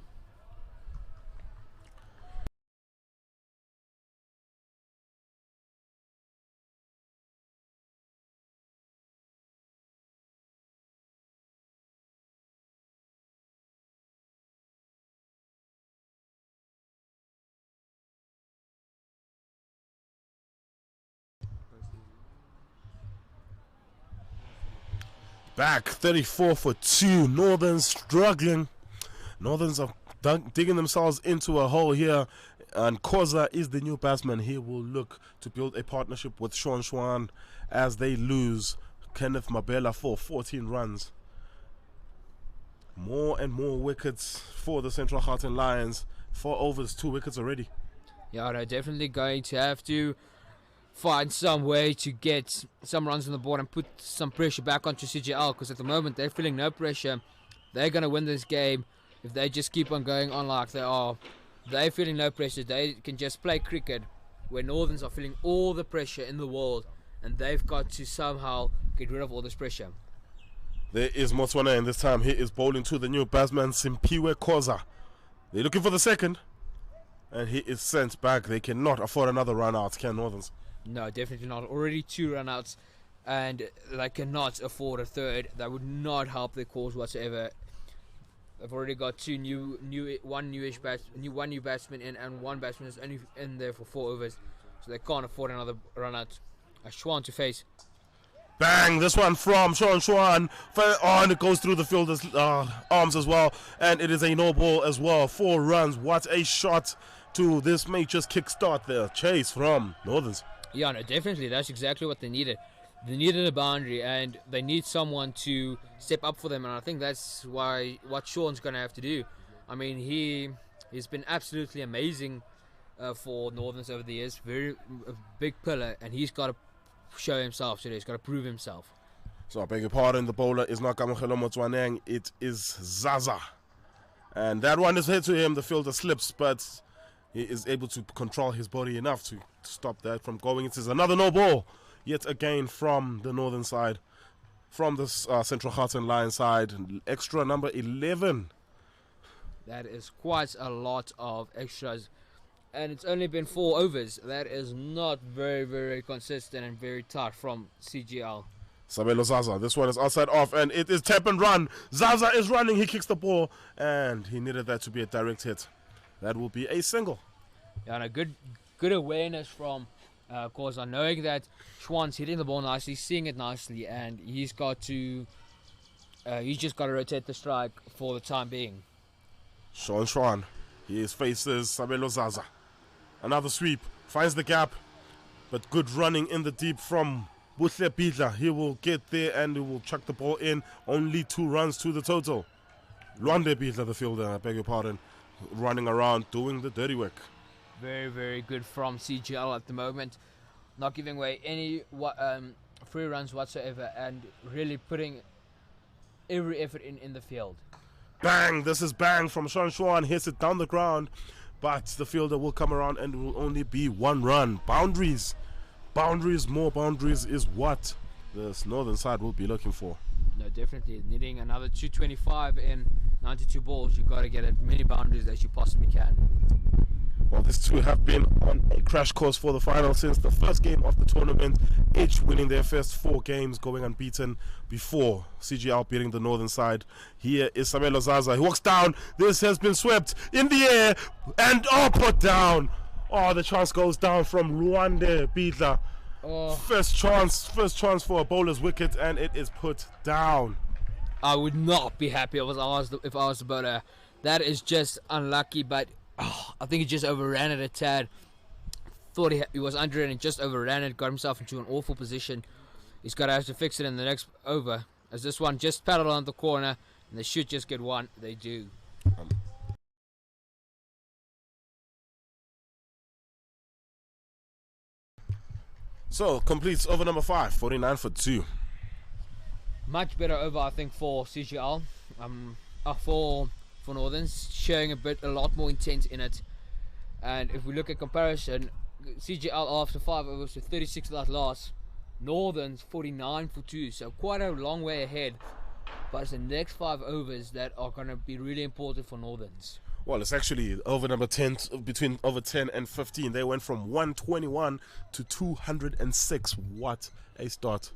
Back 34 for 2. Northern struggling. Northerns are digging themselves into a hole here, and Koza is the new batsman. He will look to build a partnership with Sean Schwan as they lose Kenneth Mabela for 14 runs. More and more wickets for the Central Gauteng Lions. 4 overs, 2 wickets already. Yeah, they're definitely going to have to find some way to get some runs on the board and put some pressure back onto CGL, because at the moment they're feeling no pressure. They're going to win this game if they just keep on going on like they are. They're feeling no pressure. They can just play cricket, where Northerns are feeling all the pressure in the world, and they've got to somehow get rid of all this pressure. There is Motswana, and this time he is bowling to the new batsman Simpiwe Khoza. They're looking for the second, and he is sent back. They cannot afford another run out, can Northerns? No, definitely not. Already 2 run-outs, and they cannot afford a third. That would not help their cause whatsoever. They've already got one new batsman in, and one batsman is only in there for 4 overs, so they can't afford another run-out. A Schwan to face. Bang! This one from Schwan. And it goes through the fielder's arms as well, and it is a no ball as well. 4 runs. What a shot to this may just kickstart the chase from Northerns. Yeah, no, definitely. That's exactly what they needed. They needed a boundary, and they need someone to step up for them, and I think that's what Sean's going to have to do. I mean, he's been absolutely amazing for Northerns over the years. A big pillar, and he's got to show himself today. He's got to prove himself. So I beg your pardon, the bowler is not Kamokhelo Motswaneng, it is Zaza. And that one is hit to him. The fielder slips, but he is able to control his body enough to stop that from going. It is another no ball, yet again from the Northern side, from the Central Gauteng Lions side. Extra number 11. That is quite a lot of extras, and it's only been 4 overs. That is not very, very consistent and very tough from CGL. Sabelo Zaza, this one is outside off, and it is tap and run. Zaza is running, he kicks the ball, and he needed that to be a direct hit. That will be a single. Yeah, and a good awareness from Khoza, knowing that Schwan's hitting the ball nicely, seeing it nicely, and he's just got to rotate the strike for the time being. Schwan, he faces Sabelo Zaza. Another sweep, finds the gap, but good running in the deep from Buhle Bidla. He will get there and he will chuck the ball in. Only 2 runs to the total. Luande Bidla, the fielder, I beg your pardon, running around doing the dirty work. Very, very good from CGL at the moment, not giving away any free runs whatsoever, and really putting every effort in the field. Bang! This is bang from Schwan. Hits it down the ground, but the fielder will come around and it will only be 1 run. Boundaries, more boundaries is what this Northern side will be looking for. No, definitely needing another 225 in 92 balls. You've got to get as many boundaries as you possibly can. Well, these two have been on a crash course for the final since the first game of the tournament, each winning their first 4 games, going unbeaten before CGL beating the Northern side. Here is Sabelo Zaza. He walks down. This has been swept in the air and put down. Oh, the chance goes down from Luande Bidla. Oh. First chance for a bowler's wicket, and it is put down. I would not be happy if I was the bowler. That is just unlucky, but I think he just overran it a tad. Thought he was under it and just overran it, got himself into an awful position. He's got to have to fix it in the next over, as this one just paddled on the corner, and they should just get 1. They do. So, completes over number 5, 49 for 2. Much better over, I think, for CGL. For Northerns, showing a lot more intent in it. And if we look at comparison, CGL after 5 overs with 36 without loss, Northerns 49 for 2, so quite a long way ahead. But it's the next 5 overs that are going to be really important for Northerns. Well, it's actually over number 10, between over 10 and 15. They went from 121 to 206. What a start.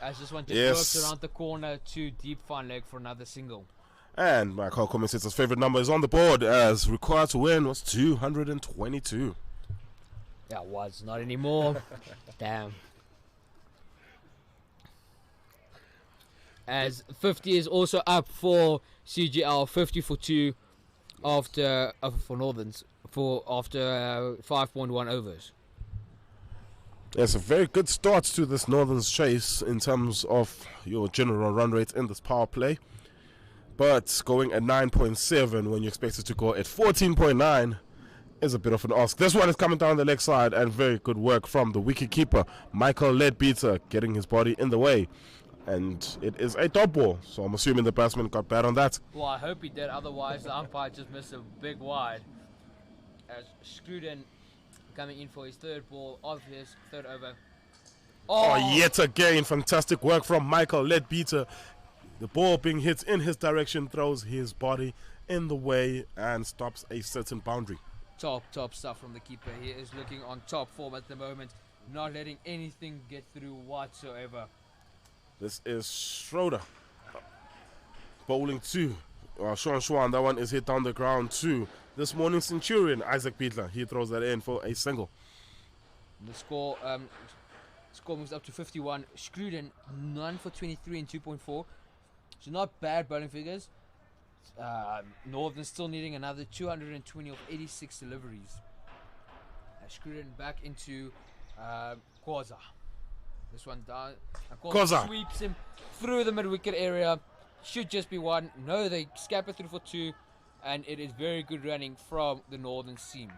As this one just works around the corner to deep fine leg for another single. And my co-commentator's favorite number is on the board, as required to win was 222. Yeah, it was. Not anymore. Damn. As 50 is also up for CGL, 50 for 2 for Northerns after 5.1 overs. It's a very good start to this Northern's chase in terms of your general run rate in this power play. But going at 9.7 when you expect it to go at 14.9 is a bit of an ask. This one is coming down the leg side, and very good work from the wicketkeeper, Michael Leadbeater, getting his body in the way. And it is a dot ball, so I'm assuming the batsman got bad on that. Well, I hope he did, otherwise the umpire just missed a big wide. As Scruden coming in for his third ball of his third over. Oh, yet again, fantastic work from Michael Leadbeater. The ball being hit in his direction throws his body in the way and stops a certain boundary. Top stuff from the keeper. He is looking on top form at the moment, not letting anything get through whatsoever. This is Schroeder bowling two. Sean Schwan, that one is hit down the ground too. This morning Centurion, Isaac Beatler, he throws that in for a single. The score moves up to 51. Scruden 9 for 23 and 2.4. So not bad bowling figures. Northern still needing another 220 of 86 deliveries. Scruden back into Kwaza. This one down. Kwaza sweeps him through the mid-wicket area. Should just be one. No, they scap it through for two. And it is very good running from the Northern team.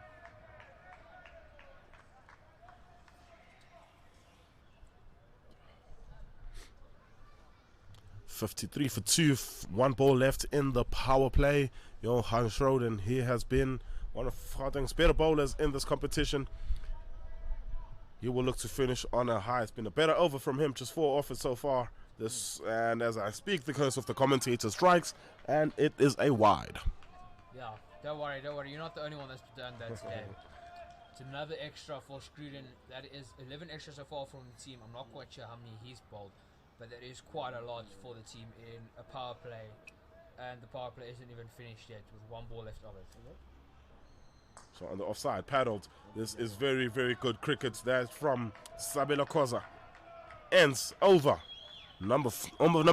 .53 for 2, one ball left in the power play. Johan Schroeden, he has been one of Gauteng's better bowlers in this competition. He will look to finish on a high. It's been a better over from him, just 4 off it so far. And as I speak, the curse of the commentator strikes, and it is a wide. Yeah, don't worry. You're not the only one that's done that today. It's another extra for Scruden. That is 11 extra so far from the team. I'm not quite sure how many he's bowled, but that is quite a lot for the team in a power play. And the power play isn't even finished yet with one ball left of it. So on the offside, paddled. This is very, very good cricket. That's from Sabelo Khoza. Ends over. Number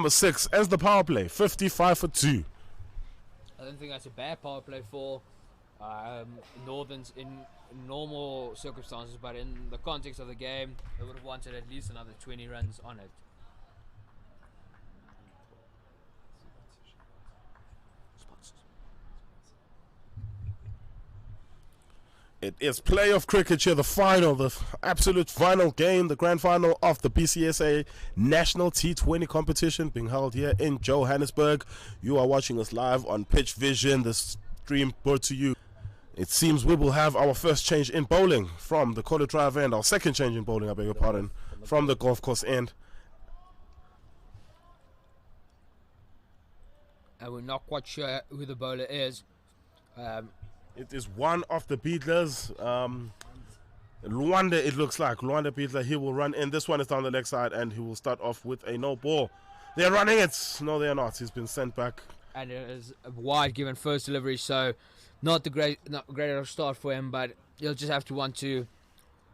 6 as the power play, 55 for 2. I don't think that's a bad power play for Northerns in normal circumstances, but in the context of the game, they would have wanted at least another 20 runs on it. It is playoff cricket here, the final, the absolute final game, the grand final of the BCSA National T20 competition being held here in Johannesburg. You are watching us live on Pitch Vision, the stream brought to you. It seems we will have our first change in bowling from the Corner Drive end, our second change in bowling, I beg your pardon, from the golf course end. And we're not quite sure who the bowler is. It is one of the Beatlers. Luanda, it looks like. Luanda Beatler, he will run in. This one is down the leg side, and he will start off with a no ball. They're running it. No, they are not. He's been sent back. And it is a wide given first delivery, so not great start for him, but he'll just have to want to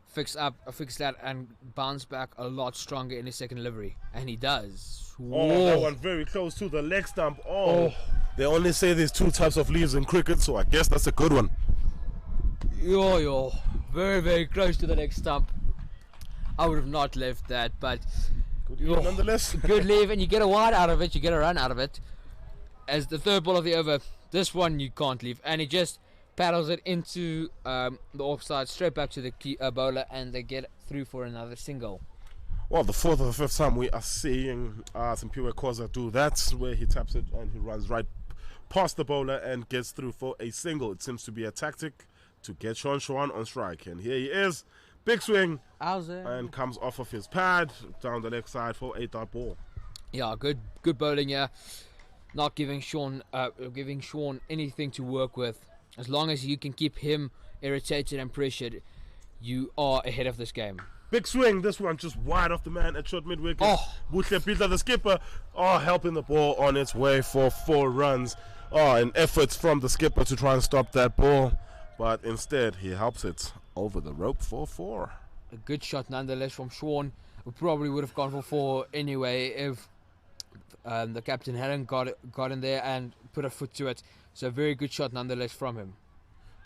fix that and bounce back a lot stronger in his second delivery. And he does. Oh, that one very close to the leg stump. Oh. They only say there's 2 types of leaves in cricket, so I guess that's a good one. Yo. Very, very close to the leg stump. I would have not left that, but good leave nonetheless. Good leave, and you get a wide out of it, you get a run out of it. As the third ball of the over, this one you can't leave. And he just paddles it into the offside, straight back to the bowler, and they get through for another single. Well, the 4th or the 5th time we are seeing Simpiwe Khoza do that, where he taps it and he runs right past the bowler and gets through for a single. It seems to be a tactic to get Sean Schwan on strike. And here he is, big swing, and comes off of his pad down the left side for a dot ball. Yeah, good bowling here. Not giving Sean anything to work with. As long as you can keep him irritated and pressured, you are ahead of this game. Big swing, this one just wide off the man at short mid-wicket. Buhle Peter, the skipper, helping the ball on its way for 4 runs. An effort from the skipper to try and stop that ball, but instead he helps it over the rope for 4. A good shot nonetheless from Sean. We probably would have gone for 4 anyway if the captain hadn't got in there and put a foot to it. So very good shot nonetheless from him.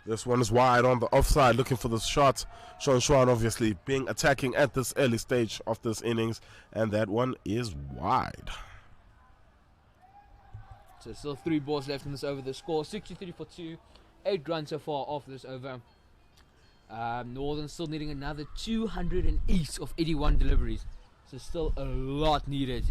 This one is wide on the offside, looking for the shot. Sean Schwan obviously being attacking at this early stage of this innings, and that one is wide. So still 3 balls left in this over. The score 63 for 2, 8 runs so far off this over. Northern still needing another 208 of 81 deliveries, so still a lot needed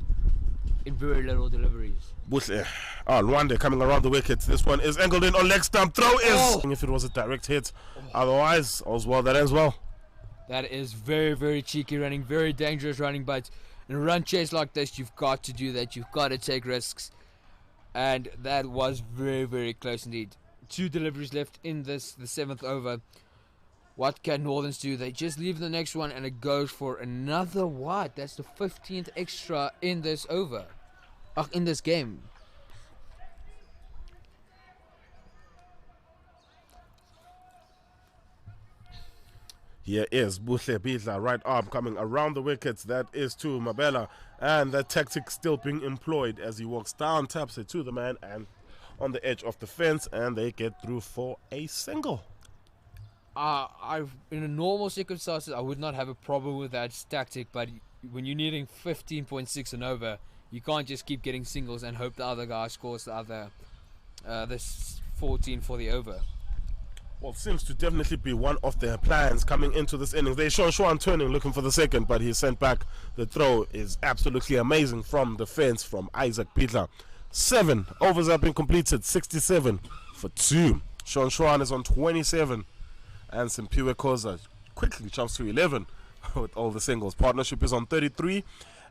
in very little deliveries. Butle. Luande coming around the wicket. This one is angled in on leg stump. Throw is. If it was a direct hit, otherwise, all's well that ends well. That is very, very cheeky running, very dangerous running, but in a run chase like this, you've got to do that. You've got to take risks, and that was very, very close indeed. 2 deliveries left in the 7th over. What can Northerns do? They just leave the next one, and it goes for another what? That's the 15th extra in this over. In this game. Here is Buhle Bidla, right arm coming around the wickets. That is to Mabela, and that tactic still being employed as he walks down, taps it to the man, and on the edge of the fence, and they get through for a single. In a normal circumstances, I would not have a problem with that tactic, but when you're needing 15.6 and over, you can't just keep getting singles and hope the other guy scores the other this 14 for the over. Well, seems to definitely be one of their plans coming into this innings. They show Schwan turning, looking for the second, but he's sent back. The throw is absolutely amazing from the fence from Isaac Bidla. 7 overs have been completed, 67 for 2. Sean Schwan is on 27. And Simpiwe Koza quickly jumps to 11 with all the singles. Partnership is on 33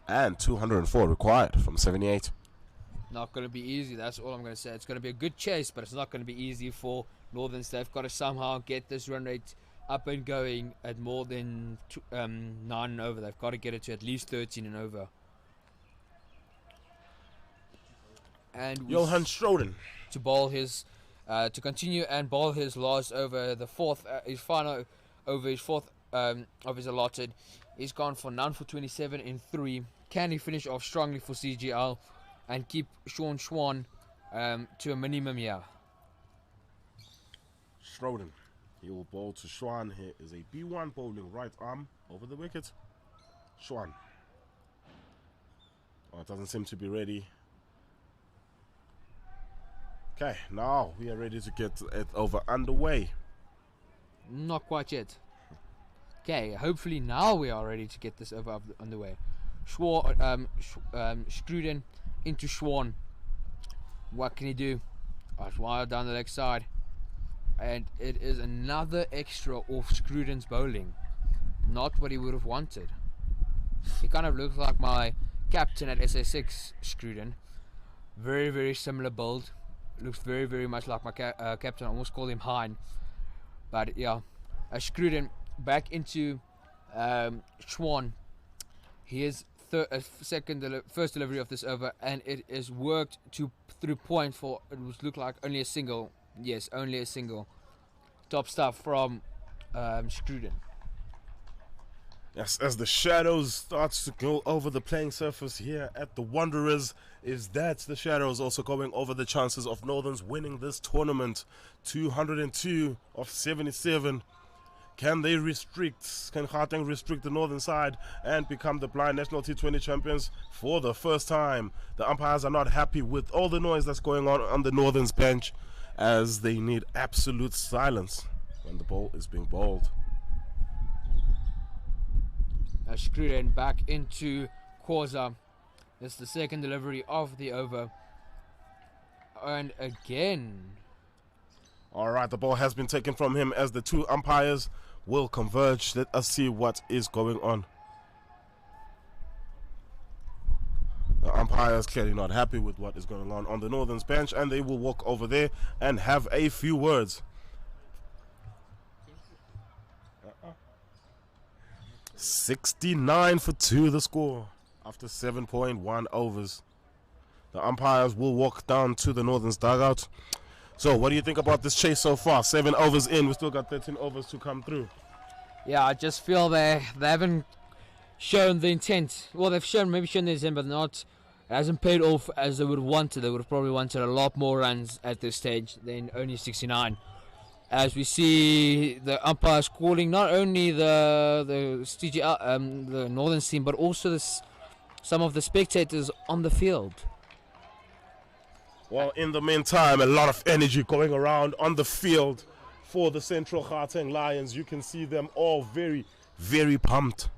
and 204 required from 78. Not going to be easy, that's all I'm going to say. It's going to be a good chase, but it's not going to be easy for Northerns. They've got to somehow get this run rate up and going at more than 9 and over. They've got to get it to at least 13 and over. And Johan Stroden to bowl his to continue and bowl his last over, the fourth, his final over, his fourth of his allotted. He's gone for none for 27 in 3. Can he finish off strongly for CGL and keep Sean Schwan to a minimum here? Stroden, he will bowl to Schwan. Here is a B1 bowling right arm over the wicket. Schwan. Oh, it doesn't seem to be ready. Okay, now we are ready to get it over underway. Not quite yet. Okay, hopefully now we are ready to get this over underway. Scruden into Schwan. What can he do? Wild down the leg side. And it is another extra off Scruden's bowling. Not what he would have wanted. He kind of looks like my captain at SA6, Scruden. Very, very similar build. Looks very, very much like my captain. I almost called him Hein. But yeah, Scruden back into Schwan. Here's first delivery of this over, and it is worked through point for it would look like only a single. Yes, only a single. Top stuff from Scruden. Yes, as the shadows starts to go over the playing surface here at the Wanderers, is that the shadows also going over the chances of Northerns winning this tournament. 202 of 77. Can they restrict, can Gauteng restrict the Northern side and become the blind national T20 champions for the first time? The umpires are not happy with all the noise that's going on the Northern's bench, as they need absolute silence when the ball is being bowled. Scruden back into Khoza. This is the second delivery of the over. And again. Alright, the ball has been taken from him as the two umpires will converge. Let us see what is going on. The umpire is clearly not happy with what is going on the Northern's bench, and they will walk over there and have a few words. 69 for 2 the score after 7.1 overs. The umpires will walk down to the Northern's dugout. So what do you think about this chase so far? 7 overs in, we still got 13 overs to come through. Yeah, I just feel they haven't shown the intent. Well, they've maybe shown the intent, but it hasn't paid off as they would have wanted. They would have probably wanted a lot more runs at this stage than only 69. as we see the umpires calling not only the CGL, the Northern team, but also some of the spectators on the field. Well, in the meantime, a lot of energy going around on the field for the Central Gauteng Lions. You can see them all very, very pumped.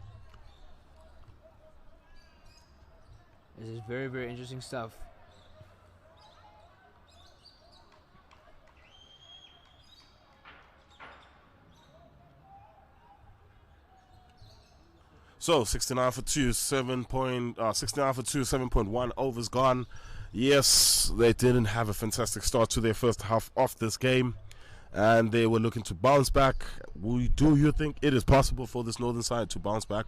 This is very, very interesting stuff. So 69 for 2, 7.1 overs gone. Yes, they didn't have a fantastic start to their first half of this game, and they were looking to bounce back. Do you think it is possible for this Northern side to bounce back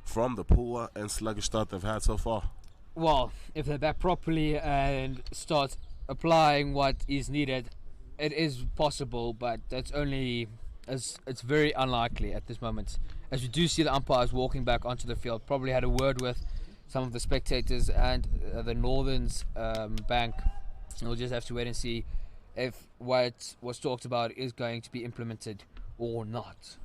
from the poor and sluggish start they've had so far? Well, if they're back properly and start applying what is needed, it is possible, but that's only it's very unlikely at this moment. As we do see the umpires walking back onto the field, probably had a word with some of the spectators and the Northern's bank. We'll just have to wait and see if what was talked about is going to be implemented or not.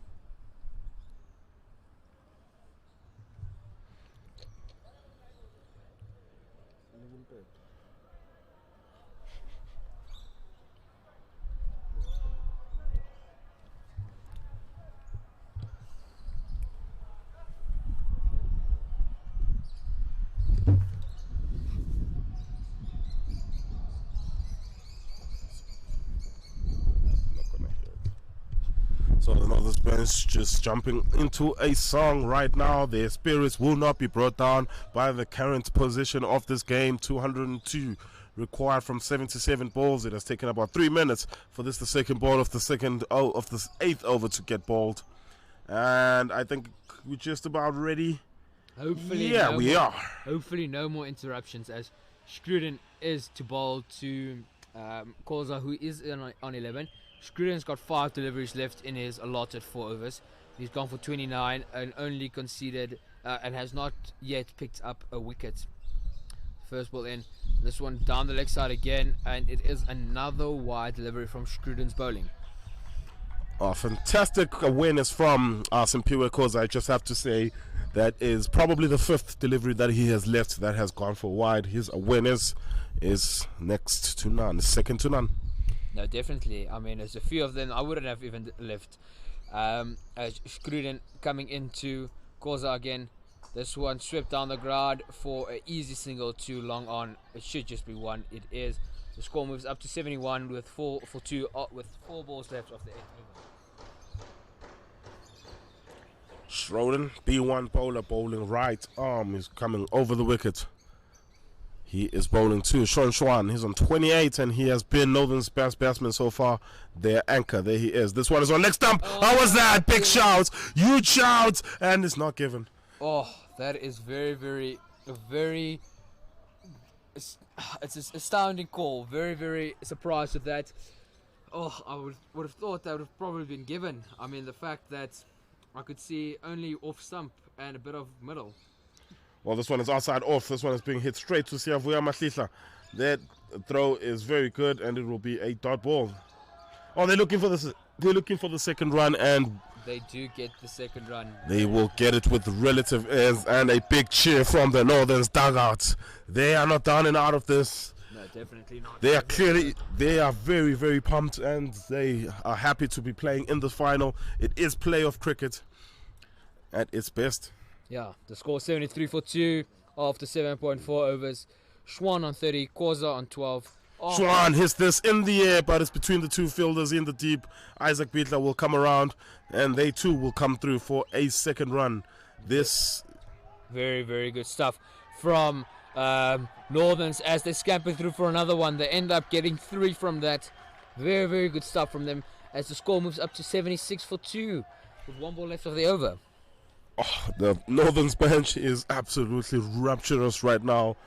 So the Northern bench just jumping into a song right now. Their spirits will not be brought down by the current position of this game. 202 required from 77 balls. It has taken about 3 minutes for this, the second ball of the eighth over, to get balled. And I think we're just about ready. Hopefully, yeah, we are. Hopefully, no more interruptions, as Scruden is to bowl to Koza, who is on 11. Scruden's got 5 deliveries left in his allotted 4 overs. He's gone for 29 and only conceded and has not yet picked up a wicket. First ball in. This one down the leg side again, and it is another wide delivery from Scruden's bowling. Oh, fantastic awareness from Simpiwe Koza. I just have to say that is probably the 5th delivery that he has left that has gone for wide. His awareness is next to none, second to none. No, definitely. I mean, there's a few of them I wouldn't have even left. As Scruden coming into Koza again. This one swept down the ground for an easy single to long on. It should just be one. It is. The score moves up to 71 with 4 for 2 with 4 balls left of the 8th over. Scruden, B1 bowler, bowling right arm, is coming over the wicket. He is bowling too. Shwan, he's on 28 and he has been Northern's best batsman so far. Their anchor, there he is. This one is on leg stump. How was that? Big shout, huge shout, and it's not given. Oh, that is very, it's an astounding call. Very surprised with that. Oh, I would have thought that would have probably been given. I mean, the fact that I could see only off stump and a bit of middle. Well, this one is outside off. This one is being hit straight to Siavuya Mahlihla. That throw is very good, and it will be a dot ball. Oh, they're looking for this. They're looking for the second run, and they do get the second run. They will get it with relative ease and a big cheer from the Northern's dugout. They are not down and out of this. No, definitely not. They are very pumped, and they are happy to be playing in the final. It is playoff cricket at its best. Yeah, the score 73 for 2 after 7.4 overs. Schwan on 30, Koza on 12. Oh. Schwan hits this in the air, but it's between the two fielders in the deep. Isaac Bietler will come around, and they too will come through for a second run. This very good stuff from Northerns as they scamper through for another one. They end up getting 3 from that. Very good stuff from them as the score moves up to 76 for 2 with 1 ball left of the over. Oh, the Northern's bench is absolutely rapturous right now,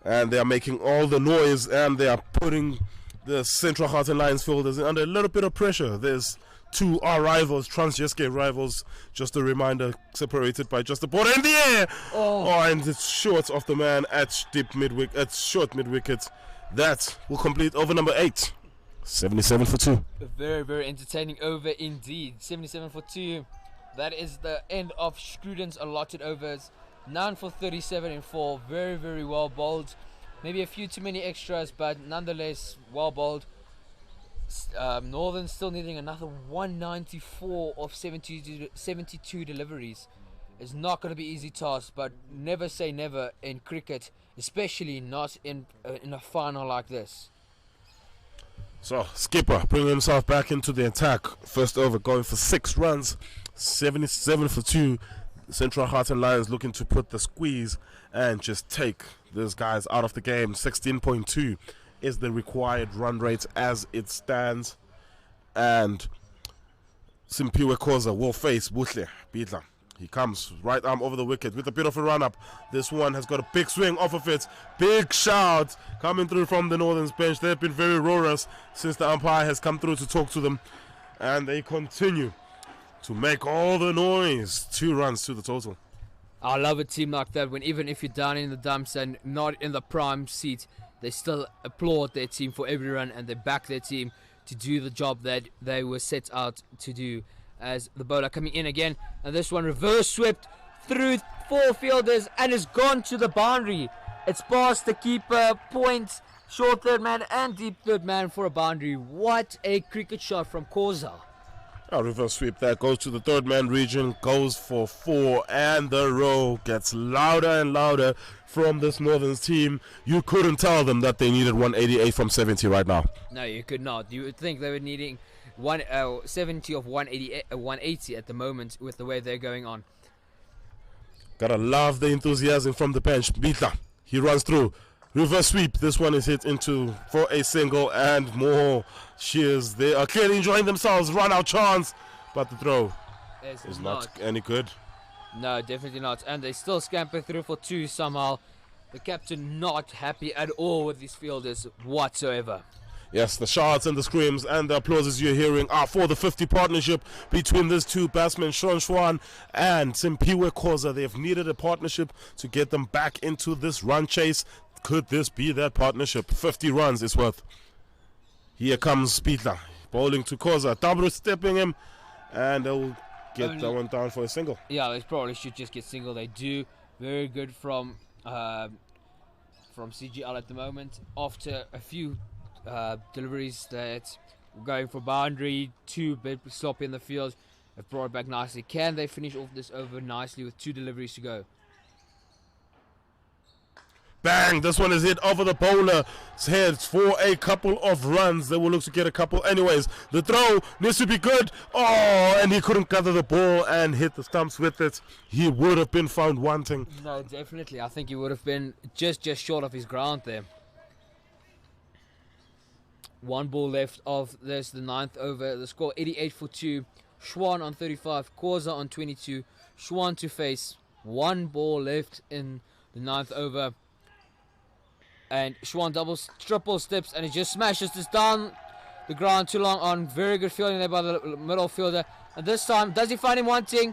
and they are making all the noise, and they are putting the Central Gauteng Lions fielders under a little bit of pressure. There's 2 rivals, Transjeske rivals, just a reminder, separated by just a border in the air. Oh, and it's short of the man at short mid wicket. That will complete over number 8. 77 for 2. A very, very entertaining over indeed. 77 for 2. That is the end of Schruden's allotted overs. 9 for 37 in 4. Very, very well bowled. Maybe a few too many extras, but nonetheless well bowled. Northern still needing another 194 of 72 deliveries. It's not going to be easy task, but never say never in cricket, especially not in a final like this. So Skipper bringing himself back into the attack. First over going for 6 runs, 77 for 2. Central Gauteng Lions looking to put the squeeze and just take these guys out of the game. 16.2 is the required run rate as it stands. And Simpiwe Khoza will face Buhle Bidla. He comes right arm over the wicket with a bit of a run up. This one has got a big swing off of it. Big shout coming through from the Northern's bench. They've been very roarous since the umpire has come through to talk to them. And they continue to make all the noise. 2 runs to the total. I love a team like that when even if you're down in the dumps and not in the prime seat, they still applaud their team for every run and they back their team to do the job that they were set out to do. As the bowler coming in again, and this one reverse swept through 4 fielders and is gone to the boundary. It's past the keeper, point, short third man and deep third man for a boundary. What a cricket shot from Khoza. A reverse sweep that goes to the third man region, goes for 4, and the row gets louder and louder from this Northern's team. You couldn't tell them that they needed 188 from 70 right now. No, you could not. You would think they were needing 70 of 180 at the moment with the way they're going on. Gotta love the enthusiasm from the bench. Bita, he runs through. Reverse sweep. This one is hit into for a single and more shears. They are clearly enjoying themselves. Run out chance, but the throw is not any good. No, definitely not. And they still scamper through for 2 somehow. The captain not happy at all with these fielders whatsoever. Yes, the shouts and the screams and the applauses you're hearing are for the 50 partnership between these 2 batsmen, Sean Schwan and Simpiwe Khoza. They've needed a partnership to get them back into this run chase. Could this be that partnership? 50 runs is worth. Here comes Pitla, bowling to Khoza. Dabru stepping him, and they'll get that one down for a single. Yeah, they probably should just get single. They do. Very good from CGL at the moment. After a few deliveries that were going for boundary, 2 bit sloppy in the field, have brought it back nicely. Can they finish off this over nicely with 2 deliveries to go? Bang! This one is hit over the bowler's head for a couple of runs. They will look to get a couple anyways. The throw needs to be good. Oh, and he couldn't gather the ball and hit the stumps with it. He would have been found wanting. No, definitely. I think he would have been just short of his ground there. 1 ball left of this, the 9th over. The score 88 for 2. Schwan on 35. Khoza on 22. Schwan to face. 1 ball left in the 9th over. And Schwan triple steps and he just smashes this down the ground too long on. Very good fielding there by the middle fielder. And this time, does he find him wanting?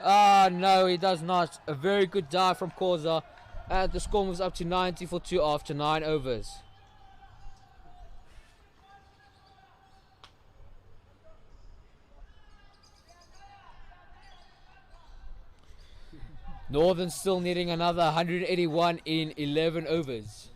No, he does not. A very good dive from Khoza. And the score moves up to 90 for 2 after 9 overs. Northern still needing another 181 in 11 overs.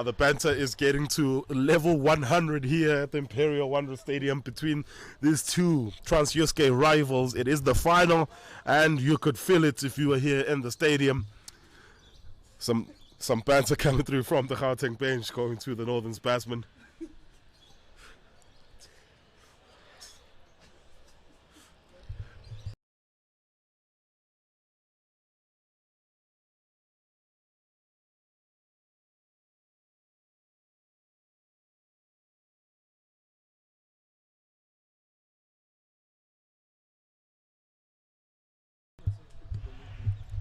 The banter is getting to level 100 here at the Imperial Wonder Stadium between these 2 Trans-Yuske rivals. It is the final, and you could feel it if you were here in the stadium. Some banter coming through from the Gauteng bench, going to the Northern's batsman.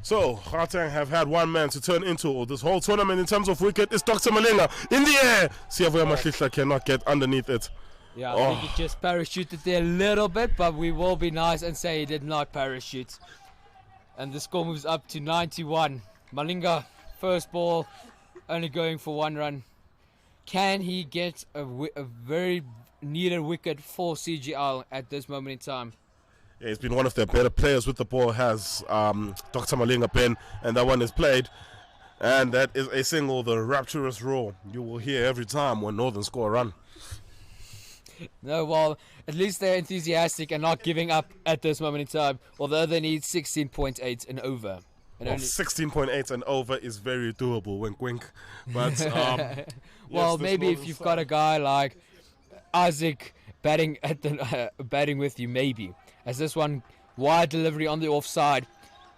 So, Gauteng have had 1 man to turn into this whole tournament in terms of wicket. It's Dr. Malinga in the air. Siyavuya Mashihla cannot get underneath it. Yeah, I think he just parachuted there a little bit, but we will be nice and say he did not parachute. And the score moves up to 91. Malinga, first ball, only going for 1 run. Can he get a very needed wicket for CGL at this moment in time? Yeah, he's been one of their better players with the ball, has Dr. Malinga Ben, and that one is played. And that is a single, the rapturous roar you will hear every time when Northern score a run. No, well, at least they're enthusiastic and not giving up at this moment in time, although they need 16.8 and over. And Well, 16.8 and over is very doable, wink wink. But well, yes, maybe if you've got a guy like Isaac batting at the batting with you, maybe. As this one, wide delivery on the offside,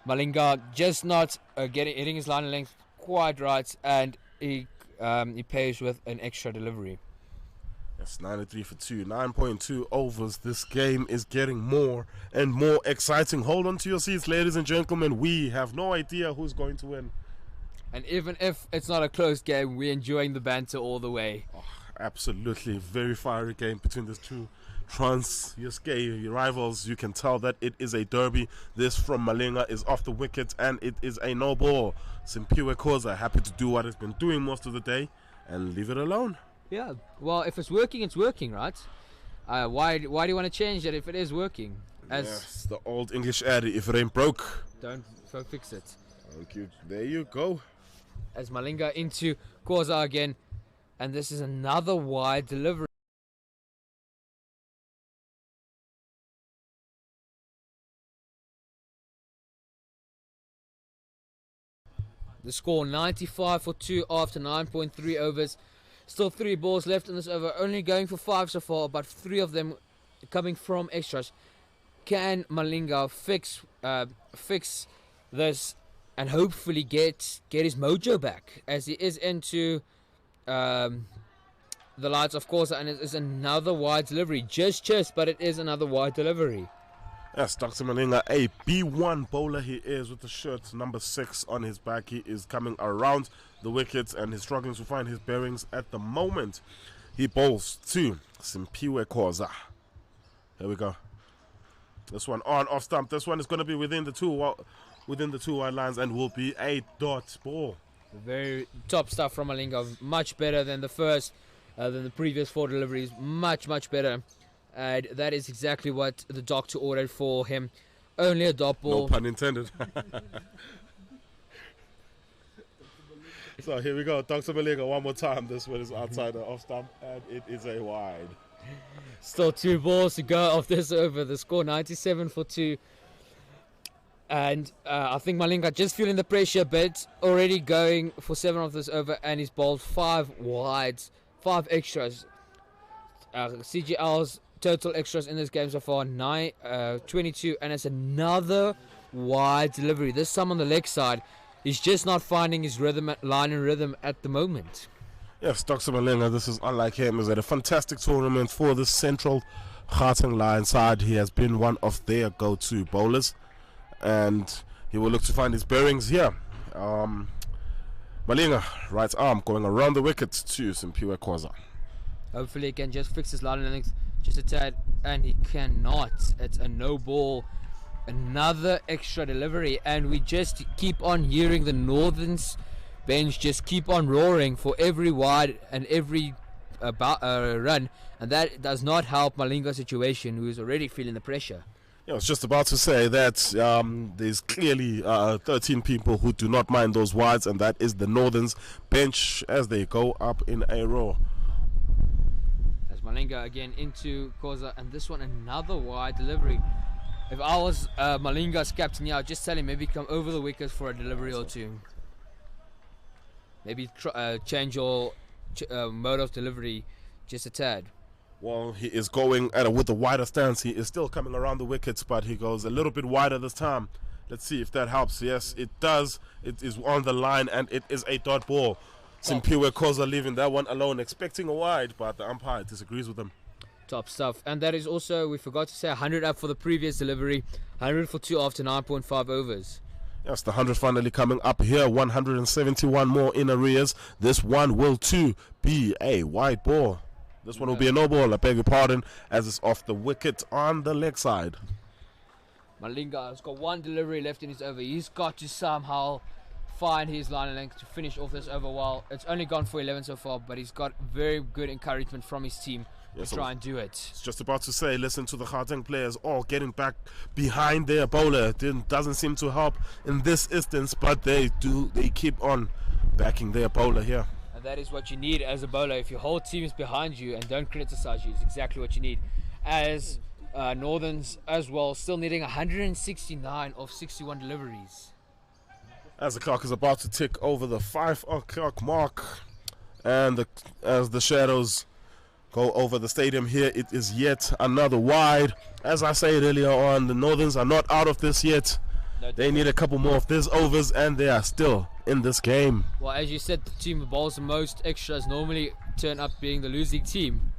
Malinga just not hitting his line of length quite right, and he pays with an extra delivery. Yes, 93 for 2, 9.2 overs. This game is getting more and more exciting. Hold on to your seats, ladies and gentlemen. We have no idea who's going to win. And even if it's not a close game, we're enjoying the banter all the way. Oh, absolutely, very fiery game between these two Trans-Yuskei rivals. You can tell that it is a derby. This from Malinga is off the wicket, and it is a no ball. Simpiwe Khoza happy to do what he's been doing most of the day and leave it alone. Yeah, well, if it's working, right? Why do you want to change it if it is working? Yes, the old English adage, if it ain't broke, don't fix it. Thank you. There you go. As Malinga into Khoza again, and this is another wide delivery. The score 95 for 2 after 9.3 overs. Still 3 balls left in this over, only going for 5 so far, but 3 of them coming from extras. Can Malinga fix this and hopefully get his mojo back, as he is into the lights, of course, and it is another wide delivery. Just, but it is another wide delivery. Yes, Dr. Malinga, a B1 bowler he is, with the shirt number 6 on his back. He is coming around the wickets and he's struggling to find his bearings at the moment. He bowls to Simpiwe Khoza. Here we go. This one on off stump. This one is going to be within the two wide lines and will be a dot ball. Very top stuff from Malinga. Much better than the previous 4 deliveries. Much better. And that is exactly what the doctor ordered for him. Only a dot ball. No pun intended. So here we go. Dr. Malinga one more time. This one is outside the off stump and it is a wide. Still 2 balls to go off this over. The score 97 for 2. And I think Malinga just feeling the pressure a bit. Already going for 7 of this over, and he's bowled 5 wides, 5 extras. CGL's total extras in this game so far 22, and it's another wide delivery. This time on the leg side. He's just not finding his line and rhythm at the moment. Yes, Dr. Malinga, this is unlike him. Is at a fantastic tournament for the Central Gauteng Lion side. He has been one of their go-to bowlers, and he will look to find his bearings here. Malinga, right arm, going around the wicket to Simpiwe Khoza. Hopefully he can just fix his line length just a tad, and he cannot. It's a no ball. Another extra delivery, and we just keep on hearing the Northern's bench just keep on roaring for every wide and every run, and that does not help Malinga's situation, who is already feeling the pressure. Yeah, I was just about to say that there's clearly 13 people who do not mind those wides, and that is the Northern's bench as they go up in a row. As Malinga again into Khoza, and this one another wide delivery. If I was Malinga's captain, yeah, I'd just tell him maybe come over the wicket for a delivery or 2. Maybe change your mode of delivery just a tad. Well, he is going with a wider stance. He is still coming around the wickets, but he goes a little bit wider this time. Let's see if that helps. Yes, it does. It is on the line, and it is a dot ball. Simpiwe Khoza leaving that one alone, expecting a wide, but the umpire disagrees with him. Top stuff. And that is also, we forgot to say, 100 up for the previous delivery. 100 for 2 after 9.5 overs. Yes, the 100 finally coming up here. 171 more in arrears. This one will too be a wide ball. This one will be a no ball, I beg your pardon, as it's off the wicket on the leg side. Malinga has got 1 delivery left in his over. He's got to somehow find his line length to finish off this over well. It's only gone for 11 so far, but he's got very good encouragement from his team to try and do it. It's just about to say, listen to the Gauteng players all getting back behind their bowler. It doesn't seem to help in this instance, but they keep on backing their bowler here. And that is what you need as a bowler. If your whole team is behind you and don't criticize you, it's exactly what you need. As Northerns as well, still needing 169 of 61 deliveries. As the clock is about to tick over the 5 o'clock mark, and as the shadows go over the stadium here, it is yet another wide. As I said earlier on, the Northerns are not out of this yet. No, they need a couple more of these overs, and they are still in this game. Well, as you said, the team that bowls the most extras normally turn up being the losing team.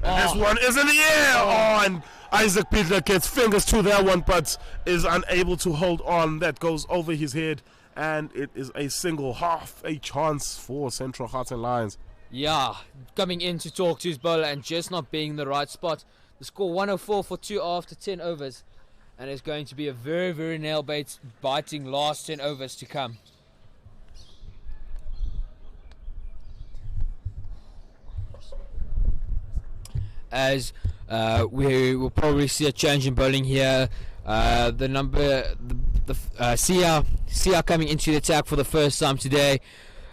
And this one is in the air! Oh, and Isaac Peter gets fingers to that one, but is unable to hold on. That goes over his head, and it is a single, half a chance for Central Gauteng Lions. Yeah, coming in to talk to his bowler and just not being in the right spot. The score 104 for 2 after 10 overs, and it's going to be a very, very nail-biting last 10 overs to come. As we will probably see a change in bowling here. Sia coming into the attack for the first time today.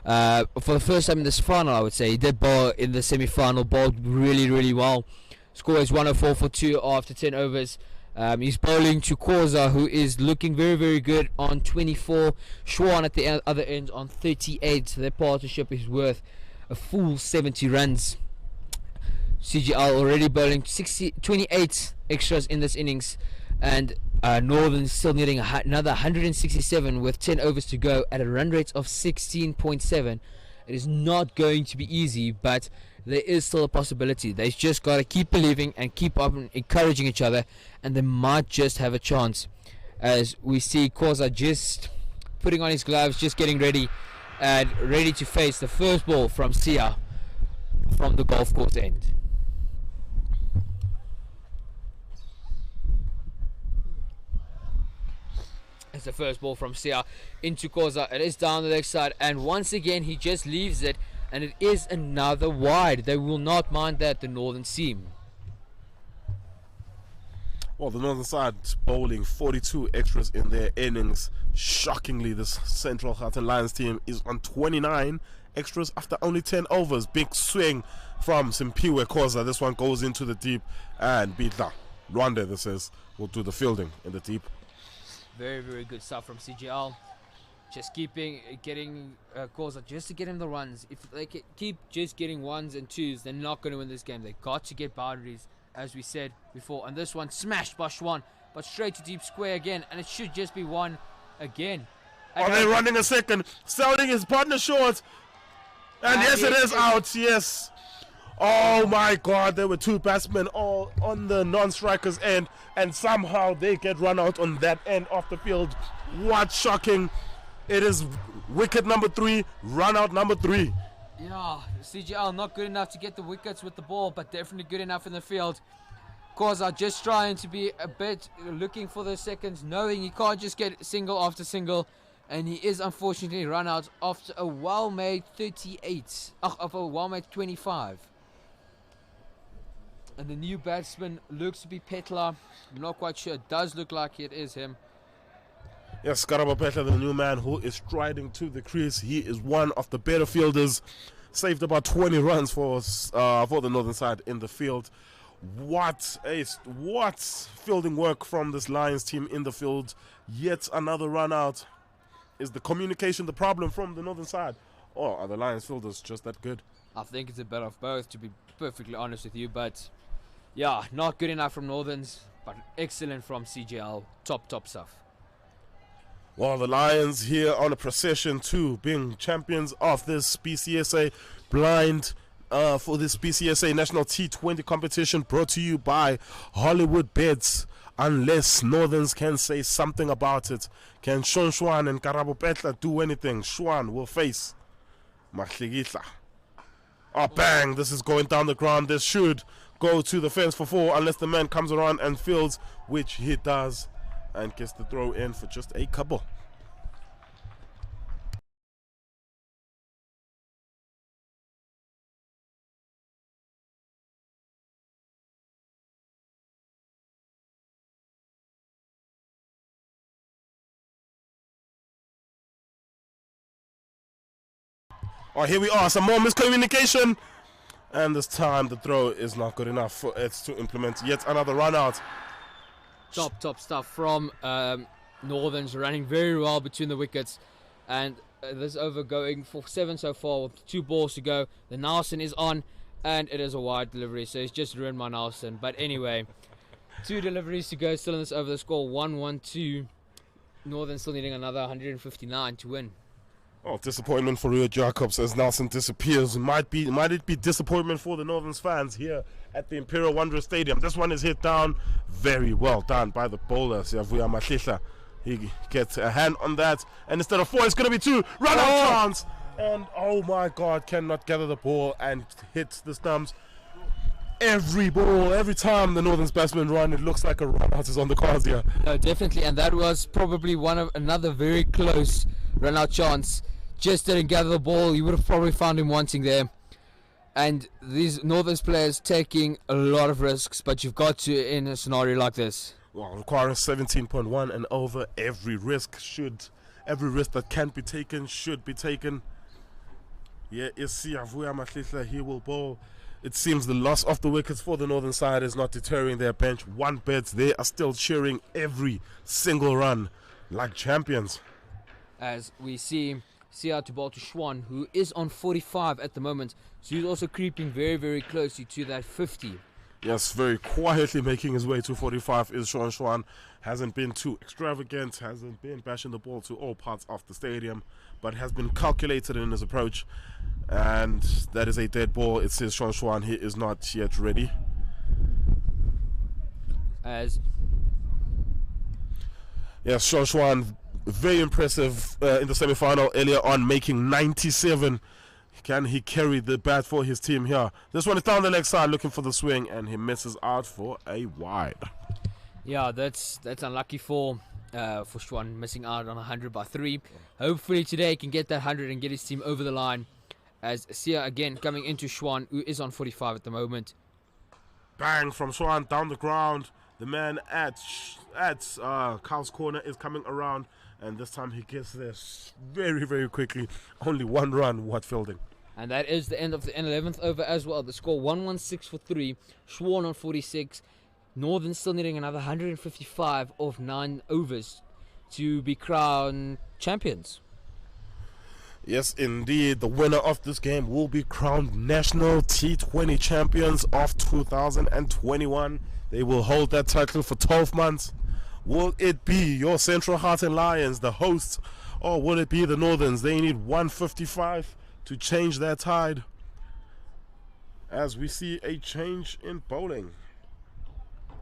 For the first time in this final, I would say. He did bowl in the semi-final, bowled really, really well. Score is 104 for 2 after 10 overs. He's bowling to Koza, who is looking very, very good on 24. Schwan at the other end on 38. So their partnership is worth a full 70 runs. CGL already bowling 28 extras in this innings, and Northern still needing another 167 with 10 overs to go at a run rate of 16.7. It is not going to be easy, but there is still a possibility. They just got to keep believing and keep up encouraging each other, and they might just have a chance. As we see Koza just putting on his gloves, just getting ready, and ready to face the first ball from Sia from the golf course end. It's the first ball from Sia into Koza. It is down the leg side, and once again he just leaves it, and it is another wide. They will not mind that, the Northern team. Well, the Northern side bowling 42 extras in their innings. Shockingly, this Central Gauteng Lions team is on 29 extras after only 10 overs. Big swing from Simpiwe Koza. This one goes into the deep, and Bitla Rwanda, this is, will do the fielding in the deep. Very, very good stuff from CGL. Just getting Koza just to get him the runs. If they keep just getting ones and twos, they're not going to win this game. They got to get boundaries, as we said before. And this one smashed by Schwan, but straight to deep square again, and it should just be one again. Are they running a second? Selling his partner short. And yes, it is out. Yes. Oh my God, there were 2 batsmen all on the non-strikers end, and somehow they get run out on that end of the field. What shocking. It is wicket number 3, run out number 3. Yeah, CGL not good enough to get the wickets with the ball, but definitely good enough in the field. Koza just trying to be a bit looking for the seconds, knowing he can't just get single after single, and he is unfortunately run out after a well-made 38, of a well-made 25. And the new batsman looks to be Petla. I'm not quite sure. It does look like it is him. Yes, Karabo Petla, the new man who is striding to the crease. He is one of the better fielders. Saved about 20 runs for the Northern side in the field. What fielding work from this Lions team in the field. Yet another run out. Is the communication the problem from the Northern side? Or are the Lions fielders just that good? I think it's a bit of both, to be perfectly honest with you, but yeah, not good enough from Northerns, but excellent from CGL. Top stuff. Well, the Lions here on a procession to being champions of this BCSA blind for this BCSA National T20 competition, brought to you by Hollywood Beds. Unless Northerns can say something about it, can Schwan and Karabo Petla do anything? Schwan will face Mahligitla. Oh, bang! This is going down the ground. This should go to the fence for 4 unless the man comes around and fields, which he does, and gets the throw in for just a couple. Oh, here we are. Some more miscommunication. And this time the throw is not good enough for it to implement yet another run out. Top stuff from Northerns, running very well between the wickets. And this over going for 7 so far with 2 balls to go. The Nelson is on and it is a wide delivery, so it's just ruined my Nelson. But anyway, 2 deliveries to go still in this over. The score 1-1-2. Northern still needing another 159 to win. Oh, disappointment for Rio Jacobs as Nelson disappears. Might it be disappointment for the Northern's fans here at the Imperial Wanderers Stadium. This one is hit down. Very well done by the bowler, Siyavuya Mahlisha. He gets a hand on that, and instead of 4, it's going to be 2. Run out chance, and oh my God, cannot gather the ball and hit the stumps. Every ball, every time the Northern's batsmen run, it looks like a run out is on the cards here. No, definitely, and that was probably another very close run out chance. Just didn't gather the ball. You would have probably found him wanting there. And these Northern's players taking a lot of risks, but you've got to in a scenario like this. Well, requiring 17.1 and over, every risk that can be taken should be taken. Yeah, is Siyavuya Mahlisha, he will bowl. It seems the loss of the wickets for the Northern side is not deterring their bench one bit. They are still cheering every single run like champions. As we see out to bowl to Schwan, who is on 45 at the moment. So he's also creeping very, very closely to that 50. Yes, very quietly making his way to 45 is Schwan. Hasn't been too extravagant, hasn't been bashing the ball to all parts of the stadium, but has been calculated in his approach. And that is a dead ball. It says Schwan, he is not yet ready. Yes, Schwan, very impressive in the semi-final earlier on, making 97. Can he carry the bat for his team here? This one is down the leg side looking for the swing, and he misses out for a wide. Yeah, that's unlucky for Schwan, missing out on 100 by 3. Hopefully today he can get that 100 and get his team over the line. As Sia again coming into Schwan, who is on 45 at the moment. Bang from Schwan down the ground. The man at Carl's corner is coming around, and this time he gets this very, very quickly. Only 1 run, what fielding. And that is the end of the 11th over as well. The score 116 for 3. Schwan on 46. Northern still needing another 155 of 9 overs to be crowned champions. Yes, indeed. The winner of this game will be crowned National T20 Champions of 2021. They will hold that title for 12 months. Will it be your Central Gauteng Lions, the hosts, or will it be the Northerns? They need 155 to change their tide. As we see a change in bowling.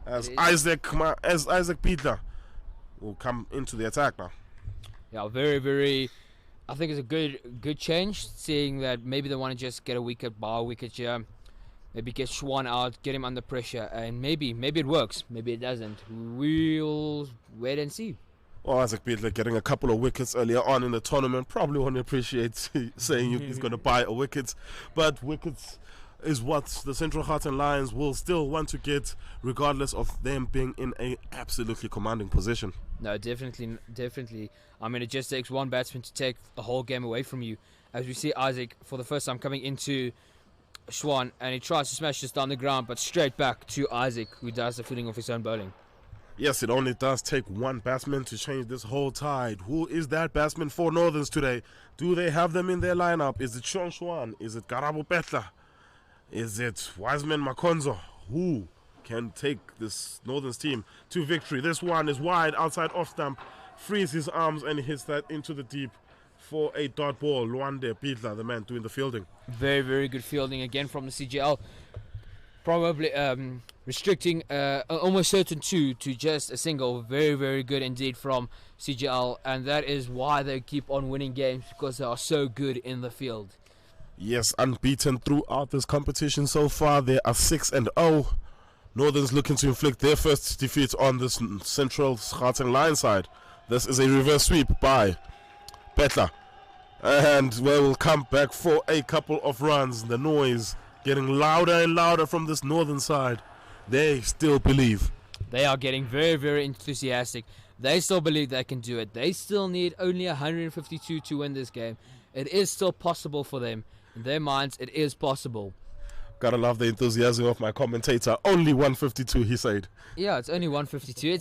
As Isaac Biedler will come into the attack now. Yeah, very, very... I think it's a good change, seeing that maybe they want to just get a wicket, bar a wicket here. Maybe get Schwan out, get him under pressure, and maybe it works, maybe it doesn't. We'll wait and see. Well, Isaac Biedler getting a couple of wickets earlier on in the tournament probably won't appreciate saying he's going to buy a wicket, but wickets is what the Central Gauteng Lions will still want to get, regardless of them being in a absolutely commanding position. No, definitely. I mean, it just takes one batsman to take the whole game away from you. As we see Isaac for the first time coming into Schwan, and he tries to smash this down the ground, but straight back to Isaac, who does the footing of his own bowling. Yes, it only does take one batsman to change this whole tide. Who is that batsman for Northerns today? Do they have them in their lineup? Is it Schwan? Is it Karabo Petla? Is it Wiseman Makonzo? Who can take this Northerns team to victory? This one is wide outside off stump, frees his arms and hits that into the deep for a dot ball. Luande Biedler, the man doing the fielding. Very, very good fielding again from the CGL. Probably restricting almost certain 2 to just a single. Very, very good indeed from CGL, and that is why they keep on winning games, because they are so good in the field. Yes, unbeaten throughout this competition so far. They are 6-0. Northerns looking to inflict their first defeat on this Central Gauteng Lions side. This is a reverse sweep by Petla. And we will come back for a couple of runs. The noise getting louder and louder from this Northern side. They still believe. They are getting very, very enthusiastic. They still believe they can do it. They still need only 152 to win this game. it is still possible for them. In their minds, it is possible. Gotta love the enthusiasm of my commentator. Only 152, he said. Yeah, it's only 152.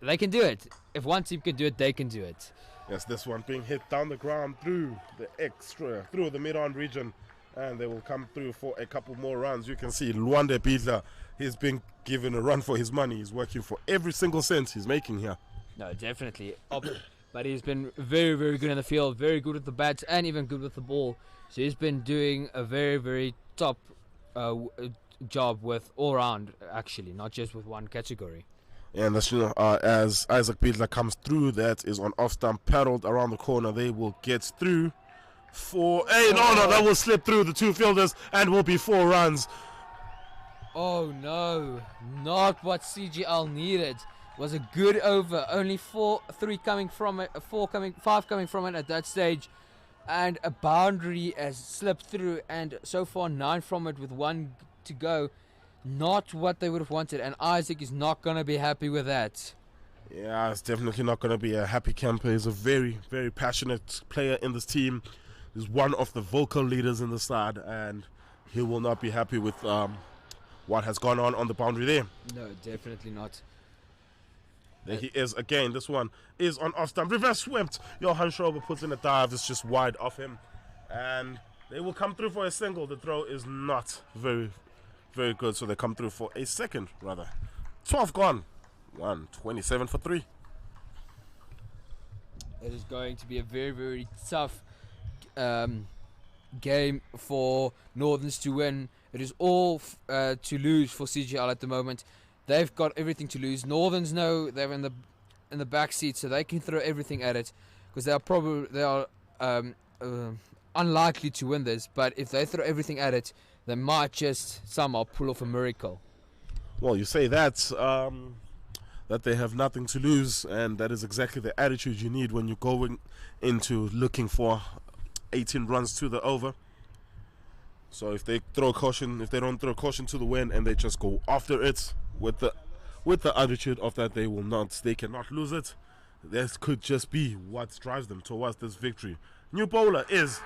They can do it. If one team can do it, they can do it. Yes, this one being hit down the ground through the mid-on region, and they will come through for a couple more runs. You can see Luande Bidla, he's been given a run for his money. He's working for every single cent he's making here. No, definitely. But he's been very, very good in the field, very good with the bats, and even good with the ball. So he's been doing a very, very top job with all round, actually, not just with one category. And as Isaac Bidla comes through, that is on off stump, paddled around the corner. They will get through for that will slip through the two fielders and will be 4 runs. Oh no, not what CGL needed. It was a good over, only 5 coming from it at that stage, and a boundary has slipped through, and so far 9 from it with 1 to go. Not what they would have wanted, and Isaac is not going to be happy with that. Yeah, it's definitely not going to be a happy camper. He's a very, very passionate player in this team. He's one of the vocal leaders in the side, and he will not be happy with what has gone on the boundary there. No, definitely not. There he is again. This one is on off stump. Reverse swept. Johan Schrober puts in a dive. It's just wide off him. And they will come through for a single. The throw is not very, very good. So they come through for a second, rather. 12 gone. 127 for 3. It is going to be a very, very tough game for Northerns to win. It is all to lose for CGL at the moment. They've got everything to lose. Northerns know they're in the back seat, so they can throw everything at it, because they are unlikely to win this. But if they throw everything at it, they might just somehow pull off a miracle. Well, you say that they have nothing to lose, and that is exactly the attitude you need when you're going into looking for 18 runs to the over. So if they don't throw caution to the wind and they just go after it with the attitude of that they cannot lose it, this could just be what drives them towards this victory. New bowler is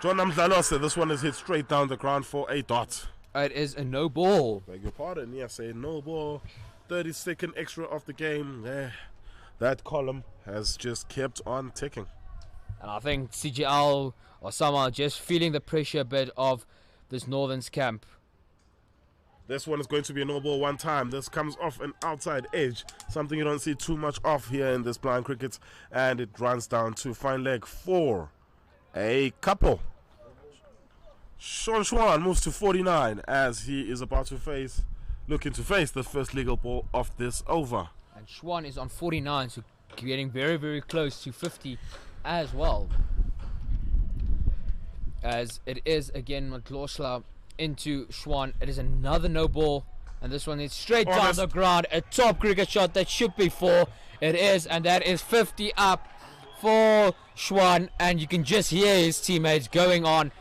John Mdlalose. This one is hit straight down the ground for a dot. It is a no ball. Beg your pardon, yes, a no ball. 30-second extra of the game. That column has just kept on ticking. And I think CGL are somehow just feeling the pressure a bit of this Northerns camp. This one is going to be a no ball one time. This comes off an outside edge, something you don't see too much of here in this blind cricket, and it runs down to fine leg for a couple. Sean Schwan moves to 49 as he is about to looking to face the first legal ball of this over. And Schwan is on 49, so getting very, very close to 50 as well. As it is again Mdlalose into Schwan. It is another no ball, and this one is straight down the ground. A top cricket shot that should be 4. It is, and that is 50 up for Schwan, and you can just hear his teammates going on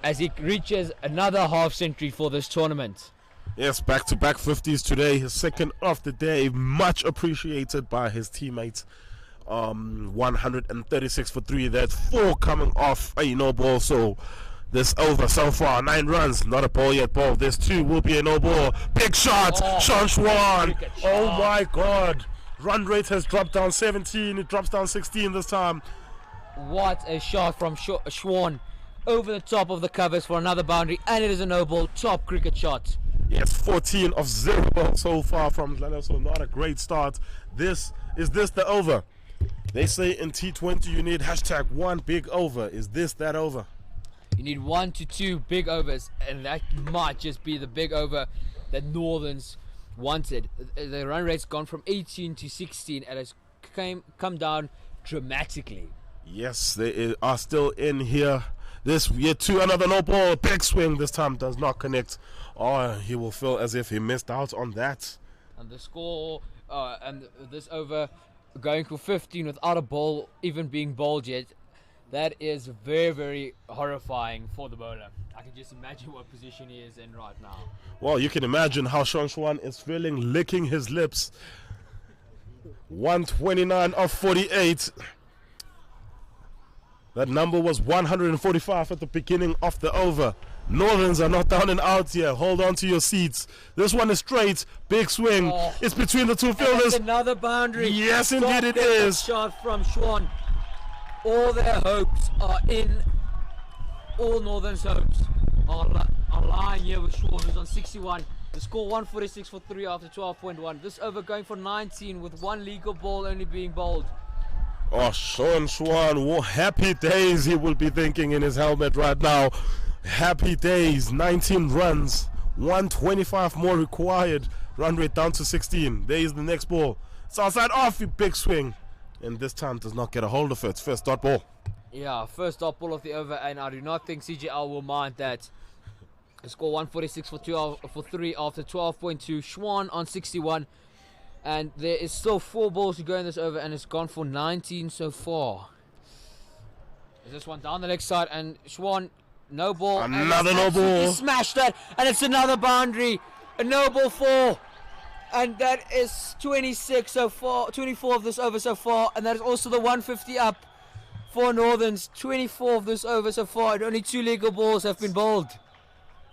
as he reaches another half century for this tournament. Yes, back-to-back 50s today, his second of the day, much appreciated by his teammates. 136 for 3. That's 4 coming off a no ball. So this over so far, 9 runs, not a ball yet. Ball. This 2 will be a no ball. Big shot, Sean Schwan. Oh my God! Run rate has dropped down 17. It drops down 16 this time. What a shot from Schwan over the top of the covers for another boundary, and it is a no ball. Top cricket shot. Yes, 14 of 0 so far from Mdlalose, so not a great start. Is this the over? They say in T20 you need #1 big over. Is this that over? You need 1 to 2 big overs, and that might just be the big over that Northerns wanted. The run rate's gone from 18 to 16 and has come down dramatically. Yes, they are still in here. This year 2, another no ball. Big swing this time does not connect. Oh, he will feel as if he missed out on that. And the score, and this over going for 15 without a ball even being bowled yet, that is very, very horrifying for the bowler. I can just imagine what position he is in right now. Well, you can imagine how Sean Schwan is feeling, licking his lips. 129 of 48. That number was 145 at the beginning of the over. Northerns are not down and out here. Hold on to your seats. This one is straight. Big swing. Oh. It's between the two And fielders. that's another boundary. Yes, indeed it Top is. shot from Schwan. All their hopes are in. All Northern's hopes are lying here with Schwan, who's on 61. The score 146 for 3 after 12.1. This over going for 19 with one legal ball only being bowled. Oh, Sean Schwan, happy days he will be thinking in his helmet right now. Happy days, 19 runs, 125 more required. Run rate down to 16. There is the next ball. It's outside off, a big swing. And this time does not get a hold of it. First dot ball. Yeah, first dot ball of the over, and I do not think CGL will mind that. The score 146 for 3 after 12.2. Schwan on 61. And there is still 4 balls to go in this over, and it's gone for 19 so far. There's this one down the leg side, and Schwan, no ball. Another no ball. He smashed that, and it's another boundary. A no ball 4. And that is 26 so far, 24 of this over so far, and that is also the 150 up for Northerns. 24 of this over so far, and only 2 legal balls have been bowled.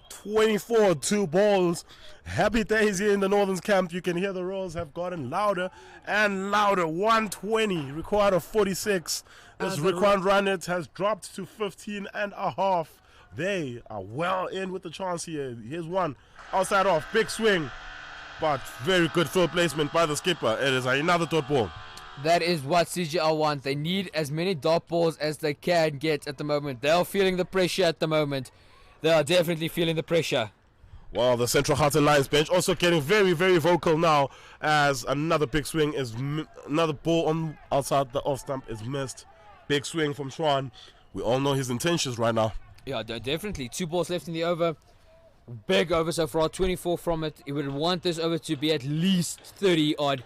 24, 2 balls. Happy days here in the Northern's camp. You can hear the roars have gotten louder and louder. 120, required of 46. This required run rate has dropped to 15 and a half. They are well in with the chance here. Here's one. Outside off, big swing. But very good field placement by the skipper. It is another dot ball. That is what CGL want. They need as many dot balls as they can get at the moment. They are feeling the pressure at the moment. They are definitely feeling the pressure. Well, the Central Gauteng Lions bench also getting very, very vocal now as another big swing is another ball on outside the off stump is missed. Big swing from Schwan. We all know his intentions right now. Yeah, definitely. 2 balls left in the over. Big over so far, 24 from it. He would want this over to be at least 30 odd.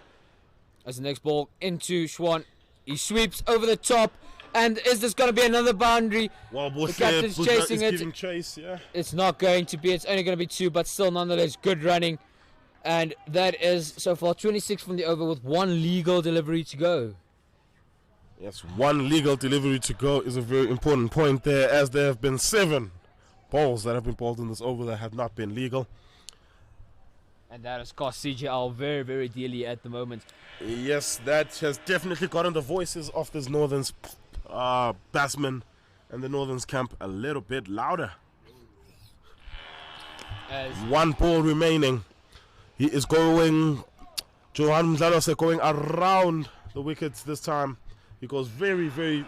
As the next ball into Schwan. He sweeps over the top. And is this going to be another boundary? Well, the captain's chasing it. Chase, yeah. It's not going to be. It's only going to be 2, but still nonetheless good running. And that is so far 26 from the over with 1 legal delivery to go. Yes, 1 legal delivery to go is a very important point there, as there have been 7 balls that have been bowled in this over that have not been legal. And that has cost CGL very, very dearly at the moment. Yes, that has definitely gotten the voices of this Northern's batsmen and the Northern's camp a little bit louder. As 1 ball remaining. He is going, Johan Mdlalose going around the wickets this time. He goes very, very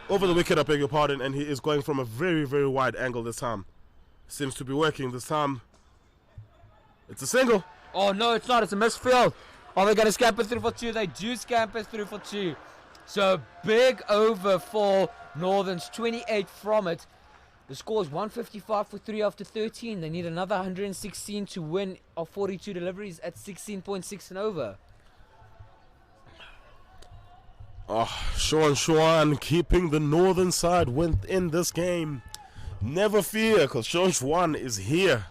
over the wicket, I beg your pardon, and he is going from a very, very wide angle this time. Seems to be working this time. It's a single. Oh no, it's not. It's a misfield. Are they going to scamper through for 2? They do scamper through for 2. So big over for Northerns, 28 from it. The score is 155 for 3 after 13. They need another 116 to win of 42 deliveries at 16.6 and over. Oh, Sean Schwan keeping the Northern side within this game. Never fear, because Sean Schwan is here.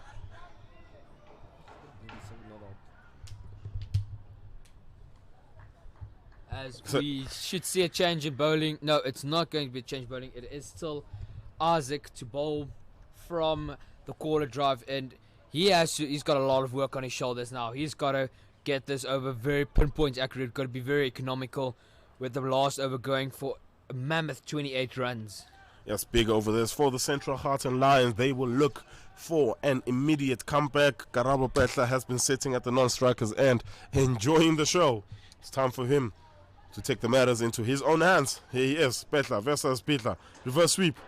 As we should see a change in bowling. No, it's not going to be a change in bowling. It is still Isaac to bowl from the corner drive, and he's got a lot of work on his shoulders now. He's got to get this over very pinpoint accurate. Got to be very economical with the last over going for a mammoth 28 runs. Yes, big over this for the Central Gauteng Lions. They will look for an immediate comeback. Karabo Petla has been sitting at the non-strikers end, enjoying the show. It's time for him to take the matters into his own hands. Here he is, Petla versus Petla. Reverse sweep.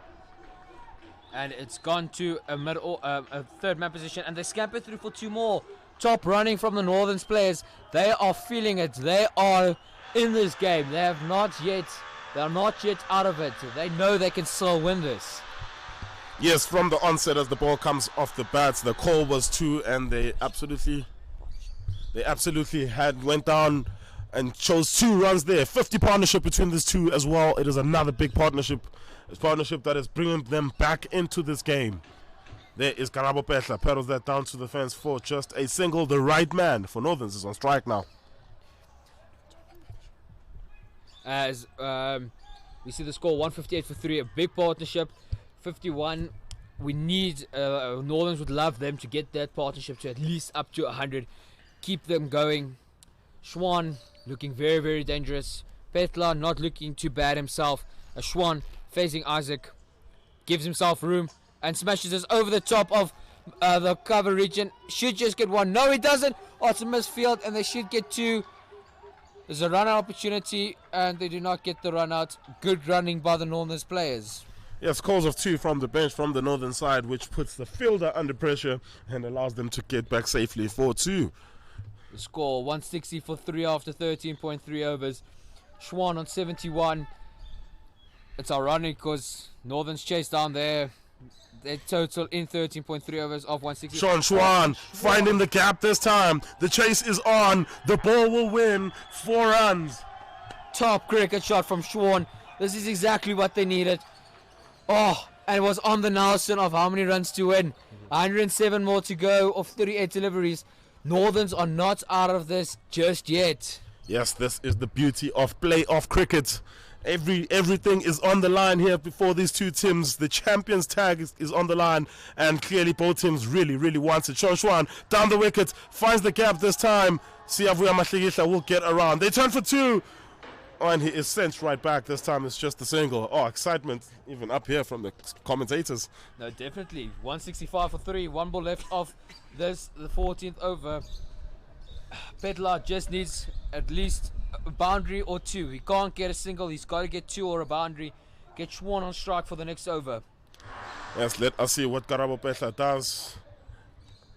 And it's gone to a third man position, and they scamper through for 2 more. Top running from the Northern's players. They are feeling it. They are in this game. They are not yet out of it. They know they can still win this. Yes, from the onset as the ball comes off the bats, the call was 2, and they absolutely went down and chose 2 runs there. 50 partnership between these two as well. It is another big partnership. It's partnership that is bringing them back into this game. There is Karabo Petla, pedals that down to the fence for just a single. The right man for Northerns is on strike now. As We see the score 158 for 3, a big partnership. 51. We need Northerns would love them to get that partnership to at least up to 100. Keep them going. Schwan looking very, very dangerous. Petla not looking too bad himself. A Schwan facing Isaac. Gives himself room and smashes this over the top of the cover region. Should just get one. No, he doesn't. Oh, it's a misfield and they should get two. There's a run out opportunity and they do not get the run out. Good running by the Northerners players. Yes, calls of 2 from the bench from the Northern side, which puts the fielder under pressure and allows them to get back safely for 2. The score 160 for 3 after 13.3 overs. Schwan on 71. It's ironic because Northern's chased down there. Their total in 13.3 overs of 160. Sean Schwan finding the gap this time. The chase is on. The ball will win 4 runs. Top cricket shot from Schwan. This is exactly what they needed. Oh, and it was on the Nelson of how many runs to win. 107 more to go of 38 deliveries. Northerns are not out of this just yet. Yes, this is the beauty of playoff cricket. Everything is on the line here before these two teams. The champions tag is on the line, and clearly both teams really want it. Sean Schwan down the wicket, finds the gap this time. Siyavuya Mahlikihla will get around. They turn for 2. Oh, and he is sent right back. This time it's just a single. Oh, excitement even up here from the commentators. No, definitely. 165 for 3. 1 ball left of this, the 14th over. Petla just needs at least a boundary or 2. He can't get a single. He's got to get 2 or a boundary. Get Schwan on strike for the next over. Yes, let us see what Karabo Petla does.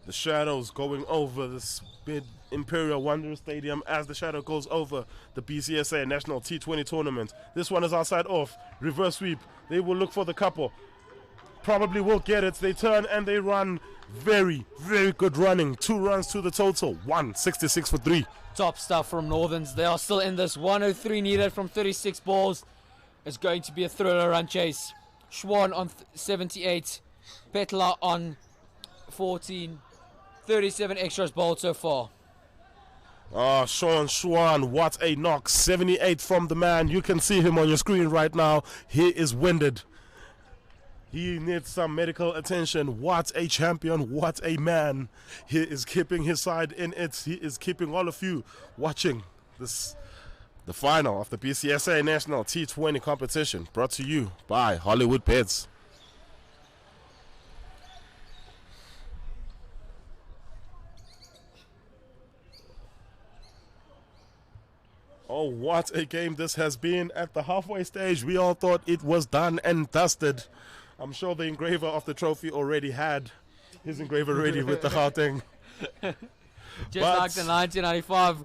The shadows going over this big Imperial Wanderers Stadium as the shadow goes over the BCSA National T20 tournament. This one is outside off. Reverse sweep. They will look for the couple. Probably will get it. They turn and they run. Very good running. 2 runs to the total. 166 for 3. Top stuff from Northerns. They are still in this. 103 needed from 36 balls. It's going to be a thriller run chase. Schwan on 78. Petla on 14. 37 extras bowled so far. Oh, Sean Schwan, what a knock. 78 from the man. You can see him on your screen right now. He is winded. He needs some medical attention. What a champion. What a man. He is keeping his side in it. He is keeping all of you watching this, the final of the BCSA National T20 competition, brought to you by Hollywood Beds. Oh, what a game this has been. At the halfway stage, we all thought it was done and dusted. I'm sure the engraver of the trophy already had his engraver ready with the Gauteng. Just like the 1995,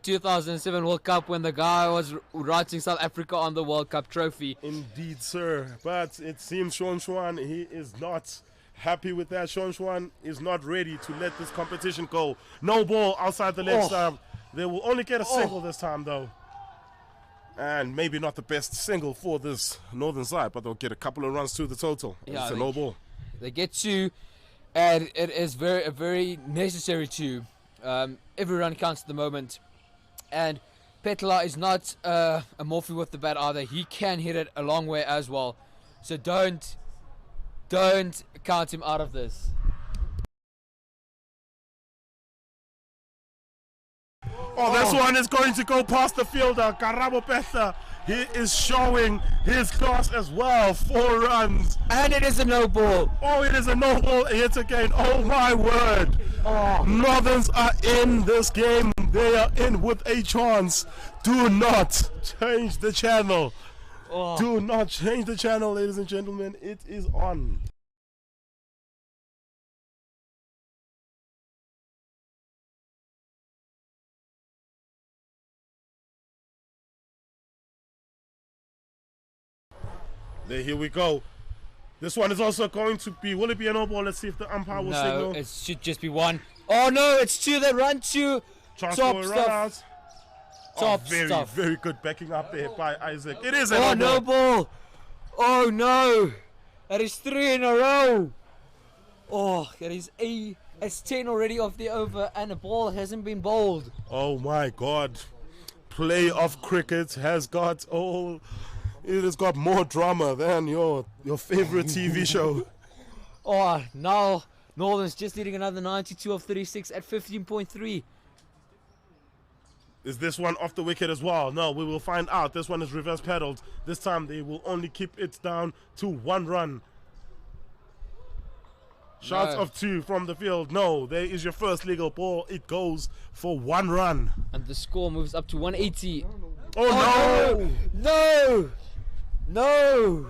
2007 World Cup when the guy was writing South Africa on the World Cup trophy. Indeed, sir. But it seems Sean Schwan, he is not happy with that. Sean Schwan is not ready to let this competition go. No ball outside the leg stump. They will only get a single this time, though. And maybe not the best single for this Northern side, but they'll get a couple of runs to the total. Yeah, it's a no ball. They get 2, and it is very necessary to. Every run counts at the moment. And Petla is not a morphy with the bat either. He can hit it a long way as well. So don't count him out of this. Oh, this one is going to go past the fielder, Karabo Petla. He is showing his class as well. 4 runs. And it is a no ball. Oh, it is a no ball yet again. Oh, my word. Oh. Northerns are in this game. They are in with a chance. Do not change the channel. Oh. Do not change the channel, ladies and gentlemen. It is on. There, here we go. This one is also going to be, will it be a no ball? Let's see if the umpire will signal. No, it should just be 1. Oh no, it's 2 that run to top stuff. Top stuff. Very good backing up there by Isaac. It is a no ball. Oh no, that is 3 in a row. Oh, that is it's 10 already off the over and the ball hasn't been bowled. Oh my God. Playoff cricket has got all It has got more drama than your favorite TV show. Oh, now Northern's just leading another 92 of 36 at 15.3. Is this one off the wicket as well? No, we will find out. This one is reverse pedaled. This time they will only keep it down to 1 run. Shots of 2 from the field. No, there is your first legal ball. It goes for 1 run. And the score moves up to 180. Oh, no! No!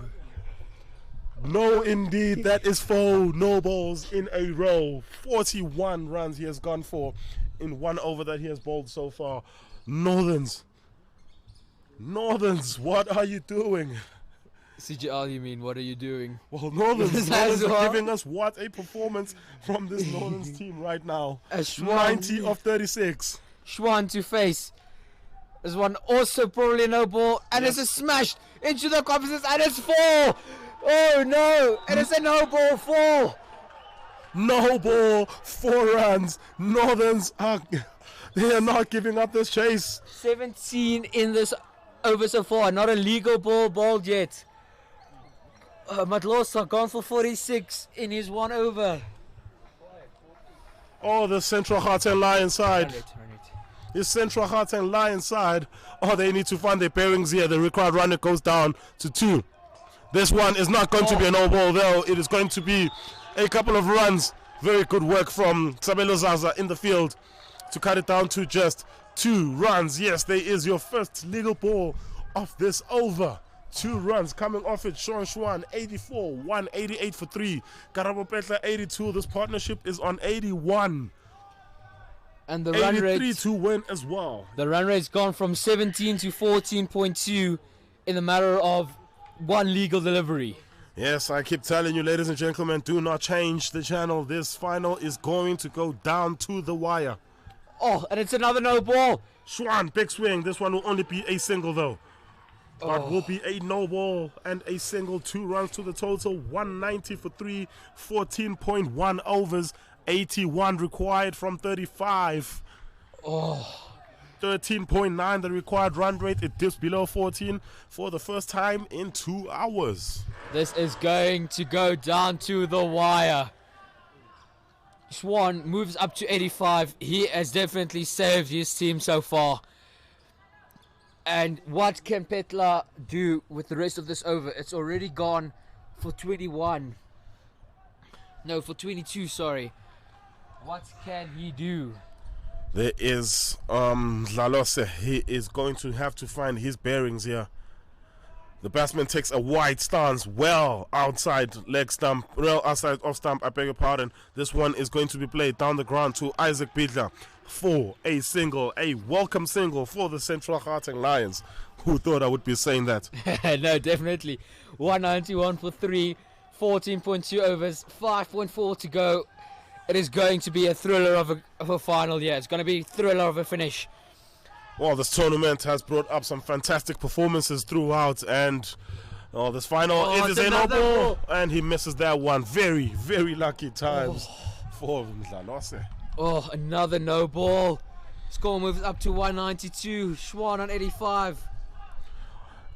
No, indeed. That is 4 no balls in a row. 41 runs he has gone for in 1 over that he has bowled so far. Northerns, what are you doing? CGL, you mean, what are you doing? Well, Northerns are giving us what a performance from this Northerns team right now. 90 of 36. Schwan to face. This one also probably a no ball, and it's a smash into the composites, and it's 4. Oh no! And it's a no ball 4. No ball, 4 runs. Northerns they are not giving up this chase. 17 in this over so far. Not a legal ball bowled yet. Matlosa gone for 46 in his 1 over. Oh, the Central Gauteng Lions side. His Central Gauteng Lions side. Oh, they need to find their bearings here. The required run it goes down to 2. This one is not going to be a no ball though. It is going to be a couple of runs. Very good work from Sabelo Zaza in the field to cut it down to just 2 runs. Yes, there is your first legal ball of this over. 2 runs coming off it. Sean Schwan 84, 188 for 3. Karabo Petla 82. This partnership is on 81. And the run rate 83 to win as well. The run rate's gone from 17 to 14.2 in the matter of 1 legal delivery. Yes, I keep telling you, ladies and gentlemen, do not change the channel. This final is going to go down to the wire. Oh, and it's another no ball. Schwan, big swing. This one will only be a single though. But will be a no ball and a single. 2 runs to the total. 190 for 3. 14.1 overs. 81 required from 35. 13.9 the required run rate. It dips below 14 for the first time in 2 hours. This is going to go down to the wire. Schwan moves up to 85. He has definitely saved his team so far. And what can Petla do with the rest of this over? It's already gone for 21. No, for 22, sorry. What can he do? There is Dlalose. He is going to have to find his bearings here. The batsman takes a wide stance, well outside leg stump, well outside off stump, I beg your pardon. This one is going to be played down the ground to Isaac Bidla for a single, a welcome single for the Central Gauteng Lions. Who thought I would be saying that? No, definitely. 191 for 3, 14.2 overs, 5.4 to go. It is going to be a thriller of a final. Yeah, it's going to be a thriller of a finish. Well, this tournament has brought up some fantastic performances throughout, and this final it is a no ball, and he misses that one. Very, very lucky times for Dlalose. Oh, another no ball. Score moves up to 192. Schwan on 85.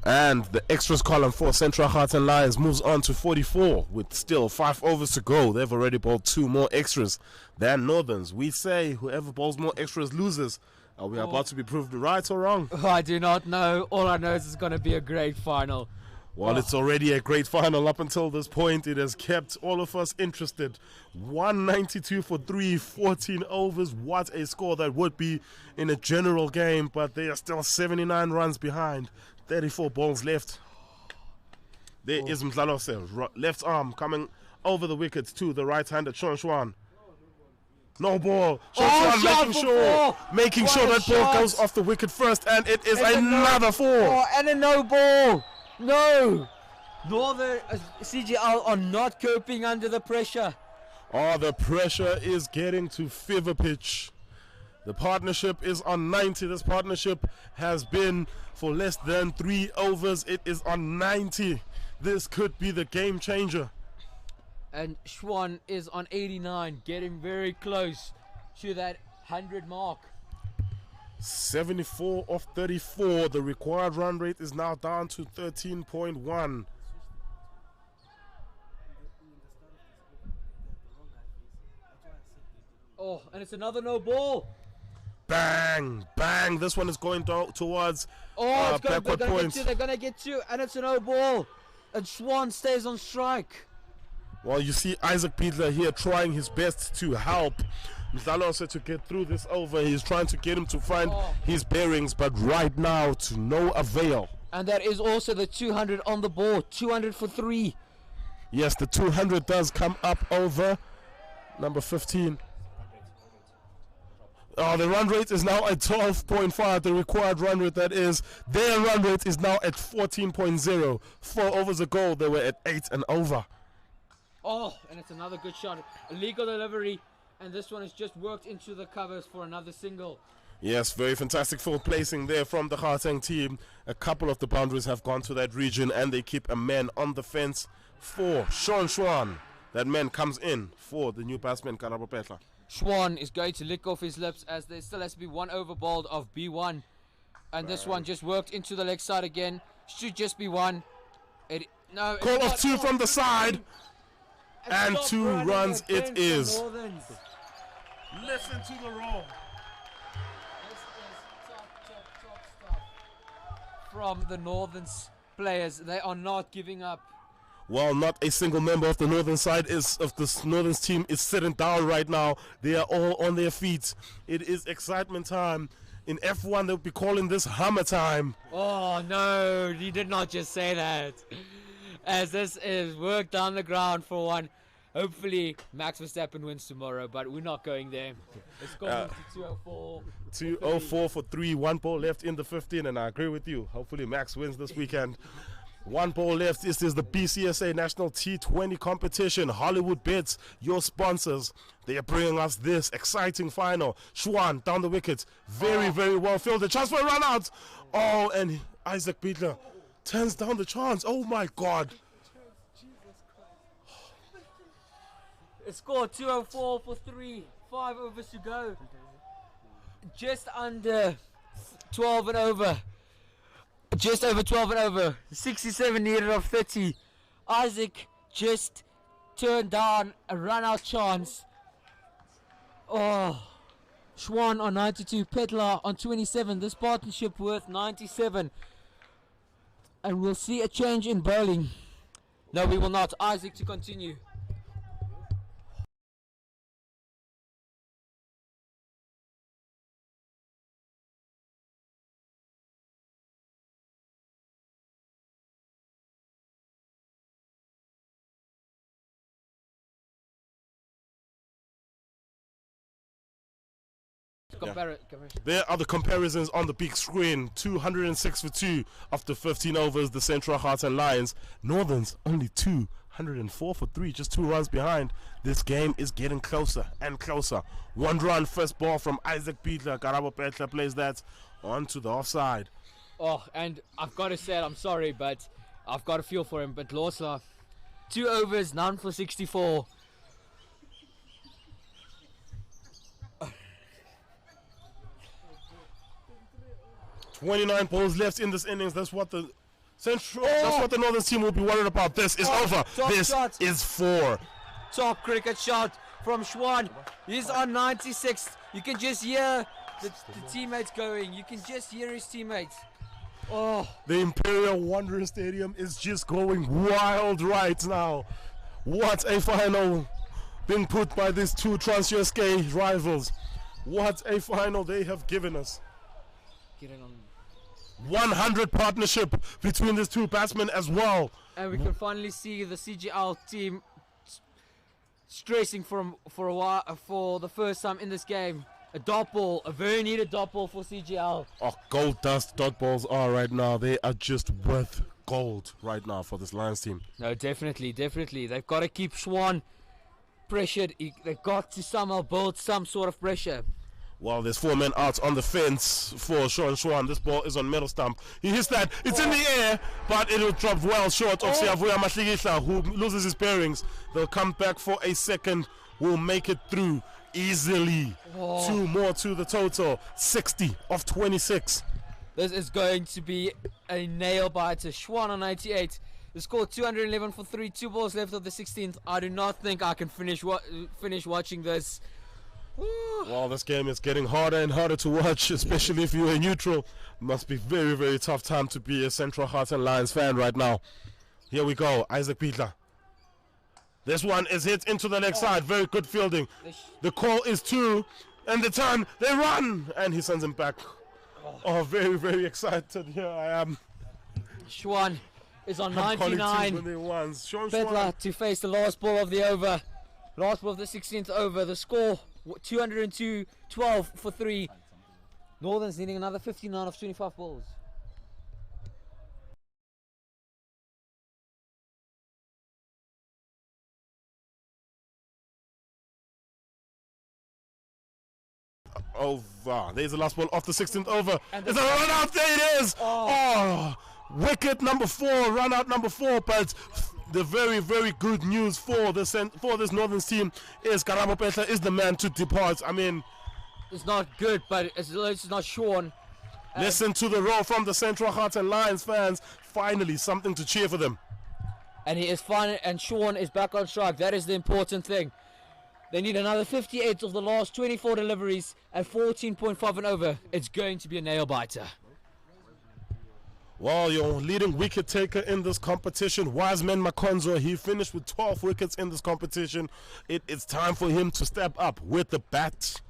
And the extras column for Central Gauteng Lions moves on to 44 with still 5 overs to go. They've already bowled 2 more extras than Northerns. We say whoever bowls more extras loses. Are we about to be proved right or wrong? I do not know. All I know is it's going to be a great final. Well, it's already a great final. Up until this point, it has kept all of us interested. 192 for 3, 14 overs. What a score that would be in a general game, but they are still 79 runs behind. 34 balls left. There is Mdlalose, left arm coming over the wickets to the right-hander Sean Schwan. No ball. Sean Schwan making sure that ball goes off the wicket first, and it is another 4. Oh, and a no ball. No. Northern CGL are not coping under the pressure. Oh, the pressure is getting to fever pitch. The partnership is on 90. This partnership has been for less than 3 overs. It is on 90. This could be the game changer. And Schwan is on 89, getting very close to that 100 mark. 74 of 34. The required run rate is now down to 13.1. Oh, and it's another no ball. Bang, bang. This one is going towards backward points. They're going to get to, and it's a no ball. And Swan stays on strike. Well, you see Isaac Biedler here trying his best to help Mdlalose to get through this over. He's trying to get him to find his bearings, but right now to no avail. And that is also the 200 on the board. 200 for 3. Yes, the 200 does come up over number 15. Oh, the run rate is now at 12.5. The required run rate, that is. Their run rate is now at 14.0. 4 overs ago, they were at 8 and over. Oh, and it's another good shot. Illegal delivery. And this one has just worked into the covers for another single. Yes, very fantastic full placing there from the Gauteng team. A couple of the boundaries have gone to that region, and they keep a man on the fence for Sean Schwan. That man comes in for the new batsman, Karabo Petla. Schwan is going to lick off his lips as there still has to be one over bowled of B1. And this one just worked into the leg side again. Should just be one. Call of 2 from the side. And 2 runs it is. Listen to the roll. This is top stuff from the Northern's players. They are not giving up. Well, not a single member of the Northern side of the Northern's team is sitting down right now. They are all on their feet. It is excitement time. In F1, they'll be calling this hammer time. Oh, no, you did not just say that. As this is work down the ground for one. Hopefully, Max Verstappen wins tomorrow, but we're not going there. Let's go to 204. 204 for 3. 1 ball left in the 15, and I agree with you. Hopefully, Max wins this weekend. 1 ball left. This is the BCSA National T20 competition. Hollywood Bets, your sponsors. They are bringing us this exciting final. Schwan down the wicket. Very, very well fielded. Chance for a run out. Oh, and Isaac Biedler turns down the chance. Oh, my God. It scored 204 for 3. 5 overs to go. Just under 12 and over. Just over 12 and over. 67 needed of 30. Isaac just turned down a run out chance. Oh. Schwan on 92. Petla on 27. This partnership worth 97. And we'll see a change in bowling. No, we will not. Isaac to continue. There are the comparisons on the big screen. 206 for 2 after 15 overs, the Central Gauteng Lions. Northerns only 204 for 3, just 2 runs behind. This game is getting closer and closer. 1 run, first ball from Isaac Biedler. Karabo Petla plays that onto the offside. Oh, and I've got to say it, I'm sorry, but I've got a feel for him. But Lawsla, 2 overs, none for 64. 29 balls left in this innings. That's what the that's what the Northern team will be worried about. This is over. This shot. is 4. Top cricket shot from Schwan. He's on 96. You can just hear the teammates going. You can just hear his teammates. Oh, the Imperial Wanderers Stadium is just going wild right now. What a final being put by these 2 Trans-USA rivals. What a final they have given us. Get in on 100 partnership between these 2 batsmen as well. And we can finally see the CGL team stressing for a while, for the first time in this game. A dot ball, a very needed dot ball for CGL. Oh, gold dust dot balls are right now. They are just worth gold right now for this Lions team. No, definitely. They've got to keep Schwan pressured. They've got to somehow build some sort of pressure. Well, there's 4 men out on the fence for Sean Schwan. This ball is on middle stump. He hits that. It's in the air, but it will drop well short of Siyavuya Mahlikihla, who loses his bearings. They'll come back for a second. Will make it through. easily. Oh. 2 more to the total. 60 of 26. This is going to be a nail biter. Schwan on 98. The score 211 for 3. 2 balls left of the 16th. I do not think I can finish watching this. Well, this game is getting harder and harder to watch, especially if you're a neutral. Must be very, very tough time to be a Central Hearts and Lions fan right now. Here we go, Isaac Pietla. This one is hit into the leg side. Very good fielding. The call is 2, and the turn, they run, and he sends him back. Oh, very, very excited. Here I am. Schwan is on 99. Pietla to face the last ball of the over. Last ball of the 16th over. The score 202, 12 for 3. Northern's needing another 59 of 25 balls. Over. There's the last ball off the 16th over. There's a run out. There it is. Oh, wicket number 4, run out number 4. But the very, very good news for this Northern team is Karabo Pietla is the man to depart. I mean, it's not good, but it's not Schwan. Listen to the roar from the Central Hearts and Lions fans. Finally, something to cheer for them. And he is fine, and Schwan is back on strike. That is the important thing. They need another 58 of the last 24 deliveries at 14.5 and over. It's going to be a nail biter. Well, your leading wicket taker in this competition, Wiseman Makonzo, he finished with 12 wickets in this competition. It's time for him to step up with the bat.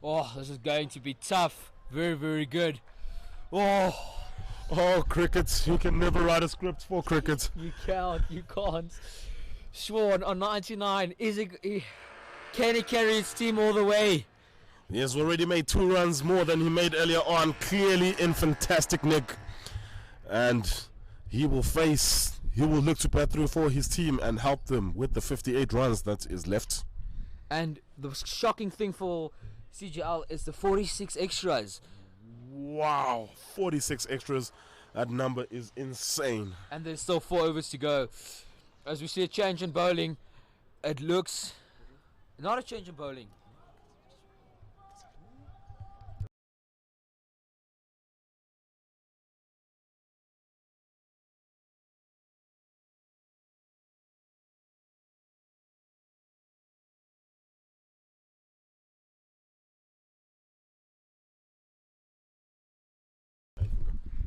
Oh, this is going to be tough. Very, very good. Oh, cricket. You can never write a script for cricket. You can't. Schwan on 99. Can he carry his team all the way? He has already made 2 runs more than he made earlier on. Clearly in fantastic nick. And he will look to bat through for his team and help them with the 58 runs that is left. And the shocking thing for CGL is the 46 extras. Wow, 46 extras. That number is insane. And there's still 4 overs to go. As we see a change in bowling, it looks not a change in bowling.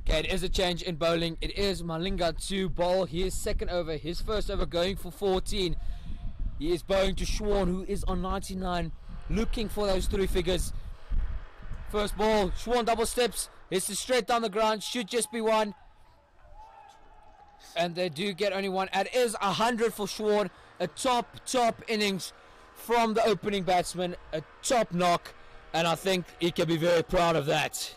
Okay, it is a change in bowling. It is Malinga to bowl his second over, his first over going for 14. He is bowling to Schwan, who is on 99, looking for those 3 figures. First ball, Schwan double steps, hits it straight down the ground, should just be 1. And they do get only 1. It is 100 for Schwan, a top innings from the opening batsman, a top knock, and I think he can be very proud of that.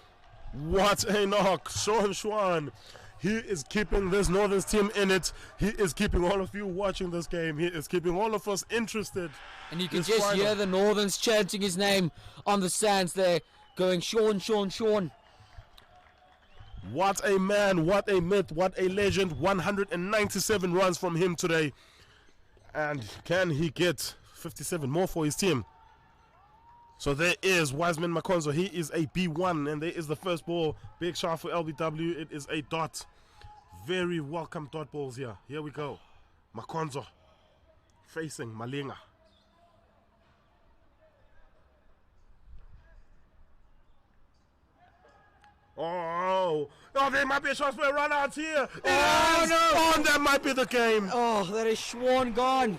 What a knock, Sean Schwan. He is keeping this Northern's team in it. He is keeping all of you watching this game. He is keeping all of us interested. And you can just hear the Northerns chanting his name on the stands there, going Sean, Sean, Sean. What a man, what a myth, what a legend. 197 runs from him today. And can he get 57 more for his team? So there is Wiseman Makonzo. He is a B1, and there is the first ball. Big shot for LBW. It is a dot. Very welcome dot balls here. Here we go. Makonzo facing Malinga. Oh, there might be a chance for a run out here. Oh, that might be the game. Oh, that is Schwan gone.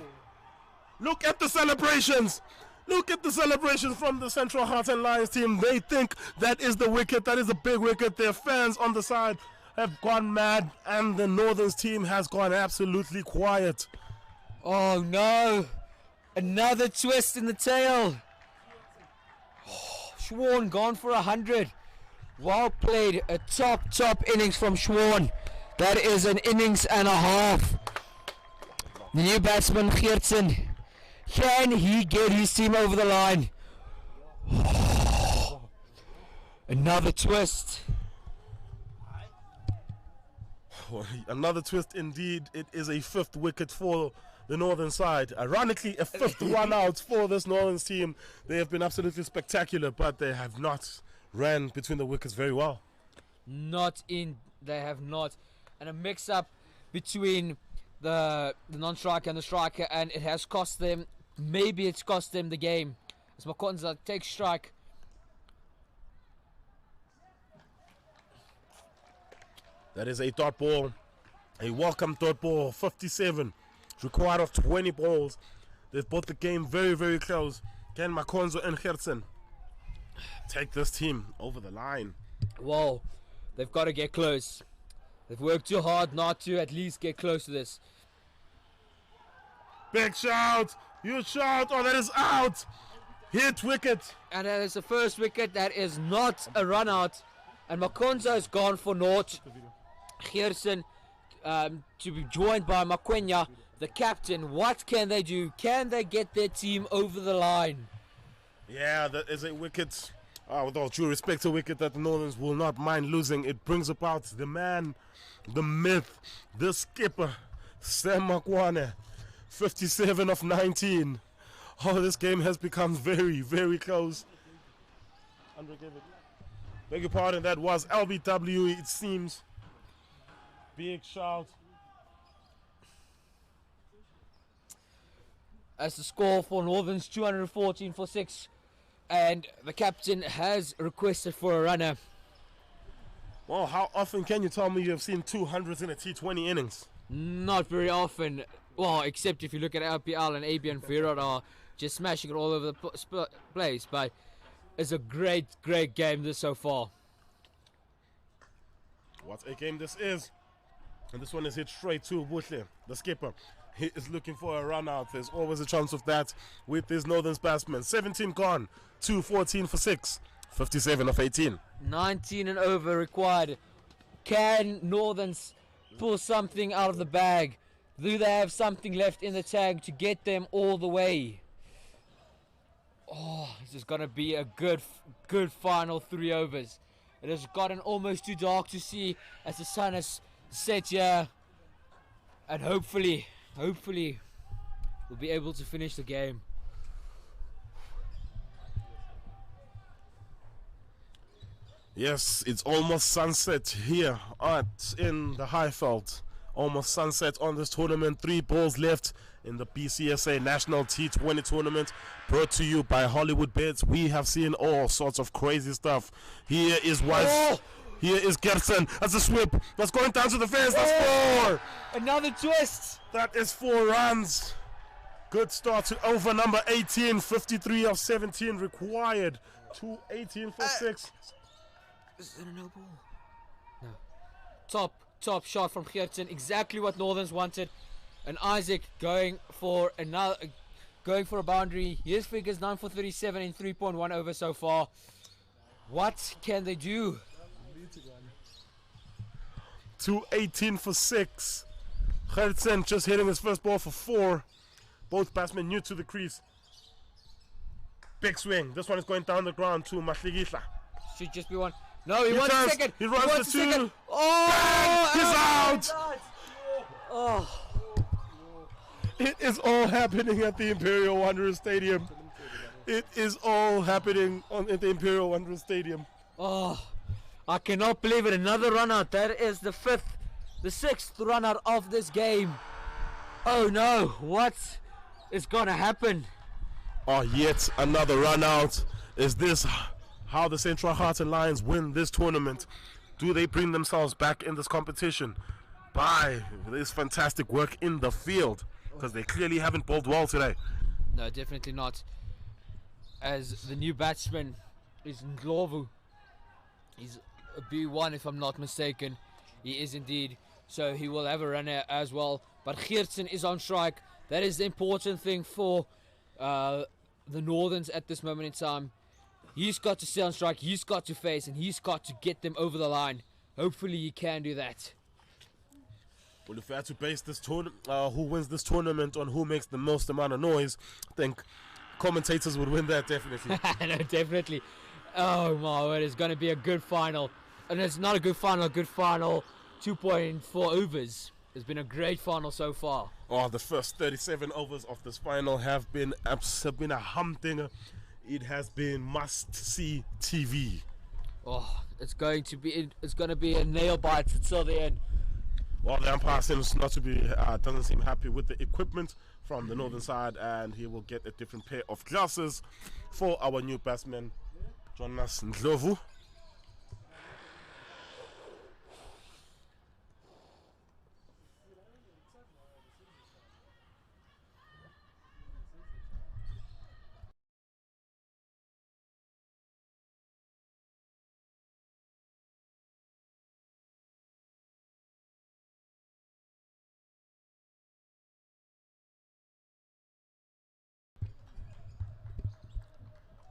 Look at the celebrations. Look at the celebrations from the Central Hearts and Lions team. They think that is the wicket. That is a big wicket. Their fans on the side have gone mad, and the Northern's team has gone absolutely quiet. Oh no, another twist in the tail. Oh, Schwan gone for 100. Well played, a top innings from Schwan. That is an innings and a half. The new batsman Geertsen, can he get his team over the line? Oh, another twist. Another twist indeed. It is a 5th wicket for the Northern side. Ironically, a fifth run out for this Northern's team. They have been absolutely spectacular, but they have not ran between the wickets very well. They have not. And a mix-up between the non-striker and the striker, and it has cost them. Maybe it's cost them the game. As Makonza takes strike. That is a dot ball. A welcome dot ball. 57. Required of 20 balls. They've brought the game very, very close. Can Makonzo and Gertsen take this team over the line? Well, they've got to get close. They've worked too hard not to at least get close to this. Big shout! You shout! Oh, that is out! Hit wicket! And that is the first wicket. That is not a run out. And Makonza is gone for naught. Gerson to be joined by Makwenya, the captain. What can they do? Can they get their team over the line? Yeah, that is a wicket. With all due respect, a wicket that the Northerns will not mind losing. It brings about the man, the myth, the skipper, Sam Makwane. 57 of 19. Oh, this game has become very, very close. Beg your pardon, that was LBW, it seems. Big shout. As the score for Northern's 214 for 6. And the captain has requested for a runner. Well, how often can you tell me you have seen 200s in a T20 innings? Not very often. Well, except if you look at LPL and AB and Virat are just smashing it all over the place. But it's a great, great game this so far. What a game this is. And this one is hit straight to Butle, the skipper. He is looking for a run out. There's always a chance of that with this Northern's batsman. 17 gone, 214 for 6, 57 of 18. 19 and over required. Can Northerns pull something out of the bag? Do they have something left in the tank to get them all the way? Oh, this is going to be a good final 3 overs. It has gotten almost too dark to see as the sun has set here. And hopefully we'll be able to finish the game. Yes, it's almost sunset here in the Highveld. Almost sunset on this tournament. 3 balls left in the BCSA National T20 tournament, brought to you by Hollywood Bets. We have seen all sorts of crazy stuff. Here is Gerson. That's a swip. That's going down to the fence. That's 4. Another twist. That is 4 runs. Good start to over number 18. 53 of 17 required. 218 for 6. Is it a no ball? No. Top shot from Gertsen. Exactly what Northerns wanted. And Isaac going for a boundary. His figures 9 for 37 in 3.1 over so far. What can they do? 218 for 6. Gertsen just hitting his first ball for 4. Both batsmen new to the crease. Big swing. This one is going down the ground to Mahligihla. Should just be one. No, he wants a second. He runs the 2. Oh! He's out! Oh. It is all happening at the Imperial Wanderers Stadium. It is all happening at the Imperial Wanderers Stadium. Oh, I cannot believe it. Another run out. That is the 6th run out of this game. Oh no, what is going to happen? Oh, yet another run out. Is this how the Central Gauteng Lions win this tournament? Do they bring themselves back in this competition by this fantastic work in the field? Because they clearly haven't bowled well today. No, definitely not. As the new batsman is Ndlovu. He's a B1 if I'm not mistaken. He is indeed. So he will have a runner as well. But Gertsen is on strike. That is the important thing for the Northerns at this moment in time. He's got to stay on strike. He's got to face. And he's got to get them over the line. Hopefully he can do that. Well, if you had to base this tournament, who wins this tournament on who makes the most amount of noise, I think commentators would win that definitely. No, definitely. Oh my word, it's going to be a good final. And it's not a good final 2.4 overs. It's been a great final so far. Oh, the first 37 overs of this final have been a humdinger. It has been must-see TV. Oh, it's going to be a nail bite until the end. Well, the umpire seems not to be doesn't seem happy with the equipment from the northern side, and he will get a different pair of glasses for our new batsman, Jonas Ndlovu.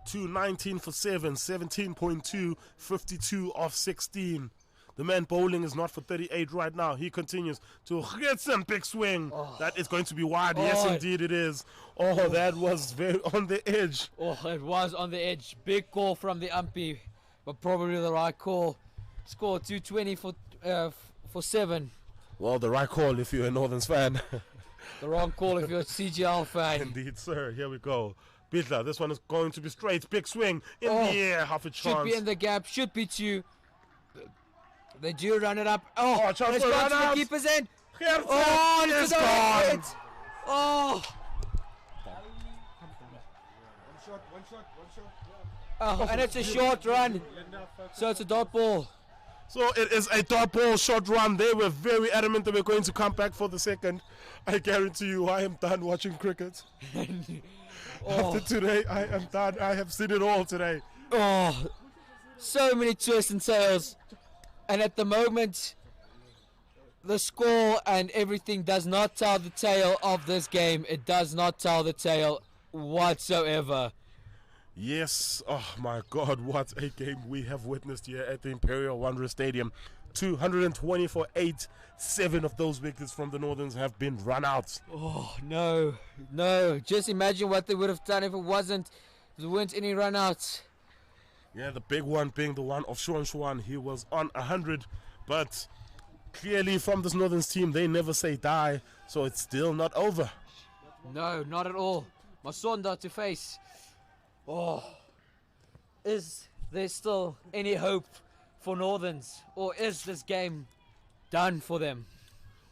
To 19 for 7, 17.2, 52 off 16. The man bowling is not for 38 right now. He continues to get some big swing. Oh. That is going to be wide. Oh. Yes, indeed it is. Oh, that was very on the edge. Oh, it was on the edge. Big call from the umpy, but probably the right call. Score 220 for 7. Well, the right call if you're a Northerns fan. The wrong call if you're a CGL fan. Indeed, sir. Here we go. Bidler, this one is going to be straight. Big swing in the air. Half a chance. Should be in the gap. Should be 2. They do run it up. Oh, chance it's for gone run to out. the keeper's end. Oh, it's gone. Oh. Oh, and it's a short run. So it's a dot ball. So it is a dot ball short run. They were very adamant that we're going to come back for the second. I guarantee you I am done watching cricket. After today, I am done. I have seen it all today. Oh, so many twists and turns. And at the moment, the score and everything does not tell the tale of this game. It does not tell the tale whatsoever. Yes, oh my God, what a game we have witnessed here at the Imperial Wanderers Stadium. 220 for 8. 7 of those wickets from the Northerns have been run out. Oh, no. Just imagine what they would have done if there weren't any run outs. Yeah, the big one being the one of Shuan. He was on 100, but clearly from this Northerns team, they never say die, so it's still not over. No, not at all. Masonda to face. Oh, is there still any hope for Northerns, or is this game done for them?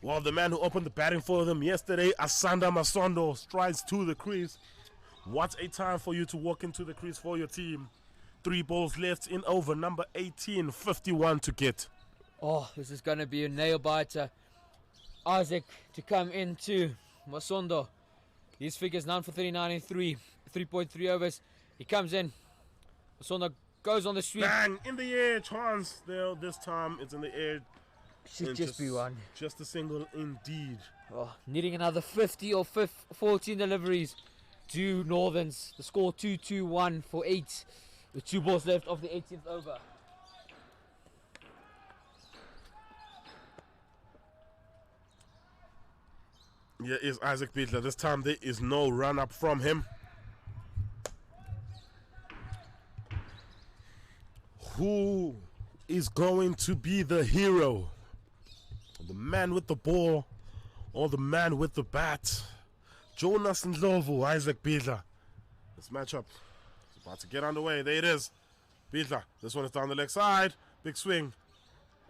Well, the man who opened the batting for them yesterday, Asanda Masondo, strides to the crease. What a time for you to walk into the crease for your team. 3 balls left in over, number 18, 51 to get. Oh, this is going to be a nail biter. Isaac to come into Masondo. His figures 9 for 39 in 3.3 overs. He comes in. Masondo goes on the sweep. Bang! In the air, chance there. This time it's in the air. Should just be one. Just a single indeed. Oh, needing another 50 or 14 deliveries to Northerns. The score 2-2-1 for 8. With 2 balls left of the 18th over. Here is Isaac Bidler. This time there is no run up from him. Who is going to be the hero? The man with the ball or the man with the bat? Jonas Ndlovu, Isaac Bidler. This matchup is about to get underway. There it is. Bidler. This one is down the leg side. Big swing.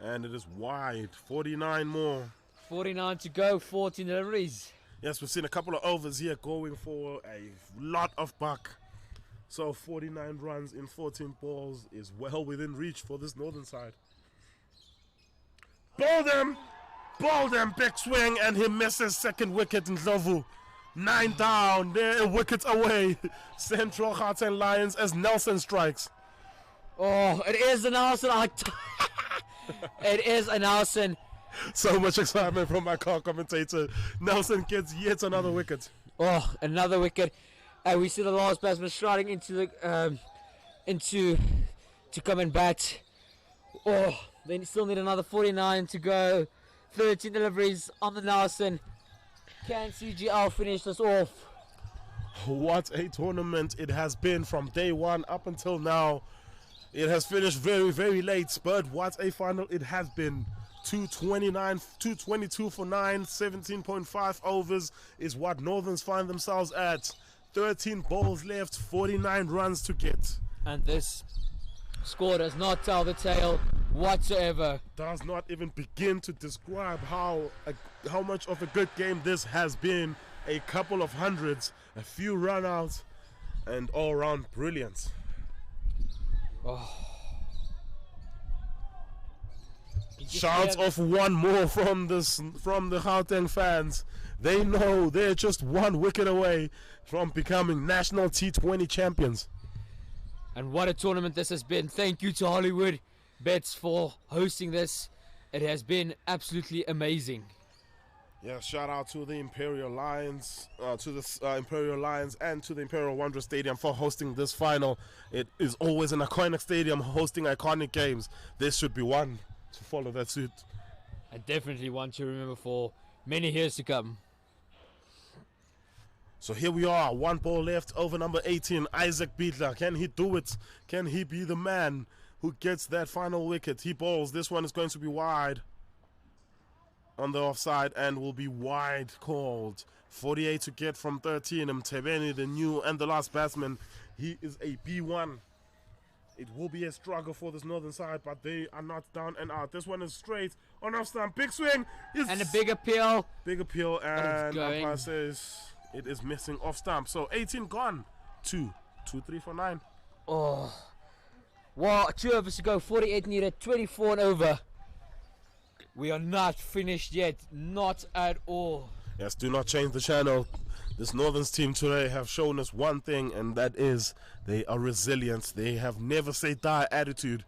And it is wide. 49 more. 49 to go. 14 deliveries. Yes, we've seen a couple of overs here going for a lot of buck. So 49 runs in 14 balls is well within reach for this Northern side. Ball them, big swing, and he misses second wicket in Ndlovu. 9 down, they're a wicket away. Central Gauteng Lions as Nelson strikes. Oh, it is a Nelson. It is a Nelson. So much excitement from my car commentator. Nelson gets yet another wicket. Oh, another wicket. And we see the last batsman striding into the to come and bat. Oh, they still need another 49 to go. 13 deliveries on the Nelson. Can CGL finish this off? What a tournament it has been from day one up until now. It has finished very, very late, but what a final it has been. 222 for 9, 17.5 overs is what Northerns find themselves at. 13 balls left, 49 runs to get. And this score does not tell the tale whatsoever. Does not even begin to describe how much of a good game this has been. A couple of hundreds, a few run-outs, and all-round brilliance. Shouts of one more from the Gauteng fans. They know they're just one wicket away from becoming national T20 champions. And what a tournament this has been. Thank you to Hollywood Bets for hosting this. It has been absolutely amazing. Yeah, shout out to the Imperial Lions, and to the Imperial Wanderers Stadium for hosting this final. It is always an iconic stadium hosting iconic games. This should be one to follow that suit. I definitely want to remember for many years to come. So here we are, one ball left, over number 18, Isaac Biedler. Can he do it? Can he be the man who gets that final wicket? He bowls. This one is going to be wide on the offside and will be wide called. 48 to get from 13. Mtebeni, the new and the last batsman. He is a B1. It will be a struggle for this northern side, but they are not down and out. This one is straight on off stump. Big swing. And a big appeal. Big appeal, and umpire says it is missing off stump. So 18 gone. 2, 3 for 9. Oh. Well, 2 overs to go. 48 needed. 24 and over. We are not finished yet. Not at all. Yes, do not change the channel. This Northerns team today have shown us one thing, and that is they are resilient. They have never say die attitude.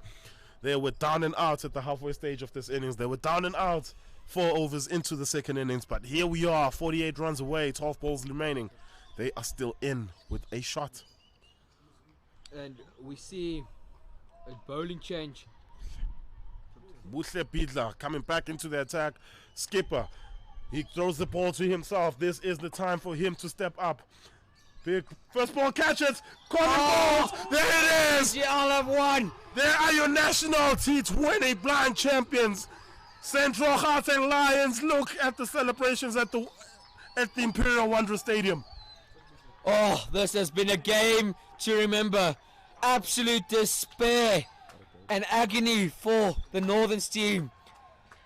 They were down and out at the halfway stage of this innings. They were down and out 4 overs into the second innings. But here we are, 48 runs away, 12 balls remaining. They are still in with a shot. And we see a bowling change. Buhle Biedler coming back into the attack. Skipper, he throws the ball to himself. This is the time for him to step up. Big first ball catches. Calling balls. There it is. CGL have won. There are your national T20 blind champions. Central Gauteng Lions. Look at the celebrations at the Imperial Wanderers Stadium. Oh, this has been a game to remember. Absolute despair and agony for the Northerns team,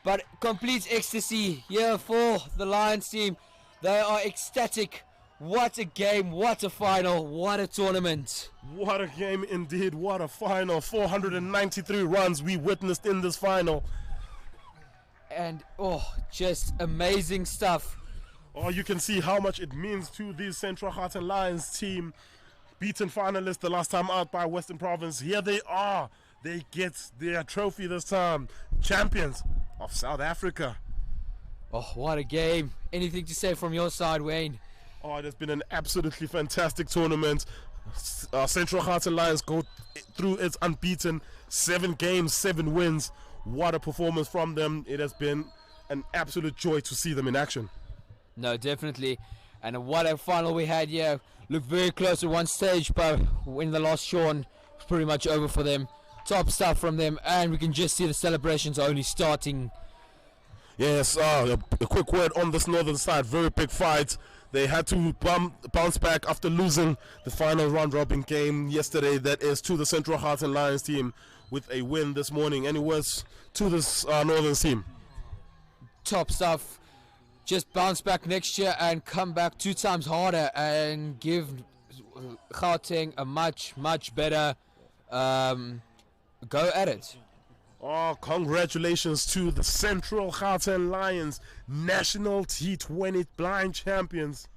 but complete ecstasy here for the Lions team. They are ecstatic. What a game, what a final, what a tournament. What a game indeed, what a final. 493 runs we witnessed in this final. And just amazing stuff. Oh, you can see how much it means to this Central Gauteng Lions team. Beaten finalists the last time out by Western Province. Here they are. They get their trophy this time. Champions of South Africa. Oh, what a game. Anything to say from your side, Wayne? Oh, it has been an absolutely fantastic tournament. Central Gauteng Lions go through its unbeaten 7 games, 7 wins. What a performance from them. It has been an absolute joy to see them in action. No, definitely. And what a final we had here. Looked very close at one stage, but when the last shorn, it was pretty much over for them. Top stuff from them, and we can just see the celebrations are only starting. Yes, a quick word on this northern side. Very big fight. They had to bounce back after losing the final round-robin game yesterday. That is to the Central Gauteng Lions team with a win this morning. Any words to this northern team? Top stuff. Just bounce back next year and come back 2 times harder and give Gauteng a much, much better go at it. Oh, congratulations to the Central Gauteng Lions, national T20 blind champions.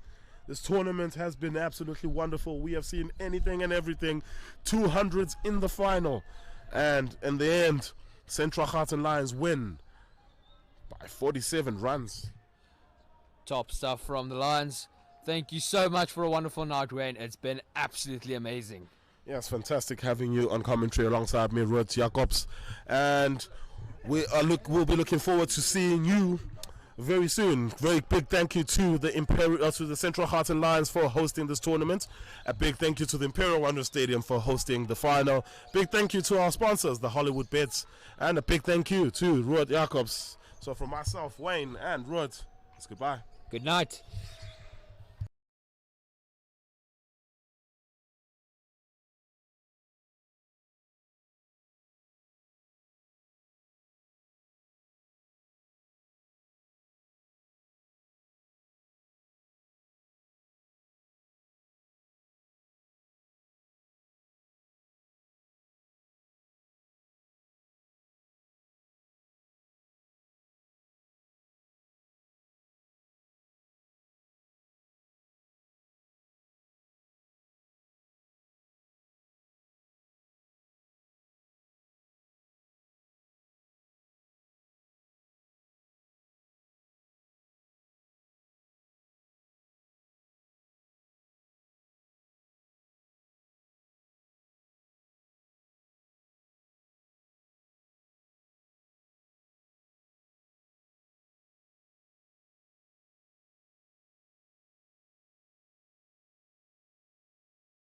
This tournament has been absolutely wonderful. We have seen anything and everything. 200s in the final. And in the end, Central Gauteng Lions win by 47 runs. Top stuff from the Lions. Thank you so much for a wonderful night, Wayne. It's been absolutely amazing. Yes, fantastic having you on commentary alongside me, Ruud Jacobs, and we'll be looking forward to seeing you very soon. Very big thank you to the Central Gauteng Lions for hosting this tournament. A big thank you to the Imperial Wanderers Stadium for hosting the final. Big thank you to our sponsors, the Hollywood Bets, and a big thank you to Ruud Jacobs So from myself, Wayne, and Rod, it's goodbye. Good night.